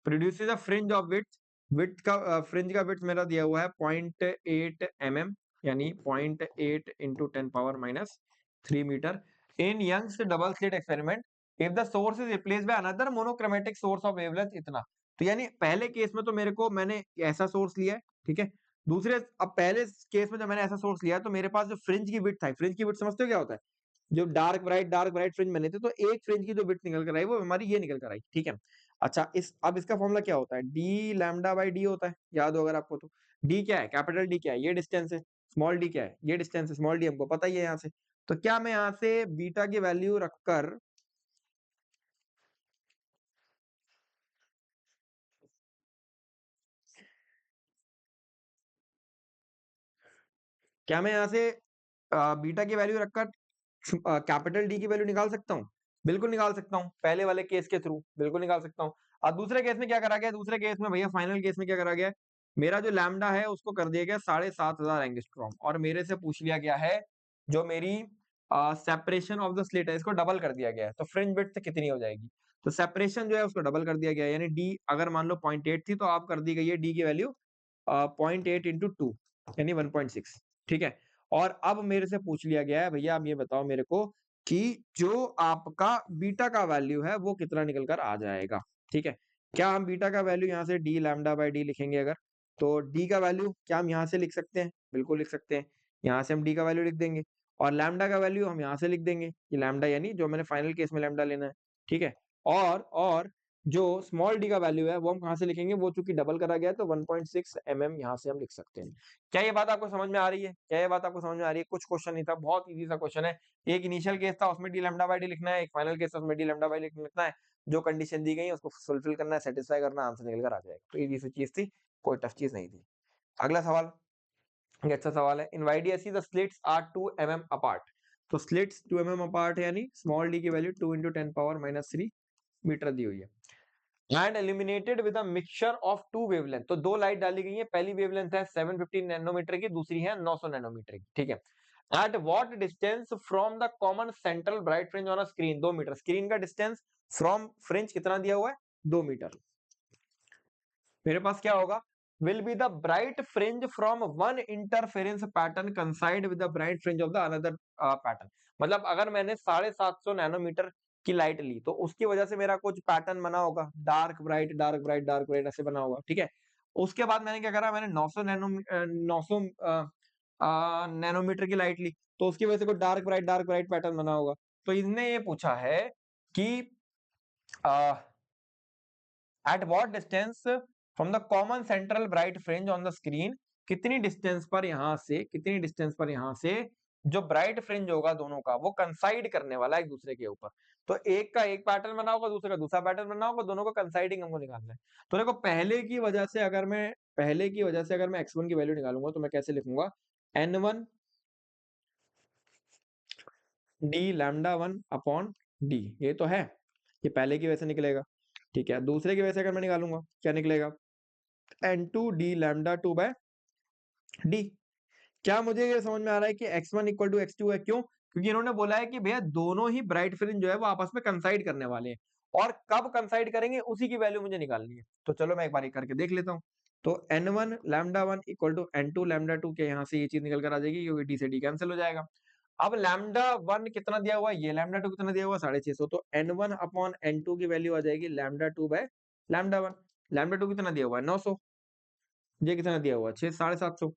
Produces a fringe of width, width का फ्रिंज का विड्थ मेरा दिया हुआ है 0.8 mm, यानी 0.8 into 10 power -3 metre. In Young's double slit experiment, if the source is replaced by another monochromatic source of wavelength इतना। तो यानी पहले केस में तो मेरे को, मैंने ऐसा सोर्स लिया है, ठीक है। दूसरे, अब पहले केस में जब मैंने ऐसा सोर्स लिया है, तो मेरे पास जो फ्रिंज की विड्थ था, फ्रिंज की विड्थ समझते हो क्या होता है? जो डार्क ब्राइट फ्रिंज बने थे, तो एक फ्रिंज की जो विड्थ निकल कर आई वो हमारी ये निकल कर आई, ठीक है। अच्छा, इस अब इसका फॉर्मूला क्या होता है? डी लैम्डा बाई डी होता है, याद हो अगर आपको तो। डी क्या है? कैपिटल डी क्या है? ये डिस्टेंस है। स्मॉल डी क्या है? ये डिस्टेंस है। स्मॉल डी हमको पता ही है यहाँ से। तो क्या मैं यहाँ से बीटा की वैल्यू रखकर, क्या मैं यहाँ से बीटा की वैल्यू रखकर कैपिटल डी की वैल्यू निकाल सकता हूँ? बिल्कुल निकाल सकता हूँ, पहले वाले केस के थ्रू बिल्कुल निकाल सकता हूँ। अब दूसरे केस में क्या करा गया? दूसरे केस में भैया, फाइनल केस में क्या करा गया? मेरा जो लैम्डा है उसको कर दिया गया 7500 एंगस्ट्रॉम, और मेरे से पूछ लिया गया है जो मेरी सेपरेशन ऑफ द स्लिट है, इसको डबल कर दिया गया है, तो फ्रिंज विड्थ कितनी हो जाएगी? तो सेपरेशन जो है उसको डबल कर दिया गया है, यानी डी अगर मान लो 0.8 थी, तो आप कर दी गई है डी की वैल्यू 0.8 इंटू 2, यानी 1.6, ठीक है। और अब मेरे से पूछ लिया गया है, भैया आप ये बताओ मेरे को कि जो आपका बीटा का वैल्यू है वो कितना निकल कर आ जाएगा, ठीक है। क्या हम बीटा का वैल्यू यहाँ से डी लैम्डा बाई डी लिखेंगे अगर, तो डी का वैल्यू क्या हम यहाँ से लिख सकते हैं? बिल्कुल लिख सकते हैं। यहाँ से हम डी का वैल्यू लिख देंगे, और लैम्डा का वैल्यू हम यहाँ से लिख देंगे। ये लैम्डा यानी जो मैंने फाइनल केस में लैम्डा लेना है, ठीक है। और जो स्मॉल डी का वैल्यू है वो हम कहाँ से लिखेंगे? वो चूंकि डबल करा गया है, तो 1.6 mm यहाँ से हम लिख सकते हैं। क्या ये बात आपको समझ में आ रही है? क्या ये बात आपको समझ में आ रही है? कुछ क्वेश्चन नहीं था, बहुत इजी सा क्वेश्चन है। एक इनिशियल केस था, उसमें डी लैम्डा बाई डी लिखना है, एक फाइनल केस था, उसमें डी लैम्डा बाई डी लिखना है। जो कंडीशन दी गई है उसको फुलफिल करना है, सेटिस्फाई करना, आंसर निकल कर आ जाएगा। तो इजी सी चीज थी, कोई टफ चीज नहीं थी। अगला सवाल, ये अच्छा सवाल है। In YDSE the slits are 2 mm apart. तो स्लिट्स 2 mm अपार्ट है, यानी स्मॉल डी की वैल्यू 2 इंटू 10 पावर -3 मीटर दी हुई है। And eliminated with a mixture of two wavelength. तो दो लाइट डाली गई है, पहली वेवलेंथ है 750 नैनोमीटर की, दूसरी है 900 नैनोमीटर की, ठीक है। At what distance from the common central bright fringe on a screen, 2 metre screen का डिस्टेंस फ्रॉम फ्रिंज कितना दिया हुआ है, 2 मीटर। मेरे पास क्या होगा, will be the bright fringe from one interference pattern coincide with the bright fringe of the another pattern। मतलब अगर मैंने 750 नैनोमीटर की लाइट ली तो उसकी वजह से मेरा कुछ पैटर्न बना होगा, dark bright dark bright dark bright ऐसे बना होगा, ठीक है। उसके बाद मैंने क्या करा, मैंने 900 नैनोमीटर की लाइट ली तो उसकी वजह से कोई डार्क ब्राइट पैटर्न बना होगा। तो इसने ये पूछा है कि eight what distance from the common central bright fringe on the screen, कितनी डिस्टेंस पर यहां से जो ब्राइट फ्रिंज होगा दोनों का वो कंसाइड करने वाला है एक दूसरे के ऊपर। तो एक का एक पैटर्न बना होगा, दूसरे का दूसरा पैटर्न बना होगा, दोनों का कंसाइडिंग हमको निकालना है। तो देखो पहले की वजह से अगर मैं x1 की वैल्यू निकालूंगा तो मैं कैसे लिखूंगा, n1 d lambda 1 upon d, ये तो है, ये पहले की वजह से निकलेगा, ठीक है। दूसरे की वजह से अगर मैं निकालूंगा क्या निकलेगा, n2 d lambda 2 bye d। क्या मुझे ये समझ में आ रहा है कि x1 इक्वल टू x2 है, क्यों, क्योंकि इन्होंने बोला है कि भैया दोनों ही ब्राइट फ्रिंज जो है वो आपस में कंसाइड करने वाले हैं, और कब कंसाइड करेंगे उसी की वैल्यू मुझे निकालनी है। तो चलो मैं एक बार करके देख लेता हूँ। तो n1 lambda 1 equal to n2 lambda 2 के यहाँ से ये चीज निकल कर आ जाएगी क्योंकि d से d कैंसिल हो जाएगा। अब लैम्डा 1 कितना दिया हुआ है, ये लैम्डा 2 कितना दिया हुआ है 650, तो n1 अपॉन n2 की वैल्यू आ जाएगी लैम्डा 2 बाय लैम्डा 1। लैम्डा 2 कितना दिया हुआ है 900, ये कितना दिया हुआ है 750।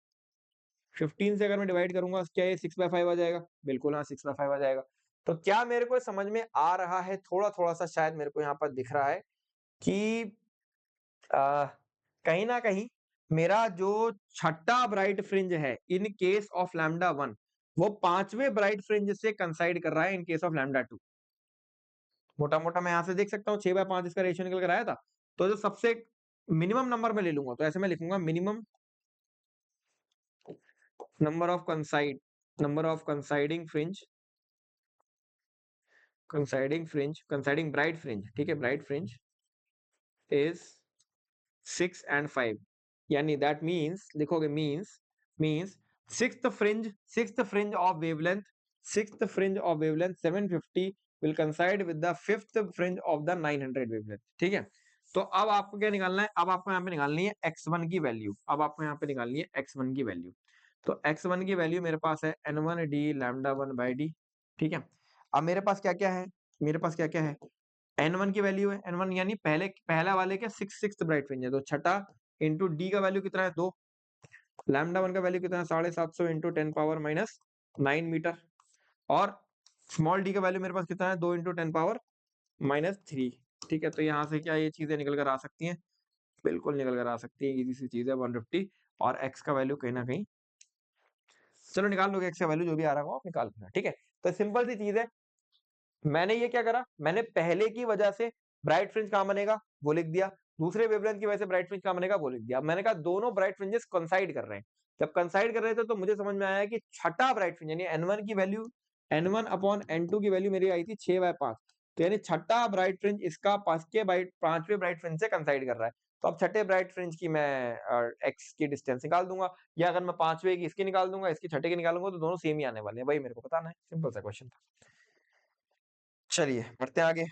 15 से अगर मैं डिवाइड करूंगा क्या ये 6/5 आ जाएगा, बिल्कुल हाँ 6/5 आ जाएगा। तो क्या मेरे को समझ में आ रहा है, थोड़ा थोड़ा सा शायद मेरे को यहाँ पर दिख रहा है कि आ, कहीं ना कहीं मेरा जो छठा ब्राइट फ्रिंज है इन केस ऑफ लैम्डा 1 वो पांचवें ब्राइट फ्रिंज से कंसाइड कर रहा है इन केस ऑफ लैम्डा 2। मोटा मोटा मैं यहाँ से देख सकता हूँ 6/5 इसका रेशियो निकल कर आया था। तो जो सबसे मिनिमम नंबर में ले लूंगा तो ऐसे मैं लिखूंगा minimum number of coinciding bright fringe, ठीक है, ब्राइट फ्रिंज इज 6 and 5, यानी दैट मीन्स लिखोगे means sixth fringe of wavelength 750 will coincide with the fifth fringe of the 900 wavelength, ठीक है। तो अब आपको क्या निकालना है, अब आपको यहाँ पे निकालनी है x1 की वैल्यू, अब आपको यहाँ पे निकालनी है x1 की वैल्यू। तो x1 की वैल्यू मेरे पास है n1 d lambda 1 by D, ठीक है। अब मेरे पास क्या क्या है, मेरे पास क्या क्या है, n1 की वैल्यू है, n1 यानी पहला वाले के सिक्स ब्राइट फ्रिंज है, तो छठा इंटू डी का वैल्यू कितना है 2, लैम्डा 1 का वैल्यू कितना है 750 इंटू 10 पावर माइनस 9 मीटर, और स्मॉल डी का वैल्यू मेरे पास कितना है 2 इंटू 10 पावर माइनस 3, ठीक है। तो यहाँ से क्या ये चीजें निकल कर आ सकती हैं, बिल्कुल निकल कर आ सकती है, इजी सी चीज है 150, और x का वैल्यू कहीं ना कहीं, चलो निकाल लोगे x का वैल्यू जो भी आ रहा हो आप निकाल लेना, ठीक है। तो सिंपल सी चीज है, मैंने ये क्या करा, मैंने पहले की वजह से ब्राइट फ्रिंज कहां बनेगा वो लिख दिया, दूसरे वेवलेंथ की वजह से ब्राइट फ्रिंज कहां बनेगा वो लिख दिया। अब मैंने कहा दोनों ब्राइट फ्रिंजेस कंसाइड कर रहे हैं, जब कंसाइड कर रहे थे तो मुझे समझ में आया कि छठा ब्राइट फ्रिंज यानी n1 की वैल्यू, n1 अपॉन n2 की वैल्यू मेरी आई थी 6/5, तो यानी छठा ब्राइट फ्रिंज इसका पांचवें ब्राइट फ्रिंज से कंसाइड कर रहा है। तो अब छठे ब्राइट फ्रिंज की मैं एक्स की डिस्टेंस निकाल दूंगा, या अगर मैं पांचवे की इसकी निकाल दूंगा, इसकी छठे की निकालूंगा, तो दोनों सेम ही आने वाले हैं, वही मेरे को बताना है, सिंपल सा क्वेश्चन था। चलिए बढ़ते हैं आगे।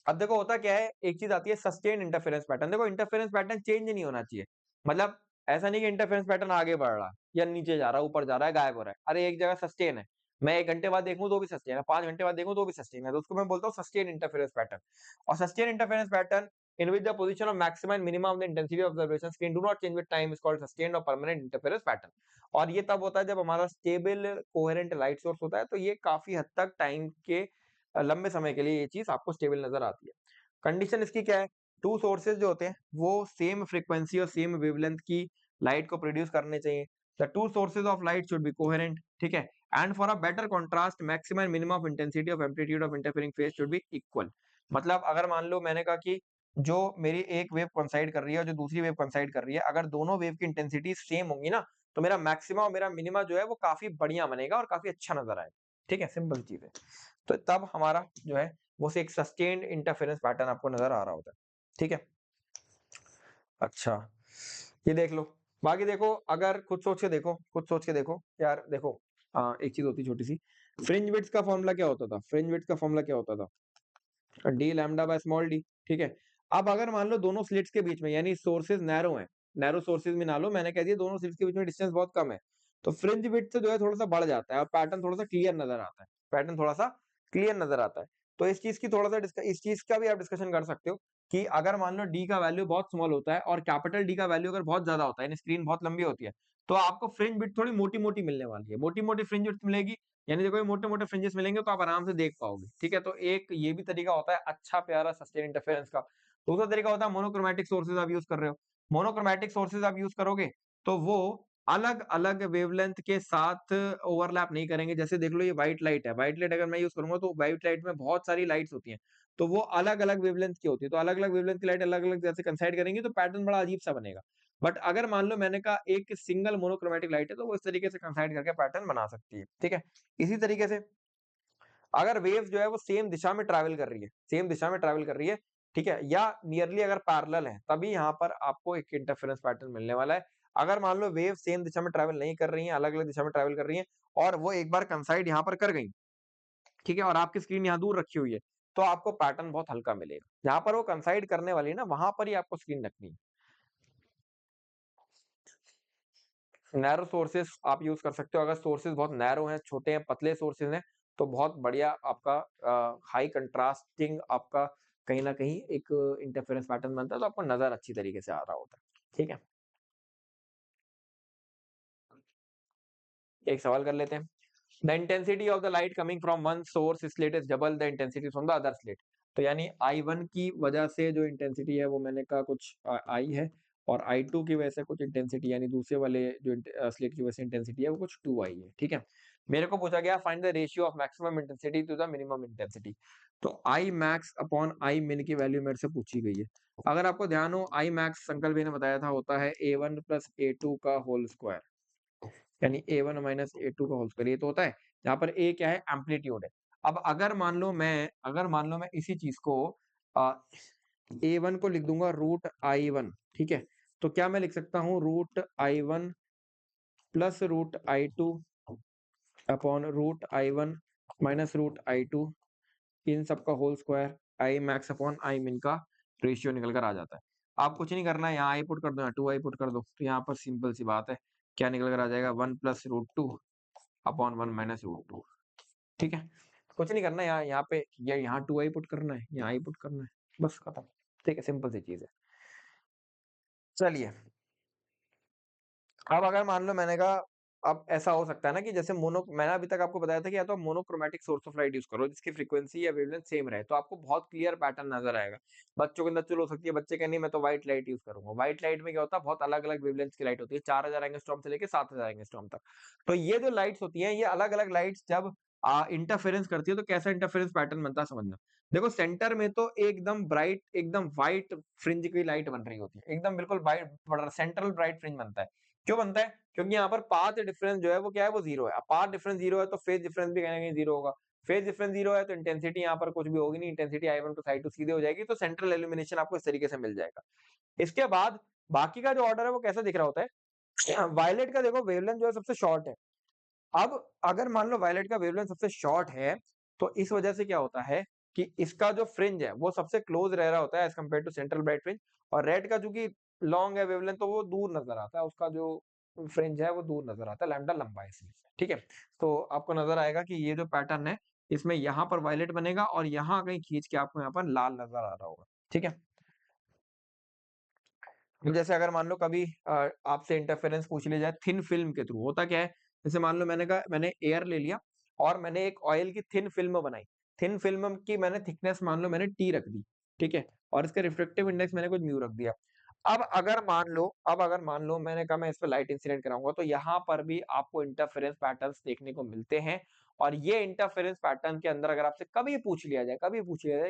अब देखो होता क्या है, एक चीज आती है सस्टेन इंटरफेरेंस पैटर्न। देखो इंटरफेरेंस पैटर्न चेंज नहीं होना चाहिए, मतलब ऐसा नहीं कि इंटरफेरेंस पैटर्न आगे बढ़ रहा है या नीचे जा रहा है, ऊपर जा रहा है, गायब हो रहा है, अरे एक जगह सस्टेन है, मैं 1 घंटे बाद देखूं तो भी सस्टेन है, 5 घंटे बाद देखूं तो भी सस्टेन है, तो उसको मैं बोलता हूँ सस्टेन इंटरफेरेंस पैटर्न। और sustain interference pattern in which the position of maximum and minimum of the intensity of observation screen do not change with time is called sustained or permanent interference pattern। और ये तब होता है जब हमारा stable coherent light source होता है, तो ये काफी हद तक टाइम के लंबे समय के लिए ये चीज आपको स्टेबल नजर आती है। कंडीशन इसकी क्या है, टू सोर्सेज जो होते हैं वो सेम फ्रीक्वेंसी और सेम वेवलेंथ की लाइट को प्रोड्यूस करने चाहिए। The two sources of light should be coherent, ठीक है, and for a better contrast maximum minimum of intensity of amplitude of interfering phase should be equal. मतलब अगर मान लो मैंने कहा कि जो मेरी एक वेव कंसाइड कर रही है और जो दूसरी वेव कंसाइड कर रही है, अगर दोनों वेव की इंटेंसिटी सेम होंगी ना, तो मेरा मैक्सिमा और मेरा मिनिमा जो है वो काफी बढ़िया बनेगा और काफी अच्छा नजर आएगा, ठीक है, सिंपल चीज है। तो तब हमारा जो है वो से एक सस्टेन्ड इंटरफेरेंस पैटर्न आपको नजर आ रहा होता है। ठीक है? अच्छा, ये देख लो। बाकी देखो, अगर खुद सोच के देखो, यार देखो एक चीज़ होती है छोटी-सी, फ्रिंज विड्थ का फ़ॉर्मूला क्या होता था? फ्रिंज विड्थ का फ़ॉर्मूला क्या होता था? D lambda by small D, ठीक है? अब अगर मान लो दोनों स्लिट्स के बीच में यानी सोर्सेज़ नैरो हैं, नैरो सोर्सेज़ में ना लो, मैंने कह दिया दोनों स्लिट्स के बीच में डिस्टेंस बहुत कम है, तो फ्रिंज विड्थ जो है थोड़ा-सा बढ़ जाता है और पैटर्न थोड़ा-सा क्लियर नज़र आता है, पैटर्न थोड़ा-सा क्लियर नज़र आता है। तो इस चीज़ की थोड़ा-सा इस चीज़ का भी आप डिस्कशन कर सकते हो कि अगर मान लो डी का वैल्यू बहुत स्मॉल होता है और कैपिटल डी का वैल्यू अगर बहुत ज़्यादा होता है, यानी स्क्रीन बहुत लंबी होती है, तो आपको फ्रिंज विड्थ थोड़ी मोटी-मोटी मिलने वाली है। मोटी-मोटी फ्रिंज विड्थ मिलेगी, यानी देखो ये मोटे-मोटे फ्रिंजेस मिलेंगे तो आप आराम से देख पाओगे, ठीक है? तो एक ये भी तरीका होता है अच्छा प्यारा सस्टेन इंटरफेरेंस का। दूसरा तरीका होता है मोनोक्रोमैटिक सोर्सेज़ आप यूज़ कर रहे हो। मोनोक्रोमैटिक सोर्सेज़ आप यूज़ करोगे, तो वो अलग-अलग वेवलेंथ के साथ ओवरलैप नहीं करेंगे। जैसे देख लो ये व्हाइट लाइट है, व्हाइट लाइट अगर मैं यूज़ करूँगा तो व्हाइट लाइट में बहुत सारी लाइट्स होती हैं, तो वो अलग-अलग वेवलेंथ की होती है। तो अलग-अलग वेवलेंथ की लाइट अलग-अलग जैसे कोइंसाइड करेंगी तो पैटर्न बड़ा अजीब-सा बनेगा। बट अगर मान लो मैंने कहा एक सिंगल मोनोक्रोमैटिक लाइट है, तो वो इस तरीके से कोइंसाइड करके पैटर्न बना सकती है, ठीक है? इसी तरीके से अगर वेव जो है वो सेम दिशा में ट्रैवल कर रही है, सेम दिशा में ट्रैवल कर रही है, ठीक है? या नियरली अगर पैरेलल है, तभी यहाँ पर आपको एक इंटरफेरेंस पैटर्न मिलने वाला है। अगर मान लो वेव सेम दिशा में ट्रैवल नहीं कर रही हैं, अलग-अलग दिशा में ट्रैवल कर रही हैं और वो एक बार कोइंसाइड यहाँ पर कर गई, ठीक है? और आपकी स्क्रीन यहाँ दूर रखी हुई है, तो आपको पैटर्न बहुत हल्का मिलेगा। जहाँ पर वो कोइंसाइड करने वाली है ना, वहाँ पर ही आपको स्क्रीन रखनी है। नैरो सोर्सेस आप यूज़ कर सकते हो, अगर सोर्सेस बहुत नैरो हैं, छोटे हैं, पतले सोर्सेस हैं, तो बहुत बढ़िया आपका हाई कंट्रास्टिंग आपका कहीं न कहीं एक इंटरफेरेंस पैटर्न बनता है, तो आपको नज़र अच्छी तरीके से आ रहा होता है। ठीक है? एक सवाल कर लेते हैं। The intensity of the light coming from one source slit is double the intensity from the other slit. तो यानी I1 की वजह से जो इंटेंसिटी है वो मैंने कहा कुछ I है और I2 की वजह से कुछ इंटेंसिटी यानी दूसरे वाले जो स्लिट की वजह से इंटेंसिटी है वो कुछ 2I है, ठीक है? मेरे को पूछा गया find the ratio of maximum intensity to the minimum intensity. तो I max upon I min की वैल्यू मेरे से पूछी गई है। अगर आपको ध्यान हो I max संकल्प ने बताया था होता है A1 प्लस A2 का होल स्क्वायर। यानी A1 माइनस A2 का होल स्क्वायर ये तो होता है। यहाँ पर A क्या है? एम्पलीट्यूड है। अब अगर मान लो मैं इसी चीज़ को अ, A1 को लिख दूँगा रूट I1 ठीक है? तो क्या मैं लिख सकता हूँ root I1 plus root I2 upon root I1 minus root I2 इन सब का whole square I max upon I min का रेशियो निकल कर आ जाता है। आप कुछ नहीं करना है, यहाँ I पुट कर दो, यहाँ 2I पुट कर दो, तो यहाँ पर सिंपल सी बात है। क्या निकल कर आ जाएगा 1 plus root 2 upon 1 minus root 2 ठीक है? कुछ नहीं करना है यहाँ यहाँ पे या यहाँ 2i पुट करना है, यहाँ i पुट करना है, बस खत्म। ठीक है, सिंपल सी चीज़ है। चलिए, अब अगर मान लो मैंने कहा अब ऐसा हो सकता है ना कि जैसे मैंने अभी तक आपको बताया था कि या तो आप monochromatic source of light use करो जिसकी फ्रीक्वेंसी या वेवलेंथ सेम रहे, तो आपको बहुत क्लियर पैटर्न नज़र आएगा। बच्चों के अंदर चुल हो सकती है, बच्चे कहें नहीं मैं तो व्हाइट लाइट यूज़ करूँगा। व्हाइट लाइट में क्या होता है बहुत अलग-अलग वेवलेंथ की लाइट होती है, 4000 एंगस्ट्रॉम से लेके 7000 एंगस्ट्रॉम तक। तो ये जो लाइट्स होती हैं, ये अलग-अलग लाइट्स जब इंटरफेरेंस करती है तो कैसा इंटरफेरेंस पैटर्न बनता है समझना। देखो सेंटर में तो एकदम ब्राइट, एकदम व्हाइट फ्रिंज की लाइट बन रही होती है। एकदम बिल्कुल ब्राइट सेंट्रल ब्राइट फ्रिंज बनता है। क्यों बनता है? क्योंकि यहाँ पर पाथ डिफरेंस जो है वो क्या है? वो 0 है। अब पाथ डिफरेंस 0 है तो फेज डिफरेंस भी कहीं न कहीं 0 होगा। फेज डिफरेंस 0 है तो इंटेंसिटी यहाँ पर कुछ भी होगी नहीं, इंटेंसिटी I1 प्लस I2 सीधे हो जाएगी, तो सेंट्रल इल्यूमिनेशन आपको इस तरीके से मिल जाएगा। इसके बाद बाकी का जो ऑर्डर है वो कैसा दिख रहा होता है? वायलेट का देखो वेवलेंथ जो है सबसे शॉर्ट है। अब अगर मान लो वायलेट का वेवलेंथ सबसे शॉर्ट है, तो इस वजह से क्या होता है कि इसका जो फ्रिंज है, वो सबसे क्लोज रह रहा होता है as compared to central bright fringe और रेड का चूँकि लॉन्ग है वेवलेंथ तो वो दूर नज़र आता है, उसका जो फ्रिंज है वो दूर नज़र आता है, लैम्ब्डा लंबा है इसलिए, ठीक है? तो आपको नज़र आएगा कि ये जो पैटर्न है, इसमें यहाँ पर वायलेट बनेगा और यहाँ कहीं खींच के आपको यहाँ पर लाल नज़र आ रहा होगा, ठीक है? जैसे अगर मान लो कभी आपसे इंटरफेरेंस पूछ लिया जाए थिन फिल्म के थ्रू, होता क्या है? जैसे मान लो मैंने कहा मैंने एयर ले लिया और मैंने एक ऑयल की थिन फिल्म बनाई। थिन फिल्म की मैंने थिकनेस मान लो मैंने टी रख दी, ठीक है? और इसका रिफ्रैक्टिव इंडेक्स मैंने कुछ म्यू रख दिया। अब अगर मान लो मैंने कहा मैं इस पे लाइट इंसिडेंट कराऊँगा, तो यहाँ पर भी आपको इंटरफेरेंस पैटर्न्स देखने को मिलते हैं और ये इंटरफेरेंस पैटर्न के अंदर अगर आपसे कभी पूछ लिया जाए,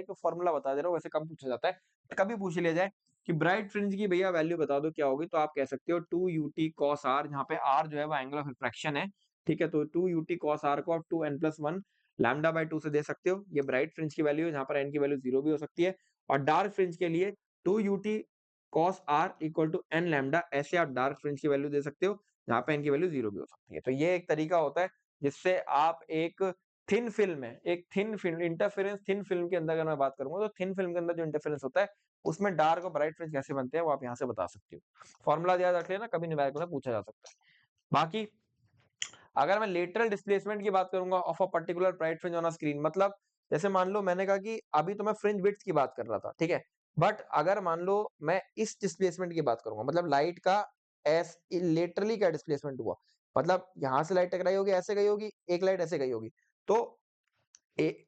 कि फॉर्मूला बता दे रहा हूँ, वैसे कम पूछा जाता है। कभी पूछ लिया जाए कि ब्राइट फ्रिंज की भैया वैल्यू बता दो क्या होगी? तो आप कह सकते हो 2 यूटी कॉस आर, जहाँ पे आर जो है वो एंगल ऑफ रिफ्रैक्शन है, ठीक है? तो 2 यूटी कॉस आर को आप 2 n प्लस 1 लैम्ब्डा बाय 2 से दे सकते हो। ये ब्राइट फ्रिंज की वैल्यू है, जहाँ पर n की वैल्यू 0 भी हो सकती है और डार्क फ्रिंज के लिए 2 ut cos r equal to n lambda, ऐसे आप डार्क फ्रिंज की वैल्यू दे सकते हो, जहाँ पे n की वैल्यू 0 भी हो सकती है। तो ये एक तरीका होता है जिससे आप एक थिन फिल्म है, एक thin film interference thin film के अंदर अगर मैं बात करूंगा, तो थिन फिल्म के अंदर जो इंटरफेरेंस होता है उसमें डार्क और ब्राइट फ्रिंज कैसे बनते हैं वो आप यहाँ से बता सकते हो। फॉर्मूला याद रख लेना, कभी न्यूमेरिकल में पूछा जा सकता है। बाकी अगर मैं लेटरल डिस्प्लेसमेंट की बात करूंगा of a particular bright fringe on a screen, मतलब जैसे मान लो मैंने कहा कि अभी तो मैं फ्रिंज विड्थ की बात कर रहा था, ठीक है, बट अगर मान लो मैं इस डिस्प्लेसमेंट की बात करूंगा, मतलब लाइट का एस लेटरली क्या डिस्प्लेसमेंट हुआ, मतलब यहां से लाइट टकराई होगी, ऐसे गई होगी, एक लाइट ऐसे गई होगी, तो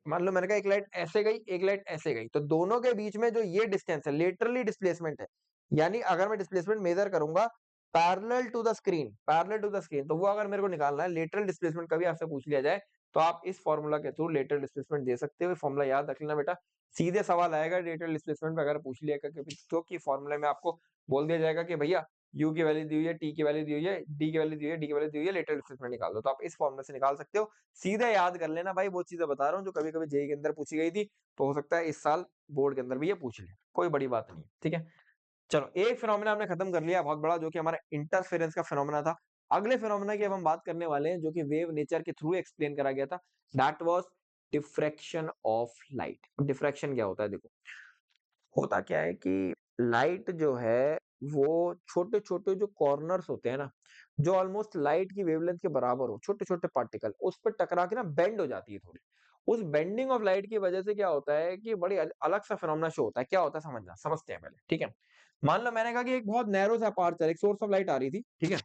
मान लो मैंने कहा एक लाइट ऐसे गई, एक लाइट ऐसे गई, तो दोनों के बीच में जो ये डिस्टेंस है लेटरली डिस्प्लेसमेंट है, यानी अगर मैं डिस्प्लेसमेंट मेजर करूंगा parallel to the screen, parallel to the screen, तो वो अगर मेरे को निकालना है लेटरल डिस्प्लेसमेंट कभी आपसे पूछ लिया जाए, तो आप इस फॉर्मूला के थ्रू लेटरल डिस्प्लेसमेंट दे सकते हो। फॉर्मूला याद रख लेना बेटा, सीधे सवाल आएगा लेटरल डिस्प्लेसमेंट में अगर पूछ लिया क्योंकि फॉर्मूले में आपको बोल दिया जाएगा कि भैया यू की वैल्यू दी हुई है, टी की वैल्यू दी हुई है, डी की वैल्यू दी हुई है, डी की वैल्यू दी हुई है, लेटरल डिस्प्लेसमेंट निकाल दो, तो आप इस फॉर्मूले से निकाल सकते हो। सीधे याद कर लेना भाई, वो चीजें बता रहा हूँ जो कभी कभी जेई के अंदर पूछी गई थी, तो हो सकता है इस साल बोर्ड के अंदर भी ये पूछ ले, कोई बड़ी बात नहीं है, ठीक है। चलो एक फिनोमेना हमने खत्म कर लिया बहुत बड़ा, जो कि हमारा इंटरफेरेंस का फिनोमेना था। अगले फिनोमेना की अब हम बात करने वाले हैं जो कि वेव नेचर के थ्रू एक्सप्लेन करा गया था, that was diffraction of light. Diffraction क्या होता है, देखो होता क्या है कि लाइट जो है वो छोटे छोटे जो कॉर्नर्स होते हैं ना, जो ऑलमोस्ट लाइट की वेवलेंथ के बराबर हो, छोटे छोटे पार्टिकल उस पर टकरा के ना बेंड हो जाती है थोड़ी। उस बेंडिंग ऑफ लाइट की वजह से क्या होता है कि बड़ी अलग सा फिनोमेना शो होता है। क्या होता है समझना, समझते हैं पहले, ठीक है। मान लो मैंने कहा कि एक बहुत नैरो सा अपर्चर, एक सोर्स ऑफ लाइट आ रही थी, ठीक है,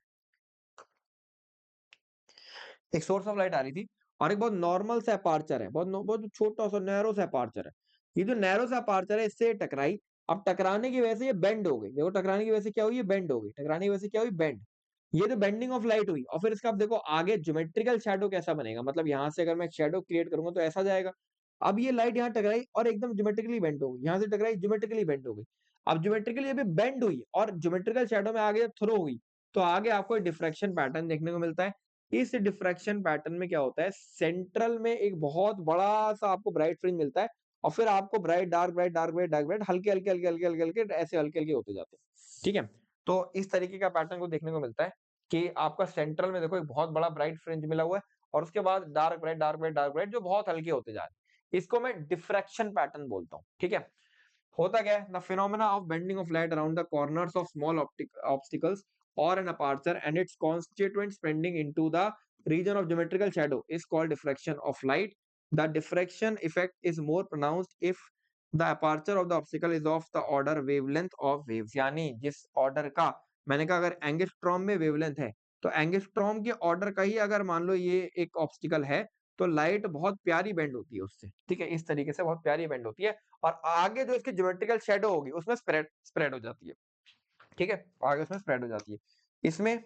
एक सोर्स ऑफ लाइट आ रही थी और एक बहुत नॉर्मल सा अपर्चर है, बहुत छोटा सा नैरो सा अपर्चर है। ये जो नैरो सा अपर्चर है इससे टकराई, अब टकराने की वजह से ये बेंड हो गई, देखो टकराने की वजह से क्या हुई, ये बेंड हो गई, टकराने की वजह से क्या हुई, बेंड। ये जो बेंडिंग ऑफ लाइट हुई, और फिर इसका आप देखो आगे ज्योमेट्रिकल शैडो कैसा बनेगा, मतलब यहाँ से अगर मैं शैडो क्रिएट करूंगा तो ऐसा जाएगा। अब ये लाइट यहाँ टकराई और एकदम ज्योमेट्रिकली बेंड हो गई, यहाँ से टकराई ज्योमेट्रिकली बेंड हो गई। अब ज्योमेट्रिकली अभी बेंड हुई और ज्योमेट्रिकल शैडो में आगे जब थ्रो हुई, तो आगे आपको डिफ्रैक्शन पैटर्न देखने को मिलता है। इस डिफ्रैक्शन पैटर्न में क्या होता है, सेंट्रल में एक बहुत बड़ा सा आपको ब्राइट फ्रिंज मिलता है, और फिर आपको bright dark bright dark bright dark bright हल्के हल्के हल्के हल्के हल्के हल्के ऐसे हल्के हल्के होते जाते हैं, ठीक है। तो इस तरीके का पैटर्न को देखने को मिलता है कि आपका सेंट्रल में देखो एक बहुत बड़ा ब्राइट फ्रिंज मिला हुआ है, और उसके बाद dark bright dark bright dark bright जो बहुत हल्के होते जा रहे हैं, इसको मैं डिफ्रैक्शन पैटर्न बोलता हूँ, ठीक है। होता क्या है, the phenomena of bending of light around the corners of small obstacles or an aperture and its constituents bending into the region of geometrical shadow is called diffraction of light. The diffraction effect is more pronounced if the aperture of the obstacle is of the order wavelength of waves, यानी जिस order का मैंने कहा अगर angstrom में wavelength है, तो angstrom के ऑर्डर का ही अगर मान लो ये एक ऑब्स्टिकल है, तो लाइट बहुत प्यारी बेंड होती है उससे, ठीक है, इस तरीके से बहुत प्यारी बेंड होती है, और आगे जो इसकी ज्योमेट्रिकल शेडो होगी उसमें स्प्रेड स्प्रेड हो जाती है, ठीक है, आगे उसमें स्प्रेड हो जाती है। इसमें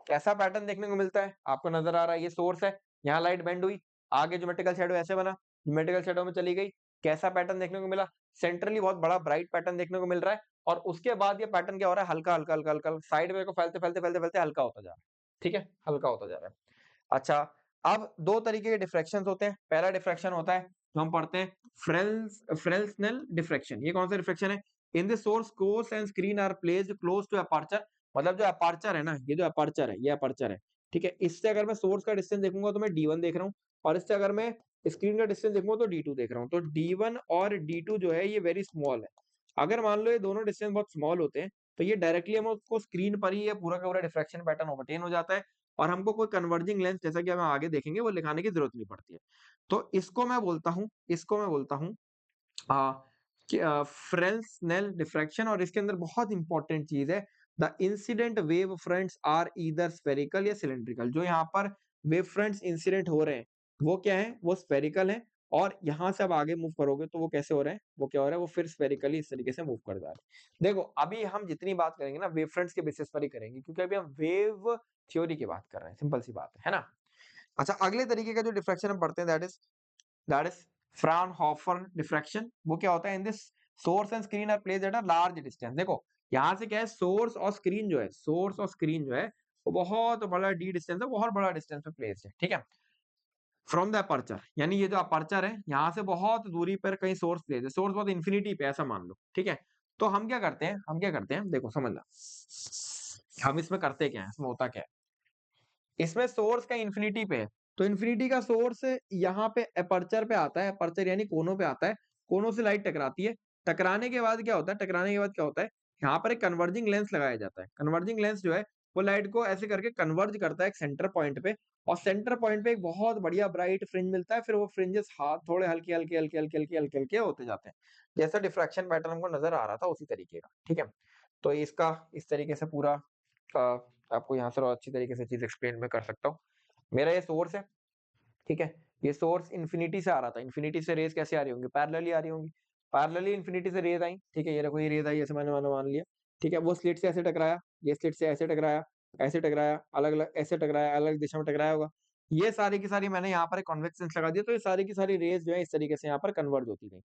कैसा पैटर्न देखने को मिलता है, आपको नजर आ रहा है, ये सोर्स है, यहाँ लाइट बेंड हुई, आगे ज्योमेट्रिकल शेडो ऐसे बना, ज्योमेट्रिकल शेडो में चली गई, कैसा पैटर्न देखने को मिला, सेंट्रली बहुत बड़ा ब्राइट पैटर्न देखने को मिल रहा है, और उसके बाद ये पैटर्न क्या हो रहा है, हल्का हल्का हल्का हल्का साइड में को फैलते फैलते फैलते फैलते हल्का होता जा रहा है, ठीक है, हल्का होता जा रहा है। अच्छा, अब दो तरीके के डिफ्रैक्शन होते हैं। पहला डिफ्रैक्शन होता है जो हम पढ़ते हैं फ्रेस्नेल डिफ्रैक्शन। ये कौन सा डिफ्रैक्शन है, in the source course and screen are placed close to aperture, मतलब जो अपर्चर है ना, ये जो अपर्चर है, ये अपर्चर है, ठीक है, इससे अगर मैं सोर्स का डिस्टेंस देखूंगा तो मैं D1 देख रहा हूँ, और इससे अगर मैं स्क्रीन का डिस्टेंस देखूंगा तो D2 देख रहा हूँ, तो D1 और D2 जो है ये वेरी स्मॉल है। अगर मान लो ये दोनों डिस्टेंस बहुत स्मॉल होते हैं, तो ये डायरेक्टली हम उसको स्क्रीन पर ही ये पूरा का पूरा डिफ्रैक्शन पैटर्न ओवरटेन हो जाता है, और हमको कोई कन्वर्जिंग लेंस जैसा कि हम आगे देखेंगे वो लिखाने की जरूरत नहीं पड़ती है। तो इसको मैं बोलता हूँ फ्रेस्नेल डिफ्रैक्शन, और इसके अंदर बहुत इंपॉर्टेंट चीज है, the incident wave fronts are either spherical या सिलेंड्रिकल। जो यहाँ पर वेव फ्रंट्स इंसिडेंट हो रहे हैं वो क्या है, वो स्फेरिकल है, और यहाँ से अब आगे मूव करोगे तो वो कैसे हो रहे हैं, वो क्या हो रहा है, वो फिर स्फेरिकली इस तरीके से मूव कर जा रहे हैं। देखो अभी हम जितनी बात करेंगे ना वेव फ्रंट्स के बेसिस पर ही करेंगे, क्योंकि अभी हम वेव थ्योरी की बात कर रहे हैं, सिंपल सी बात है ना। अच्छा, अगले तरीके का जो डिफ्रैक्शन हम पढ़ते हैं दैट इज फ्राउनहोफर डिफ्रैक्शन। वो क्या होता है, in this source and screen are placed at a large distance. देखो यहाँ से क्या है, सोर्स और स्क्रीन जो है वो बहुत बड़ा डी डिस्टेंस है, बहुत बड़ा डिस्टेंस पे प्लेस है, ठीक है। फ्रॉम द अपर्चर, यानी ये जो अपर्चर है यहाँ से बहुत दूरी पर कहीं सोर्स दे दे, सोर्स बहुत इन्फिनिटी पे ऐसा मान लो, ठीक है। तो हम क्या करते हैं देखो समझना, हम इसमें करते क्या है, इसमें होता क्या है, इसमें सोर्स का इन्फिनिटी पे है, तो इन्फिनिटी का सोर्स यहाँ पे अपर्चर पे आता है, अपर्चर यानी कोनों पे आता है, कोनों से लाइट टकराती है, टकराने के बाद क्या होता है, टकराने के बाद क्या होता है, यहाँ पर एक कन्वर्जिंग लेंस लगाया जाता है, कन्वर्जिंग लेंस जो है वो लाइट को ऐसे करके कन्वर्ज करता है एक सेंटर पॉइंट पे, और सेंटर पॉइंट पे एक बहुत बढ़िया ब्राइट फ्रिंज मिलता है, फिर वो फ्रिंजेस हाथ थोड़े हल्के हल्के हल्के हल्के हल्के हल्के हल्के होते जाते हैं, जैसा डिफ्रैक्शन पैटर्न हमको नजर आ रहा था उसी तरीके का, ठीक है। तो इसका इस तरीके से पूरा आपको यहाँ से और अच्छी तरीके से चीज एक्सप्लेन मैं कर सकता हूँ। मेरा ये सोर्स है, ठीक है, ये सोर्स इन्फिनिटी से आ रहा था, इन्फिनिटी से रेज कैसे आ रही होंगी, पैरेलली आ रही होंगी, पैरेलली इन्फिनिटी से रेज आई, ठीक है, ये देखो ये रेज आई, ऐसे मैंने मान लिया, ठीक है, वो स्लिट से ऐसे टकराया, ये स्लिट से ऐसे टकराया, ऐसे टकराया, अलग अलग ऐसे टकराया, अलग अलग दिशा में टकराया होगा, ये सारी की सारी मैंने यहाँ पर कॉन्वेक्स लेंस लगा दिया, तो ये सारी की सारी रेज जो है इस तरीके से यहाँ पर कन्वर्ज होती गई।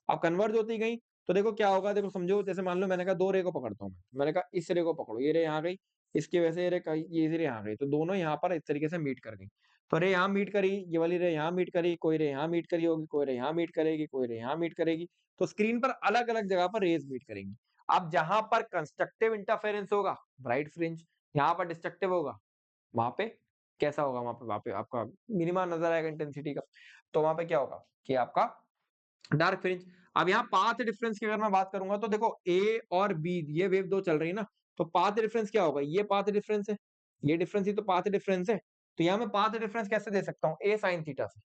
अब कन्वर्ज होती गई तो देखो क्या होगा, देखो समझो, जैसे मान लो मैंने कहा दो रे को पकड़ता हूँ, मैंने कहा इस रे को पकड़ो, ये रे यहाँ गई, इसकी वजह से ये रे यहाँ गई, तो दोनों यहाँ पर इस तरीके से मीट कर गई, तो रे यहाँ मीट करी, ये वाली रे यहाँ मीट करी, कोई रे यहाँ मीट करी होगी, कोई रे यहाँ मीट करेगी, कोई रे यहाँ मीट करेगी, तो स्क्रीन पर अलग अलग जगह पर रेज मीट करेंगी। अब जहां पर कंस्ट्रक्टिव इंटरफेरेंस होगा, ब्राइट फ्रिंज, यहाँ पर डिस्ट्रक्टिव होगा, वहां पे कैसा होगा, वहां पे आपका मिनिमा नजर आएगा इंटेंसिटी का, तो वहां पे क्या होगा कि आपका डार्क फ्रिंज। अब यहाँ पाथ डिफरेंस की अगर मैं बात करूंगा तो देखो ए और बी ये वेव दो चल रही है ना, तो पाथ डिफरेंस क्या होगा, ये पाथ डिफरेंस है, ये डिफरेंस ही तो पाथ डिफरेंस है, तो यहाँ मैं पाथ डिफरेंस कैसे दे सकता हूँ, ए साइन थीटा से,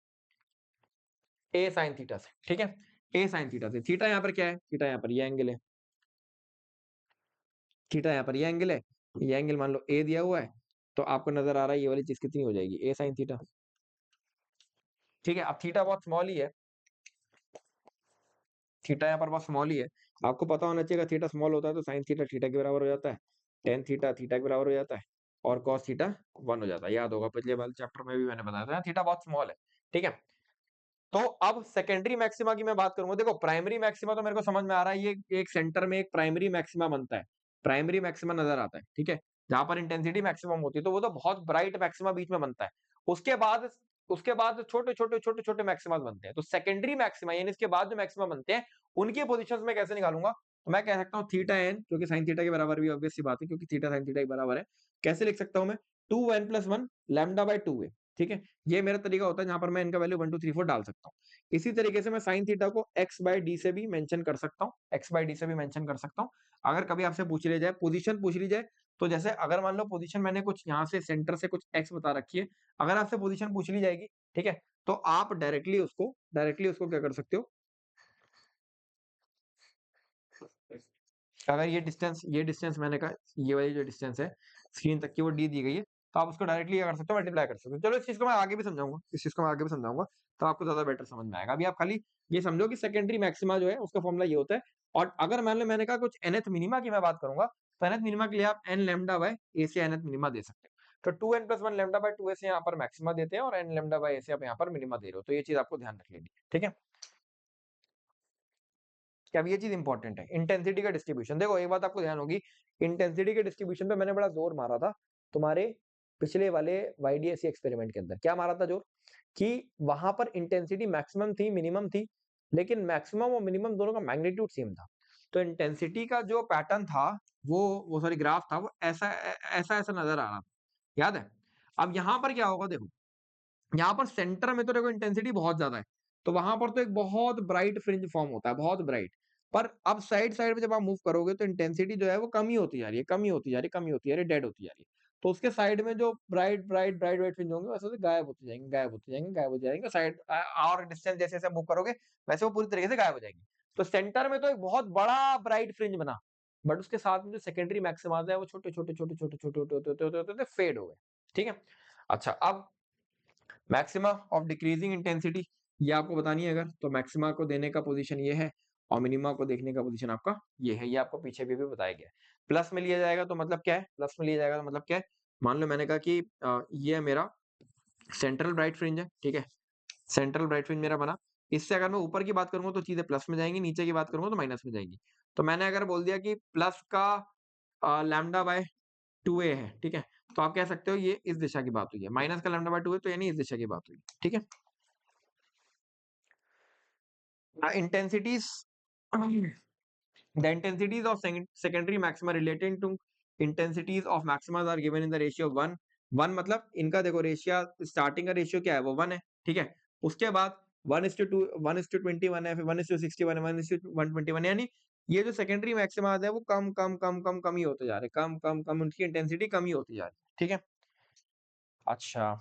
ए साइन थीटा से, ठीक है, ए साइन थीटा से, थीटा यहाँ पर क्या है, थीटा यहाँ पर ये एंगल है, थीटा यहाँ पर ये एंगल है, ये एंगल मान लो ए दिया हुआ है, तो आपको नजर आ रहा है ये वाली चीज कितनी हो जाएगी, ए साइन थीटा, ठीक है। अब थीटा बहुत स्मॉल ही है, थीटा यहाँ पर बहुत स्मॉल ही है, आपको पता होना चाहिए अगर थीटा स्मॉल होता है तो साइन थीटा थीटा के बराबर हो जाता है, टेन थीटा थीटा के बराबर हो जाता है, और कॉस थीटा 1 हो जाता है, याद होगा पिछले वाले चैप्टर में भी मैंने बताया था, थीटा बहुत स्मॉल है, ठीक है। तो अब सेकेंडरी मैक्सिमा की मैं बात करूंगा, देखो प्राइमरी मैक्सिमा तो मेरे को समझ में आ रहा है, ये एक सेंटर में एक प्राइमरी मैक्सिमा बनता है, प्राइमरी मैक्सिमा नजर आता है, ठीक है, जहां पर इंटेंसिटी मैक्सिमम होती है, तो वो तो बहुत ब्राइट मैक्सिमा बीच में बनता है, उसके बाद उसके बाद छोटे छोटे छोटे छोटे मैक्सिमा बनते हैं, तो सेकेंडरी मैक्सिमा यानी इसके बाद जो मैक्सिमा बनते हैं उनकी पोजिशन में कैसे निकालूंगा, तो मैं कह सकता हूँ थीटा एन, क्योंकि साइन थीटा के बराबर भी ऑब्वियस सी बात है, क्योंकि थीटा साइन थीटा के बराबर है, कैसे लिख सकता हूँ मैं, 2n+1 लैम्डा बाय 2a, ठीक है, ये मेरा तरीका होता है जहां पर मैं इनका वैल्यू 1 2 3 4 डाल सकता हूँ। इसी तरीके से मैं साइन थीटा को एक्स बाय डी से भी मेंशन कर सकता हूँ, एक्स बाय डी से भी मेंशन कर सकता हूँ। अगर कभी आपसे पूछ ली जाए, पोजीशन पूछ ली जाए, तो जैसे अगर मान लो पोजीशन मैंने कुछ यहाँ से सेंटर से कुछ एक्स बता रखी है, अगर आपसे पोजीशन पूछ ली जाएगी, ठीक है, तो आप डायरेक्टली उसको क्या कर सकते हो, अगर ये डिस्टेंस मैंने कहा, ये वाली जो डिस्टेंस है स्क्रीन तक की वो डी दी गई है, तो आप उसको डायरेक्टली क्या कर सकते हो, मल्टीप्लाई कर सकते हो। चलो इस चीज को मैं आगे भी समझाऊंगा, इस चीज को मैं आगे भी समझाऊंगा, तो आपको ज्यादा बेटर समझ में आएगा। अभी आप खाली ये समझो कि सेकेंडरी मैक्सिमा जो है उसका फॉर्मूला ये होता है, और अगर मान लो मैंने कहा कुछ nth मिनिमा की मैं बात करूंगा, तो nth मिनिमा के लिए आप n लैम्डा बाय ए से nth मिनिमा दे सकते हो, तो 2n+1 लैम्डा बाय 2a से यहाँ पर मैक्सिमा देते हैं, और n लैम्डा बाय ए से आप यहाँ पर मिनिमा दे रहे हो, तो ये चीज आपको ध्यान रख लेनी है, ठीक है। क्या ये चीज इंपॉर्टेंट है, इंटेंसिटी का डिस्ट्रीब्यूशन, देखो एक बात आपको ध्यान होगी, इंटेंसिटी के डिस्ट्रीब्यूशन पे मैंने बड़ा जोर मारा था तुम्हारे पिछले वाले वाईडीएससी एक्सपेरिमेंट के अंदर, क्या मारा था जोर, कि वहां पर इंटेंसिटी मैक्सिमम थी मिनिमम थी, लेकिन मैक्सिमम और मिनिमम दोनों का मैग्नीट्यूड सेम था, तो इंटेंसिटी का जो पैटर्न था वो सॉरी ग्राफ था, वो ऐसा ऐसा ऐसा नजर आ रहा था, याद है। अब यहाँ पर क्या होगा देखो, यहाँ पर सेंटर में तो देखो इंटेंसिटी बहुत ज्यादा है, तो वहां पर तो एक बहुत ब्राइट फ्रिंज फॉर्म होता है, बहुत ब्राइट, पर अब साइड साइड में जब आप मूव करोगे तो इंटेंसिटी जो है वो कम ही होती जा रही है, कम ही होती जा रही है, कम ही होती जा रही है, डेड होती जा रही है, तो उसके साइड में जो bright bright bright bright fringe होंगे वैसे से गायब होते जाएंगे, गायब होते जाएंगे, गायब हो जाएंगे, साइड और डिस्टेंस जैसे जैसे मूव करोगे वैसे वो पूरी तरीके से गायब हो जाएंगे, तो सेंटर में तो एक बहुत बड़ा ब्राइट फ्रिंज बना, बट उसके साथ में जो सेकेंडरी मैक्सिमा है वो छोटे छोटे छोटे छोटे छोटे छोटे छोटे होते होते फेड हो गए, ठीक है। अच्छा, अब मैक्सिमा ऑफ डिक्रीजिंग इंटेंसिटी ये आपको बतानी है, अगर तो मैक्सिमा को देने का पोजीशन ये है, और मिनिमा को देखने का पोजीशन आपका ये है, ये आपको पीछे भी बताया गया है। प्लस में लिया जाएगा तो मतलब क्या है, प्लस में लिया जाएगा तो मतलब क्या है, मान लो मैंने कहा कि ये मेरा सेंट्रल ब्राइट फ्रिंज है, ठीक है, सेंट्रल ब्राइट फ्रिंज मेरा बना, इससे अगर मैं ऊपर की बात करूंगा तो चीजें प्लस में जाएंगी, नीचे की बात करूंगा तो माइनस में जाएंगी, तो मैंने अगर बोल दिया कि प्लस का लैम्डा बाय 2a है, ठीक है, तो आप कह सकते हो ये इस दिशा की बात हुई है, माइनस का लैम्डा बाय 2 है तो यानी इस दिशा की बात हुई है, ठीक है। intensities the intensities of secondary maxima relating to intensities of maximas are given in the ratio 1 मतलब इनका देखो रेशियो स्टार्टिंग का रेशियो क्या है वो 1 है, ठीक है। उसके बाद 1:2 1:21 है, फिर 1:61 है, 1:121 यानी ये जो सेकेंडरी मैक्सिमाज है वो कम ही होते जा रहे हैं, कम उनकी इंटेंसिटी कम ही होती जा रही है, ठीक है। अच्छा,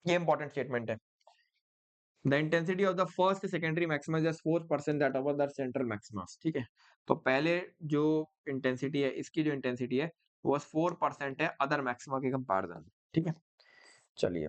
ये इंपॉर्टेंट स्टेटमेंट है। The intensity of the first secondary maxima is 4% that of the central Maximus, ठीक है। तो पहले जो इंटेंसिटी है, इसकी जो इंटेंसिटी है वो 4% है अदर मैक्सिमा के कंपैरिजन, ठीक है। चलिए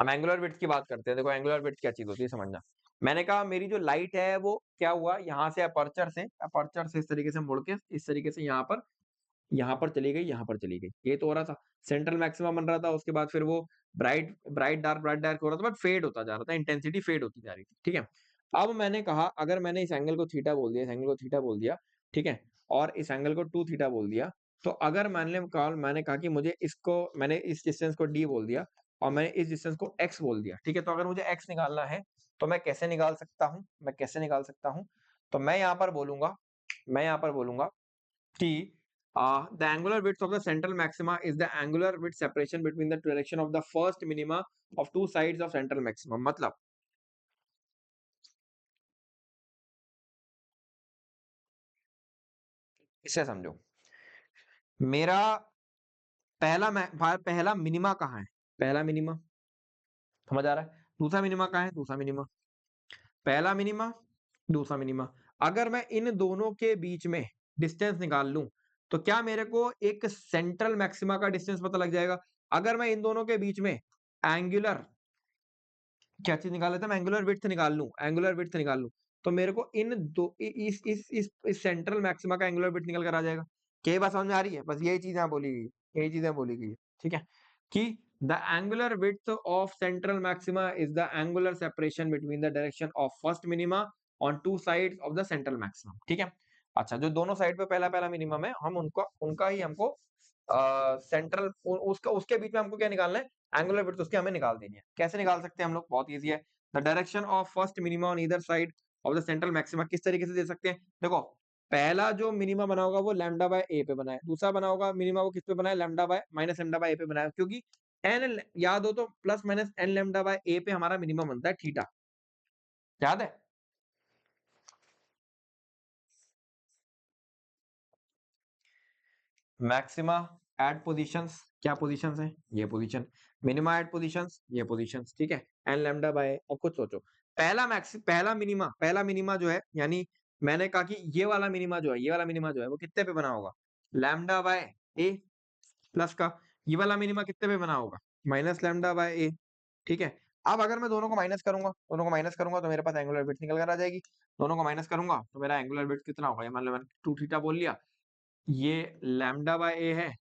हम एंगुलर विड्थ की बात करते हैं। देखो एंगुलर विड्थ क्या चीज होती है समझना। मैंने कहा मेरी जो लाइट है वो क्या हुआ, यहाँ से अपर्चर से इस तरीके से मुड़ के इस तरीके से यहाँ पर चली गई, यहाँ पर चली गई, ये तो हो रहा था। सेंट्रल मैक्सिमा बन रहा था, उसके बाद फिर वो ब्राइट डार्क हो रहा था, बट फेड होता जा रहा था, इंटेंसिटी फेड होती जा रही थी, ठीक है। अब मैंने कहा अगर मैंने इस एंगल को थीटा बोल दिया, इस एंगल को थीटा बोल दिया, ठीक है, और इस एंगल को 2 थीटा बोल दिया, तो अगर मैंने कहा कि मुझे इसको, मैंने इस डिस्टेंस को डी बोल दिया और मैंने इस डिस्टेंस को एक्स बोल दिया, ठीक है। तो अगर मुझे एक्स निकालना है तो मैं कैसे निकाल सकता हूँ, तो मैं यहाँ पर बोलूंगा कि the angular width of the central maxima is the angular width separation between the direction of the first minima of two sides of central maximum। मतलब इसे समझो, मेरा पहला मिनिमा कहाँ है, पहला मिनिमा समझ आ रहा है, दूसरा मिनिमा कहाँ है, दूसरा मिनिमा, पहला मिनिमा दूसरा मिनिमा। अगर मैं इन दोनों के बीच में डिस्टेंस निकाल लूं तो क्या मेरे को एक सेंट्रल मैक्सिमा का डिस्टेंस पता लग जाएगा। अगर मैं इन दोनों के बीच में एंगुलर क्या चीज निकाल लेता हूँ, एंगुलर विड्थ निकाल लूं, तो मेरे को इन दो इस सेंट्रल मैक्सिमा का एंगुलर विड्थ निकल कर आ जाएगा। क्या ये बात समझ में आ रही है, बस यही चीज यहाँ बोली गई है, यही चीजें बोली गई है, ठीक है, कि the angular width of central maxima is the angular separation between the direction of first minima on two sides of the central maximum, ठीक है। अच्छा, जो दोनों साइड पे पहला पहला मिनिमम है, हम उनका ही हमको सेंट्रल उसका उसके बीच में हमको क्या निकालना है, एंगुलर विड्थ उसकी हमें निकाल देनी है। कैसे निकाल सकते हैं हम लोग, बहुत इजी है। The direction of first minima on either side of the central maxima किस तरीके से दे सकते हैं, देखो पहला जो मिनिमा बना होगा वो लैम्डा बाय ए पे बना है, दूसरा बना होगा मिनिमा वो किस पे बना है, lambda by minus lambda by A पे बना है, क्योंकि एन याद हो तो plus minus N lambda by A पे हमारा मिनिमम बनता है थीटा, याद है। मैक्सिमा एट पोजीशंस, क्या पोजीशंस है, ये पोजीशन, मिनिमा एट पोजीशंस, ये पोजीशंस, ठीक है, एन लैम्डा बाय। अब खुद सोचो, पहला मिनिमा जो है, यानी मैंने कहा कि ये वाला मिनिमा जो है वो कितने पे बना होगा, लैम्डा बाय ए प्लस का, ये वाला मिनिमा कितने पे बना होगा, माइनस लैम्डा बाय ए, ठीक है। अब अगर मैं दोनों को माइनस करूंगा तो मेरे पास एंगुलर विड्थ निकल कर आ जाएगी। दोनों को माइनस करूंगा तो मेरा एंगुलर विड्थ कितना होगा, ये मान लो मैंने 2 थीटा बोल लिया, ये लैम्डा बाय ए है,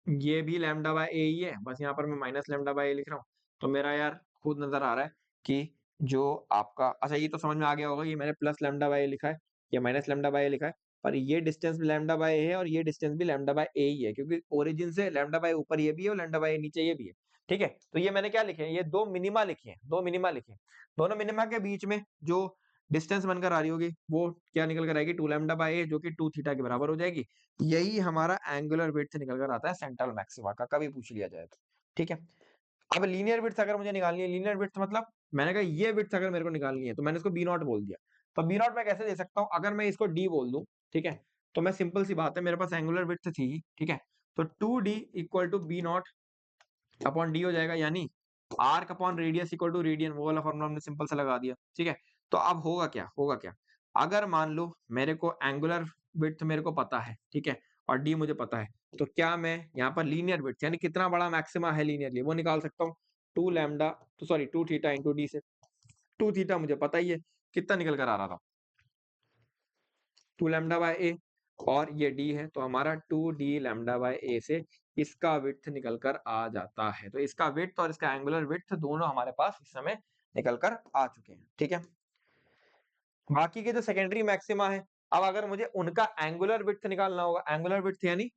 ये भी लैम्डा बाय ए ही है, बस यहाँ पर मैं माइनस लैम्डा बाय ए लिख रहा हूँ। तो मेरा यार खुद नजर आ रहा है कि जो आपका, अच्छा ये तो समझ में आ गया होगा, ये मैंने प्लस लैम्डा बाय ए लिखा है, ये माइनस लैम्डा बाय ए लिखा है, पर ये डिस्टेंस भी लैम्डा बाय ए है और ये डिस्टेंस भी लैम्डा बाय ए ही है, क्योंकि ओरिजिन से लैम्डा बाय ऊपर ये भी है और लैम्डा बाय नीचे ये भी है, ठीक है। तो ये मैंने क्या लिखे हैं, ये दो मिनिमा लिखे हैं। दोनों मिनिमा के बीच में जो डिस्टेंस बनकर आ रही होगी वो क्या निकल कर आएगी, 2 लैम्डा बाय ए, जो कि 2 थीटा के बराबर हो जाएगी। यही हमारा एंगुलर विड्थ निकल कर आता है सेंट्रल मैक्सिमा का, कभी पूछ लिया जाए तो, ठीक है। अब लीनियर विड्थ अगर मुझे निकालनी है, लीनियर विड्थ मतलब मैंने कहा ये विड्थ अगर मेरे को निकालनी है तो मैंने इसको बी नॉट बोल दिया। तो बी नॉट मैं कैसे दे सकता हूँ, अगर मैं इसको डी बोल दूं, ठीक है, तो मैं सिंपल सी बात है, मेरे पास एंगुलर विड्थ थी, ठीक है, तो 2d equal to B naught upon D हो जाएगा, यानी arc upon radius equal to radian, वो वाला फॉर्मूला हमने सिंपल सा लगा दिया, ठीक है। तो अब होगा क्या, अगर मान लो मेरे को एंगुलर विड्थ मेरे को पता है, ठीक है, और डी मुझे पता है, तो क्या मैं यहाँ पर लीनियर विड्थ यानी कितना बड़ा मैक्सिमा है लीनियरली वो निकाल सकता हूँ, 2 लैम्डा, तो सॉरी 2 थीटा इंटू डी से। 2 थीटा मुझे पता ही है कितना निकल कर आ रहा था, 2 लैम्डा बाय ए, और ये डी है तो हमारा 2d लैम्डा बाय ए से इसका विड्थ निकल कर आ जाता है। तो इसका विड्थ और इसका एंगुलर विड्थ दोनों हमारे पास इस समय निकल कर आ चुके हैं, ठीक है। बाकी के जो सेकेंडरी मैक्सिमा है, अब अगर मुझे उनका एंगुलर विड्थ निकालना होगा, एंगुलर विड्थ यानी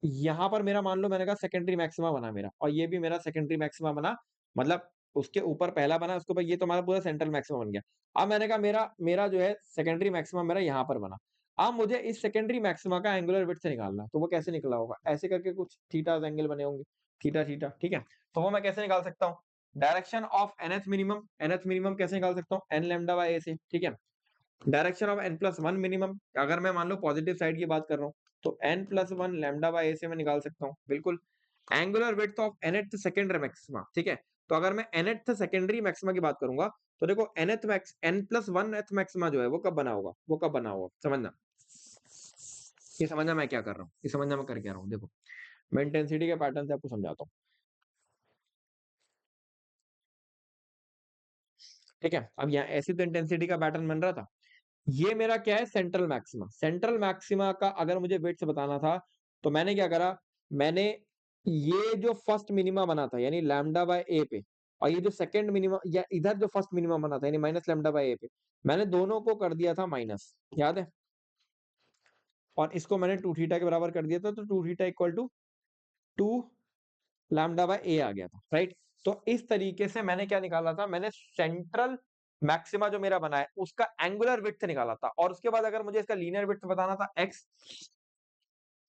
यहाँ पर मेरा मान लो मैंने कहा सेकेंडरी मैक्सिमा बना मेरा, और ये भी मेरा सेकेंडरी मैक्सिमा बना, मतलब उसके ऊपर पहला बना, उसके ऊपर ये तो हमारा पूरा सेंट्रल मैक्सिमम बन गया। अब मैंने कहा मेरा मेरा जो है सेकेंडरी मैक्सिमम मेरा यहाँ पर बना। अब मुझे इस सेकेंडरी मैक्सिमा का एंगुलर विड्थ निकालना है, तो वो कैसे निकला होगा? ऐसे करके कुछ थीटा एंगल बने होंगे, थीटा थीटा, ठीक है? तो वो मैं कैसे निकाल सकता हूँ? डायरेक्शन ऑफ nth मिनिमम कैसे निकाल सकता हूँ? n लैम्डा बाय a से, ठीक है? डायरेक्शन ऑफ n+1 मिनिमम, अगर मैं मान लो पॉजिटिव साइड की बात कर रहा हूँ, तो n+1 लैम्डा बाय a से मैं निकाल सकता हूँ, बिल्कुल। Angular width of nth secondary maxima, ठीक है? तो अगर मैं nth सेकेंडरी मैक्सिमा की बात करूंगा, तो देखो n+1th मैक्सिमा जो है वो कब बना होगा? वो कब बना होगा? समझना, ये समझना मैं क्या कर रहा हूँ, ये समझना मैं कर क्या रहा हूँ। देखो, मैं इंटेंसिटी के पैटर्न से आपको समझाता हूँ, ठीक है? अब यहाँ ऐसी तो इंटेंसिटी का पैटर्न बन रहा था। ये मेरा क्या है? Central maxima. सेंट्रल मैक्सिमा का अगर मुझे वेट्स बताना था, तो मैंने क्या करा? मैंने ये जो फर्स्ट मिनिमा बना था यानी लैम्डा बाय ए पे, और ये जो सेकंड मिनिमा या इधर जो फर्स्ट मिनिमा बना था यानी माइनस लैम्डा बाय ए पे, मैंने दोनों को कर दिया था माइनस, याद है? और इसको मैंने 2 थीटा के बराबर कर दिया था, तो 2 theta equal to 2 lambda by A आ गया था, राइट? तो इस तरीके से मैंने क्या निकाला था? मैंने सेंट्रल मैक्सिमा जो मेरा बना है उसका एंगुलर विड्थ निकाला था, और उसके बाद अगर मुझे इसका लीनियर विड्थ बताना था एक्स,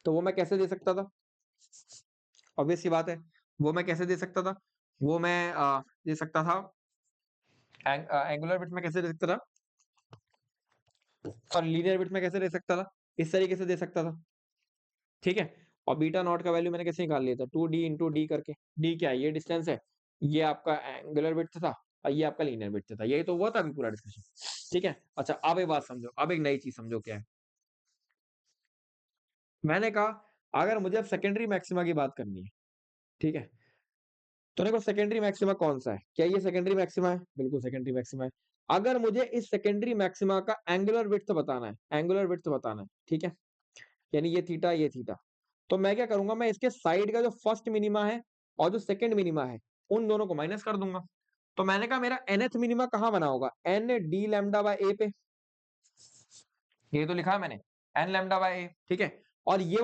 तो वो मैं कैसे दे सकता था? ऑब्वियस सी बात है, वो मैं कैसे दे सकता था? वो मैं दे सकता था, एंगुलर विड्थ में कैसे दे सकता था, और लीनियर विड्थ में कैसे दे सकता था? इस तरीके से दे सकता था, ठीक है? और बीटा नॉट का वैल्यू मैंने कैसे निकाल लिया था? 2d इंटू डी करके। डी क्या है? ये डिस्टेंस है, ये आपका एंगुलर विड्थ था, और ये आपका लीनियर विड्थ था। यही तो हुआ था अभी पूरा डिस्कशन, ठीक है? अच्छा, अब एक बात समझो, अब एक नई चीज समझो क्या है। मैंने कहा अगर मुझे अब सेकेंडरी मैक्सिमा की बात करनी है, ठीक है? तो देखो सेकेंडरी मैक्सिमा कौन सा है? क्या ये सेकेंडरी मैक्सिमा है? बिल्कुल सेकेंडरी मैक्सिमा है। अगर मुझे इस सेकेंडरी मैक्सिमा का एंगुलर विड्थ बताना है, एंगुलर विड्थ बताना है, ठीक है? यानी ये थीटा, तो मैं क्या करूंगा? मैं इसके साइड का जो फर्स्ट मिनिमा है और जो सेकंड मिनिमा है, उन दोनों को माइनस कर दूंगा। तो मैंने कहा मेरा nth मिनिमा कहाँ बना होगा? n d lambda by a पे, ये तो लिखा है मैंने, n लैम्डा बाय a, ठीक है? और ये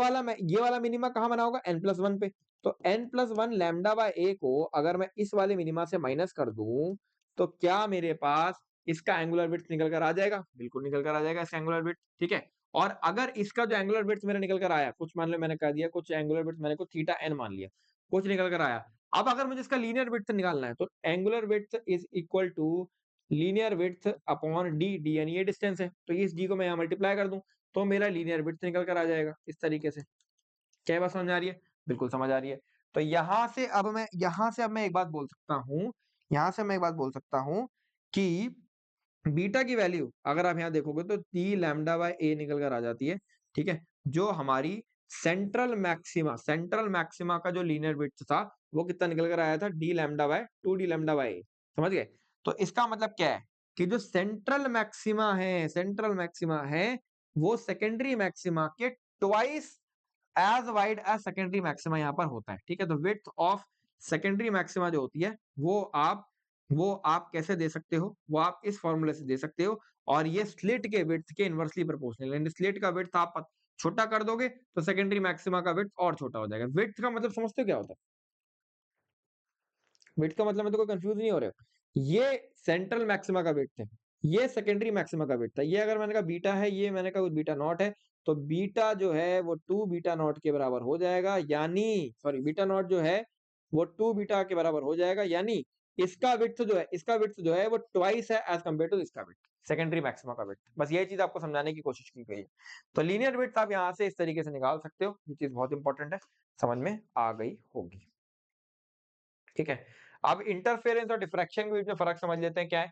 वाला मिनिमा कहाँ बना होगा? n+1 पे। तो n+1 लैम्डा बाय a को अगर मैं इस वाले मिनिमा से माइनस कर दूं, तो क्या मेरे पास इसका एंगुलर विड्थ निकल कर आ जाएगा? बिल्कुल निकल कर आ जाएगा इसका एंगुलर विड्थ, ठीक है? और अगर इसका जो एंगुलर विड्थ मेरा निकल कर आया, कुछ मान लो मैंने कह दिया, कुछ एंगुलर विड्थ मैंने को थीटा n मान लिया, कुछ निकल कर आया। अब अगर मुझे इसका लीनियर विड्थ निकालना है, तो angular width is equal to linear width upon D, D यानी ये डिस्टेंस है, तो इस डी को मैं यहाँ मल्टीप्लाई कर दूं, तो मेरा लीनियर विड्थ निकल कर आ जाएगा इस तरीके से। क्या ये बात समझ आ रही है? बिल्कुल समझ आ रही है। तो यहाँ से अब मैं एक बात बोल सकता हूँ, यहाँ से मैं एक बात बोल सकता हूँ कि बीटा की वैल्यू अगर आप यहाँ देखोगे तो डी लैम्डा बाय ए निकल कर आ जाती है, ठीक है? जो हमारी सेंट्रल मैक्सिमा का जो लीनियर विड्थ था, वो कितना निकल कर आया था? D lambda by 2 D lambda by A, समझ गए? तो इसका मतलब क्या है कि जो सेंट्रल मैक्सिमा है वो सेकेंडरी मैक्सिमा के twice as wide as secondary maxima यहाँ पर होता है, ठीक है? तो विड्थ ऑफ सेकेंडरी मैक्सिमा जो होती है वो आप कैसे दे सकते हो? वो आप इस फॉर्मूले से दे सकते हो, और ये स्लिट के विड्थ के इनवर्सली प्रोपोर्शनल, यानी स्लिट का विड्थ आप छोटा कर दोगे तो सेकेंडरी मैक्सिमा का विड्थ और छोटा हो जाएगा। विड्थ का मतलब समझते हो क्या होता है? विड्थ का मतलब में तो कोई कंफ्यूज नहीं हो रहे हो? ये सेंट्रल मैक्सिमा का विड्थ है, ये सेकेंडरी मैक्सिमा का विड्थ है। ये अगर मैंने कहा बीटा है, ये मैंने कहा बीटा नॉट है, तो बीटा जो है वो 2 बीटा नॉट के बराबर हो जाएगा, यानी सॉरी बीटा नॉट जो है वो 2 बीटा के बराबर हो जाएगा, यानी इसका विड्थ जो है वो ट्वाइस है एज कंपेयर टू इसका विड्थ, सेकेंडरी मैक्सिमा का विड्थ। बस ये चीज आपको समझाने की कोशिश की गई है। तो लीनियर विड्थ आप यहाँ से इस तरीके से निकाल सकते हो, ये चीज बहुत इंपॉर्टेंट है, समझ में आ गई होगी, ठीक है? अब इंटरफेरेंस और डिफ्रैक्शन के बीच में फर्क समझ लेते हैं क्या है।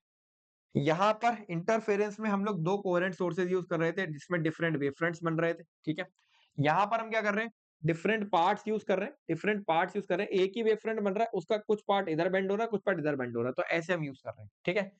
यहाँ पर इंटरफेरेंस में हम लोग दो कोहेरेंट सोर्सेज यूज कर रहे थे जिसमें डिफरेंट वेवफ्रंट्स बन रहे थे, ठीक है? यहाँ पर हम क्या कर रहे हैं? डिफरेंट पार्ट्स यूज कर रहे हैं, एक ही वेवफ्रंट बन रहा है, उसका कुछ पार्ट इधर बेंड हो रहा है, कुछ पार्ट इधर बेंड हो रहा है, तो ऐसे हम यूज कर रहे हैं, ठीक है?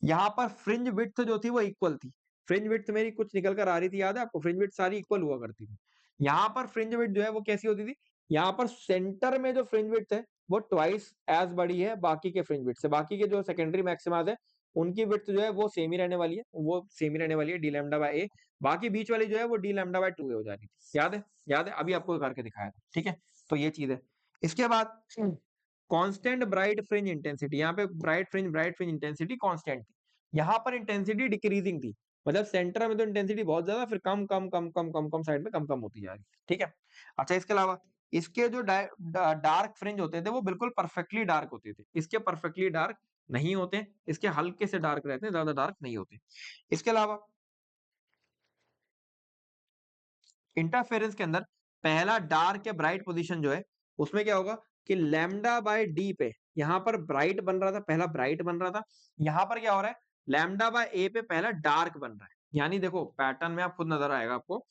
यहाँ पर फ्रिंज विड्थ जो थी वो इक्वल थी, फ्रिंज विड्थ मेरी कुछ निकल कर आ रही थी, याद है आपको? फ्रिंज विड्थ सारी इक्वल हुआ करती थी। यहाँ पर फ्रिंज विड्थ जो है वो कैसी होती थी? यहाँ पर सेंटर में जो फ्रिंज विड्थ है वो ट्वाइस एज बड़ी है बाकी के फ्रिंज विड्थ से, बाकी के जो सेकेंडरी मैक्सिमाज है उनकी विड्थ जो है वो सेम ही रहने वाली है, डी लैम्डा बाय ए। बाकी बीच वाली जो है वो डी लैम्डा बाय 2 हो जा रही थी, याद है? याद है, अभी आपको करके दिखाया था, ठीक है? तो ये चीज है। इसके बाद कांस्टेंट ब्राइट फ्रिंज इंटेंसिटी, यहाँ पे ब्राइट फ्रिंज इंटेंसिटी कांस्टेंट थी, यहाँ पर इंटेंसिटी डिक्रीजिंग थी, मतलब सेंटर में तो इंटेंसिटी बहुत ज्यादा, फिर कम कम कम कम कम कम साइड में कम कम होती जा रही, ठीक है। अच्छा, इसके अलावा इसके जो डार्क फ्रिंज होते थे वो बिल्कुल परफेक्टली डार्क होते थे, इसके परफेक्टली डार्क नहीं होते, इसके हल्के से डार्क रहते हैं, ज्यादा डार्क नहीं होते। इसके अलावा इंटरफेरेंस के अंदर पहला डार्क या ब्राइट पोजीशन जो है उसमें क्या होगा कि लैम्डा बाय डी पे यहाँ पर ब्राइट बन रहा था, पहला ब्राइट बन रहा था, यहाँ पर क्या हो रहा है लैम्डा बाय ए पे पहला डार्क बन रहा है। यानी देखो पैटर्न में आप खुद नजर आएगा आपको,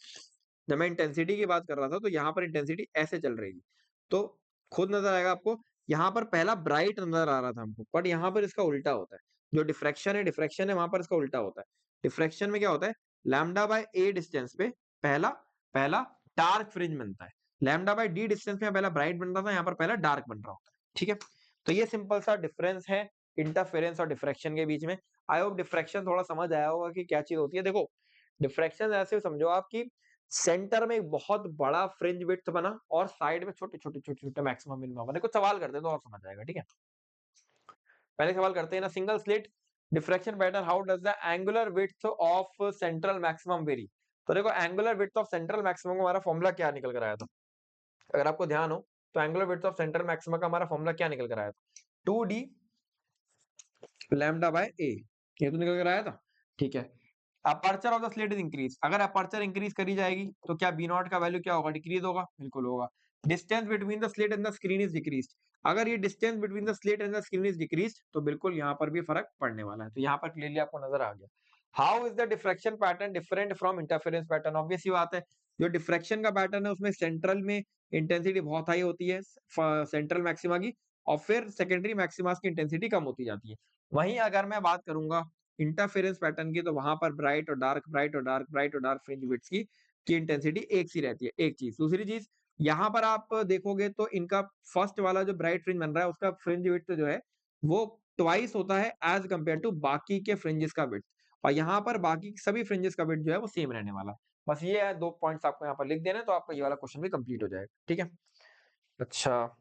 जब मैं इंटेंसिटी की बात कर रहा था तो यहाँ पर इंटेंसिटी ऐसे चल रही थी, तो खुद नजर आएगा आपको, यहाँ पर पहला ब्राइट नजर आ रहा था हमको, बट यहाँ पर इसका उल्टा होता है, जो डिफ्रैक्शन है वहां पर इसका उल्टा होता है। डिफ्रैक्शन में क्या होता है, लैम्डा बाय ए डिस्टेंस पे पहला पहला डार्क फ्रिंज बनता है, लैम्डा बाय डी डिस्टेंस में पहला ब्राइट बन रहा था, यहाँ पर पहला डार्क बन रहा होता है, ठीक है। तो ये सिंपल सा डिफरेंस है इंटरफेरेंस और डिफ्रैक्शन के बीच में। आई होप डिफ्रैक्शन थोड़ा समझ आया होगा कि क्या चीज होती है। देखो डिफ्रैक्शन ऐसे समझो आप कि सेंटर में एक बहुत बड़ा फ्रिंज विड्थ बना और साइड में छोटे छोटे छोटे छोटे मैक्सिमम मिनिमम बने। कुछ सवाल करते हैं तो और समझ आएगा, ठीक है। पहले सवाल करते हैं ना, single slit diffraction pattern, how does the angular width of central maximum very. तो देखो angular width of central maximum का हमारा फॉर्मूला क्या निकल कर आया था, अगर आपको ध्यान हो तो angular width of central maximum का हमारा फॉर्मूला क्या निकल कर आया था, 2d लैम्डा बाय ए, ये तो निकल कर आया था, ठीक है। Aperture of the slit is increase, अगर अपर्चर इंक्रीज करी जाएगी तो क्या बी नॉट का वैल्यू क्या होगा, डिक्रीज होगा, बिल्कुल होगा। Distance between the slit and the screen is decrease, अगर ये distance between the slit and the screen is decrease तो बिल्कुल यहाँ पर भी फर्क पड़ने वाला है, तो यहाँ पर क्लियरली आपको नजर आ गया। How is the diffraction pattern different from interference pattern, obvious ही बात है, जो डिफ्रैक्शन का पैटर्न है उसमें सेंट्रल में इंटेंसिटी बहुत हाई होती है सेंट्रल मैक्सिमा की, और फिर सेकेंडरी मैक्सिमास की इंटेंसिटी कम होती जाती है। वहीं अगर मैं बात करूंगा इंटरफेरेंस पैटर्न की तो वहां पर ब्राइट और डार्क ब्राइट और डार्क ब्राइट और डार्क फ्रिंज विड्थ की इंटेंसिटी एक सी रहती है, एक चीज। दूसरी चीज यहाँ पर आप देखोगे तो इनका फर्स्ट वाला जो ब्राइट फ्रिंज बन रहा है उसका फ्रिंज विड्थ जो है वो ट्वाइस होता है एज कंपेयर टू बाकी के फ्रिंजेस का विड्थ, और यहाँ पर बाकी सभी फ्रिंजेस का विड्थ जो है वो सेम रहने वाला है। बस ये है, 2 पॉइंट्स आपको यहाँ पर लिख देना तो आपका ये वाला क्वेश्चन भी कंप्लीट हो जाएगा, ठीक है। अच्छा,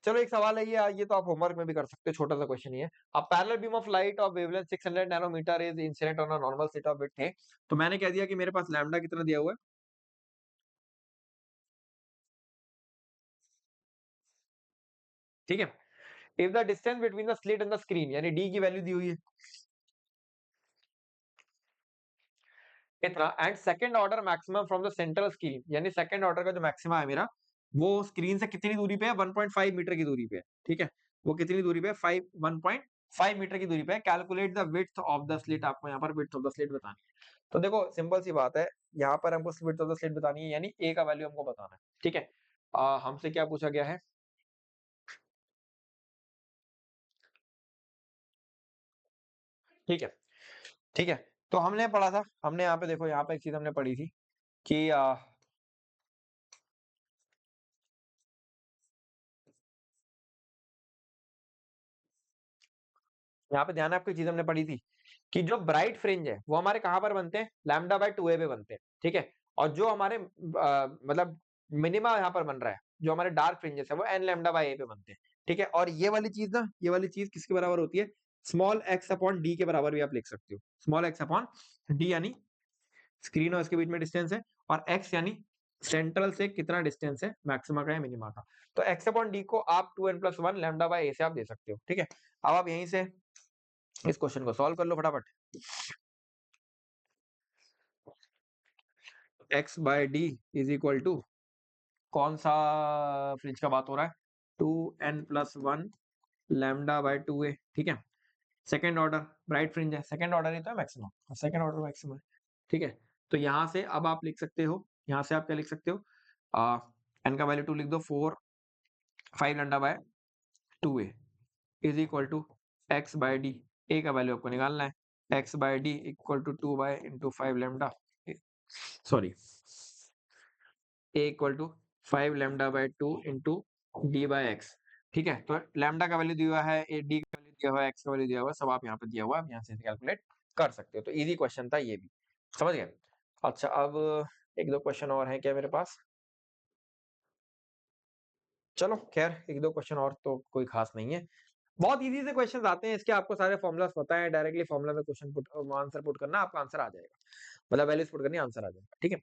चलो एक सवाल है, ये तो आप होमवर्क में भी कर सकते हो, छोटा सा क्वेश्चन ही है। A parallel beam of light of wavelength 600 nanometre is incident on a normal slit of width है, तो मैंने कह दिया कि मेरे पास लैम्डा कितना दिया हुआ है, ठीक है। If the distance between the slit and the screen, यानी डी की वैल्यू दी हुई है इतना, and second order maximum from the central screen, यानी सेकंड ऑर्डर का जो मैक्सिमा है मेरा वो स्क्रीन से कितनी दूरी पे है, 1.5 मीटर की दूरी पे है, ठीक है। वो कितनी दूरी पे है, 1.5 मीटर की दूरी पे है। Calculate the width of the slit, आपको यहाँ पर विड्थ ऑफ द स्लिट बतानी है। तो देखो सिंपल सी बात है, यहाँ पर हमको विड्थ ऑफ द स्लिट बतानी है, यानी ए का वैल्यू हमको बताना है, ठीक है। हमसे क्या पूछा गया है, ठीक है, ठीक है। तो हमने पढ़ा था, हमने यहाँ पे देखो, यहाँ पे एक चीज हमने पढ़ी थी कि यहाँ पे ध्यान है आपकी चीज हमने पढ़ी थी कि जो ब्राइट फ्रिंज है वो हमारे कहाँ पर बनते हैं, लैम्डा बाय 2a पे बनते हैं, ठीक है। और जो हमारे मतलब मिनिमा यहाँ पर बन रहा है, जो हमारे डार्क फ्रिंजेस है वो एन लैम्डा बाय a पे बनते हैं, ठीक है। और ये वाली चीज ना, ये वाली चीज किसके बराबर होती है, स्मॉल एक्स अपॉन डी के बराबर भी आप लिख सकते हो, स्मॉल एक्स अपॉन डी, यानी स्क्रीन और इसके बीच में डिस्टेंस है, और एक्स यानी सेंट्रल से कितना डिस्टेंस है मैक्सिमा का या मिनिमा का। तो एक्स अपॉन डी को आप 2n+1 लैम्डा बाय a से आप दे सकते हो, ठीक है। अब आप यहीं से इस क्वेश्चन को सॉल्व कर लो फटाफट। X by D is equal to, कौन सा फ्रिंज का बात हो रहा है, 2n+1 लैम्डा बाय 2a, ठीक है। सेकेंड ऑर्डर ब्राइट फ्रिंज है, सेकेंड ऑर्डर ही तो है मैक्सिमम, सेकेंड ऑर्डर मैक्सिमम है, ठीक है। तो यहाँ से अब आप लिख सकते हो, यहाँ से आप क्या लिख सकते हो, एन का वैल्यू 2 लिख दो, 5 lambda by 2a is equal to X by D, A का वैल्यू आपको निकालना है, X by D equal to 2 by into 5 lambda, sorry A equal to 5 lambda by 2 into D by X, ठीक है। तो लैम्डा का वैल्यू दिया है, ए डी का वैल्यू दिया हुआ है, एक्स का वैल्यू दिया हुआ है, सब आप यहाँ पे दिया हुआ है, आप यहाँ से कैलकुलेट कर सकते हो। तो इजी क्वेश्चन था ये भी। समझ गए? अच्छा, अब 1-2 क्वेश्चन और हैं क्या मेरे पास? चलो ख़ैर 1-2 क्वेश्चन और तो कोई ख़ास नहीं है। बहुत ईज़ी से क्वेश्चन्स आते हैं, इसके आपको सारे फ़ॉर्मूलाज़ पता है, डायरेक्टली फ़ॉर्मूला में क्वेश्चन आंसर पुट करना, आपका आंसर आ जाएगा। मतलब वैल्यूज़ पुट करनी, आंसर आ जाएगा, ठीक है?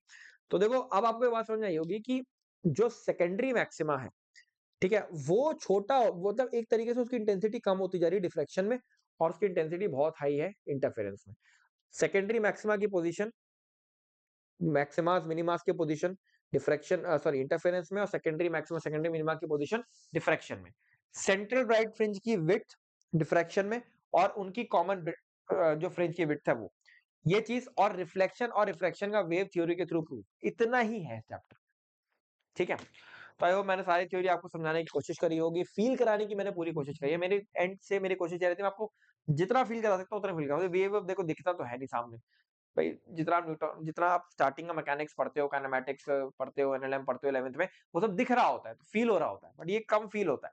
तो देखो, अब आपको ये बात समझ में आई होगी कि जो सेकेंडरी मैक्सिमा है, ठीक है? वो छोटा मतलब एक तरीके से उसकी इंटेंसिटी कम होती जा रही है डिफ्रैक्शन में और उसकी इंटेंसिटी बहुत हाई है इंटरफेरेंस में। सेकेंडरी मैक्सिमा की पोज़ीशन मैक्सिमास मिनिमास की पोजीशन सॉरी इंटरफेरेंस में और सेकेंडरी मैक्सिमा सेकेंडरी मिनिमा की पोजीशन डिफ्रैक्शन में। सेंट्रल ब्राइट फ्रिंज की विड्थ डिफ्रैक्शन में और उनकी कॉमन जो फ्रिंज की विड्थ है वो। ये चीज और रिफ्लेक्शन और रिफ्रैक्शन का वेव थ्योरी के थ्रू प्रूफ, इतना ही है चैप्टर, ठीक है? तो आई होप मैंने सारी थ्योरी आपको समझाने की कोशिश करी होगी, फील कराने की मैंने पूरी कोशिश करी है। मेरी एंड से मेरी कोशिश ये रहती है मैं आपको जितना फील करा सकता हूँ उतना फील करा, वेव देखो दिखता तो है नहीं सामने। भाई जितना आप स्टार्टिंग का मैकेनिक्स पढ़ते हो, काइनेमैटिक्स पढ़ते हो, एनएलएम पढ़ते हो 11th में, वो सब दिख रहा होता है, तो फील हो रहा होता है, बट ये कम फील होता है,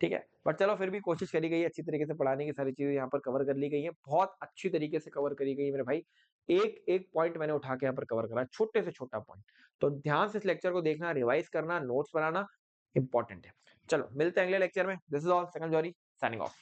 ठीक है? बट चलो फिर भी कोशिश करी गई है अच्छी तरीके से पढ़ाने की, सारी चीज़ें यहाँ पर कवर कर ली गई हैं, बहुत अच्छी तरीके से कवर करी गई है मेरे भाई। एक-एक पॉइंट मैंने उठा के यहाँ पर कवर करा है, छोटे से छोटा पॉइंट। तो ध्यान से इस लेक्चर को देखना, रिवाइज़ करना, नोट्स बनाना इम्पोर्टेंट है। चलो मिलते हैं अगले लेक्चर में। This is all, second जॉरी signing off.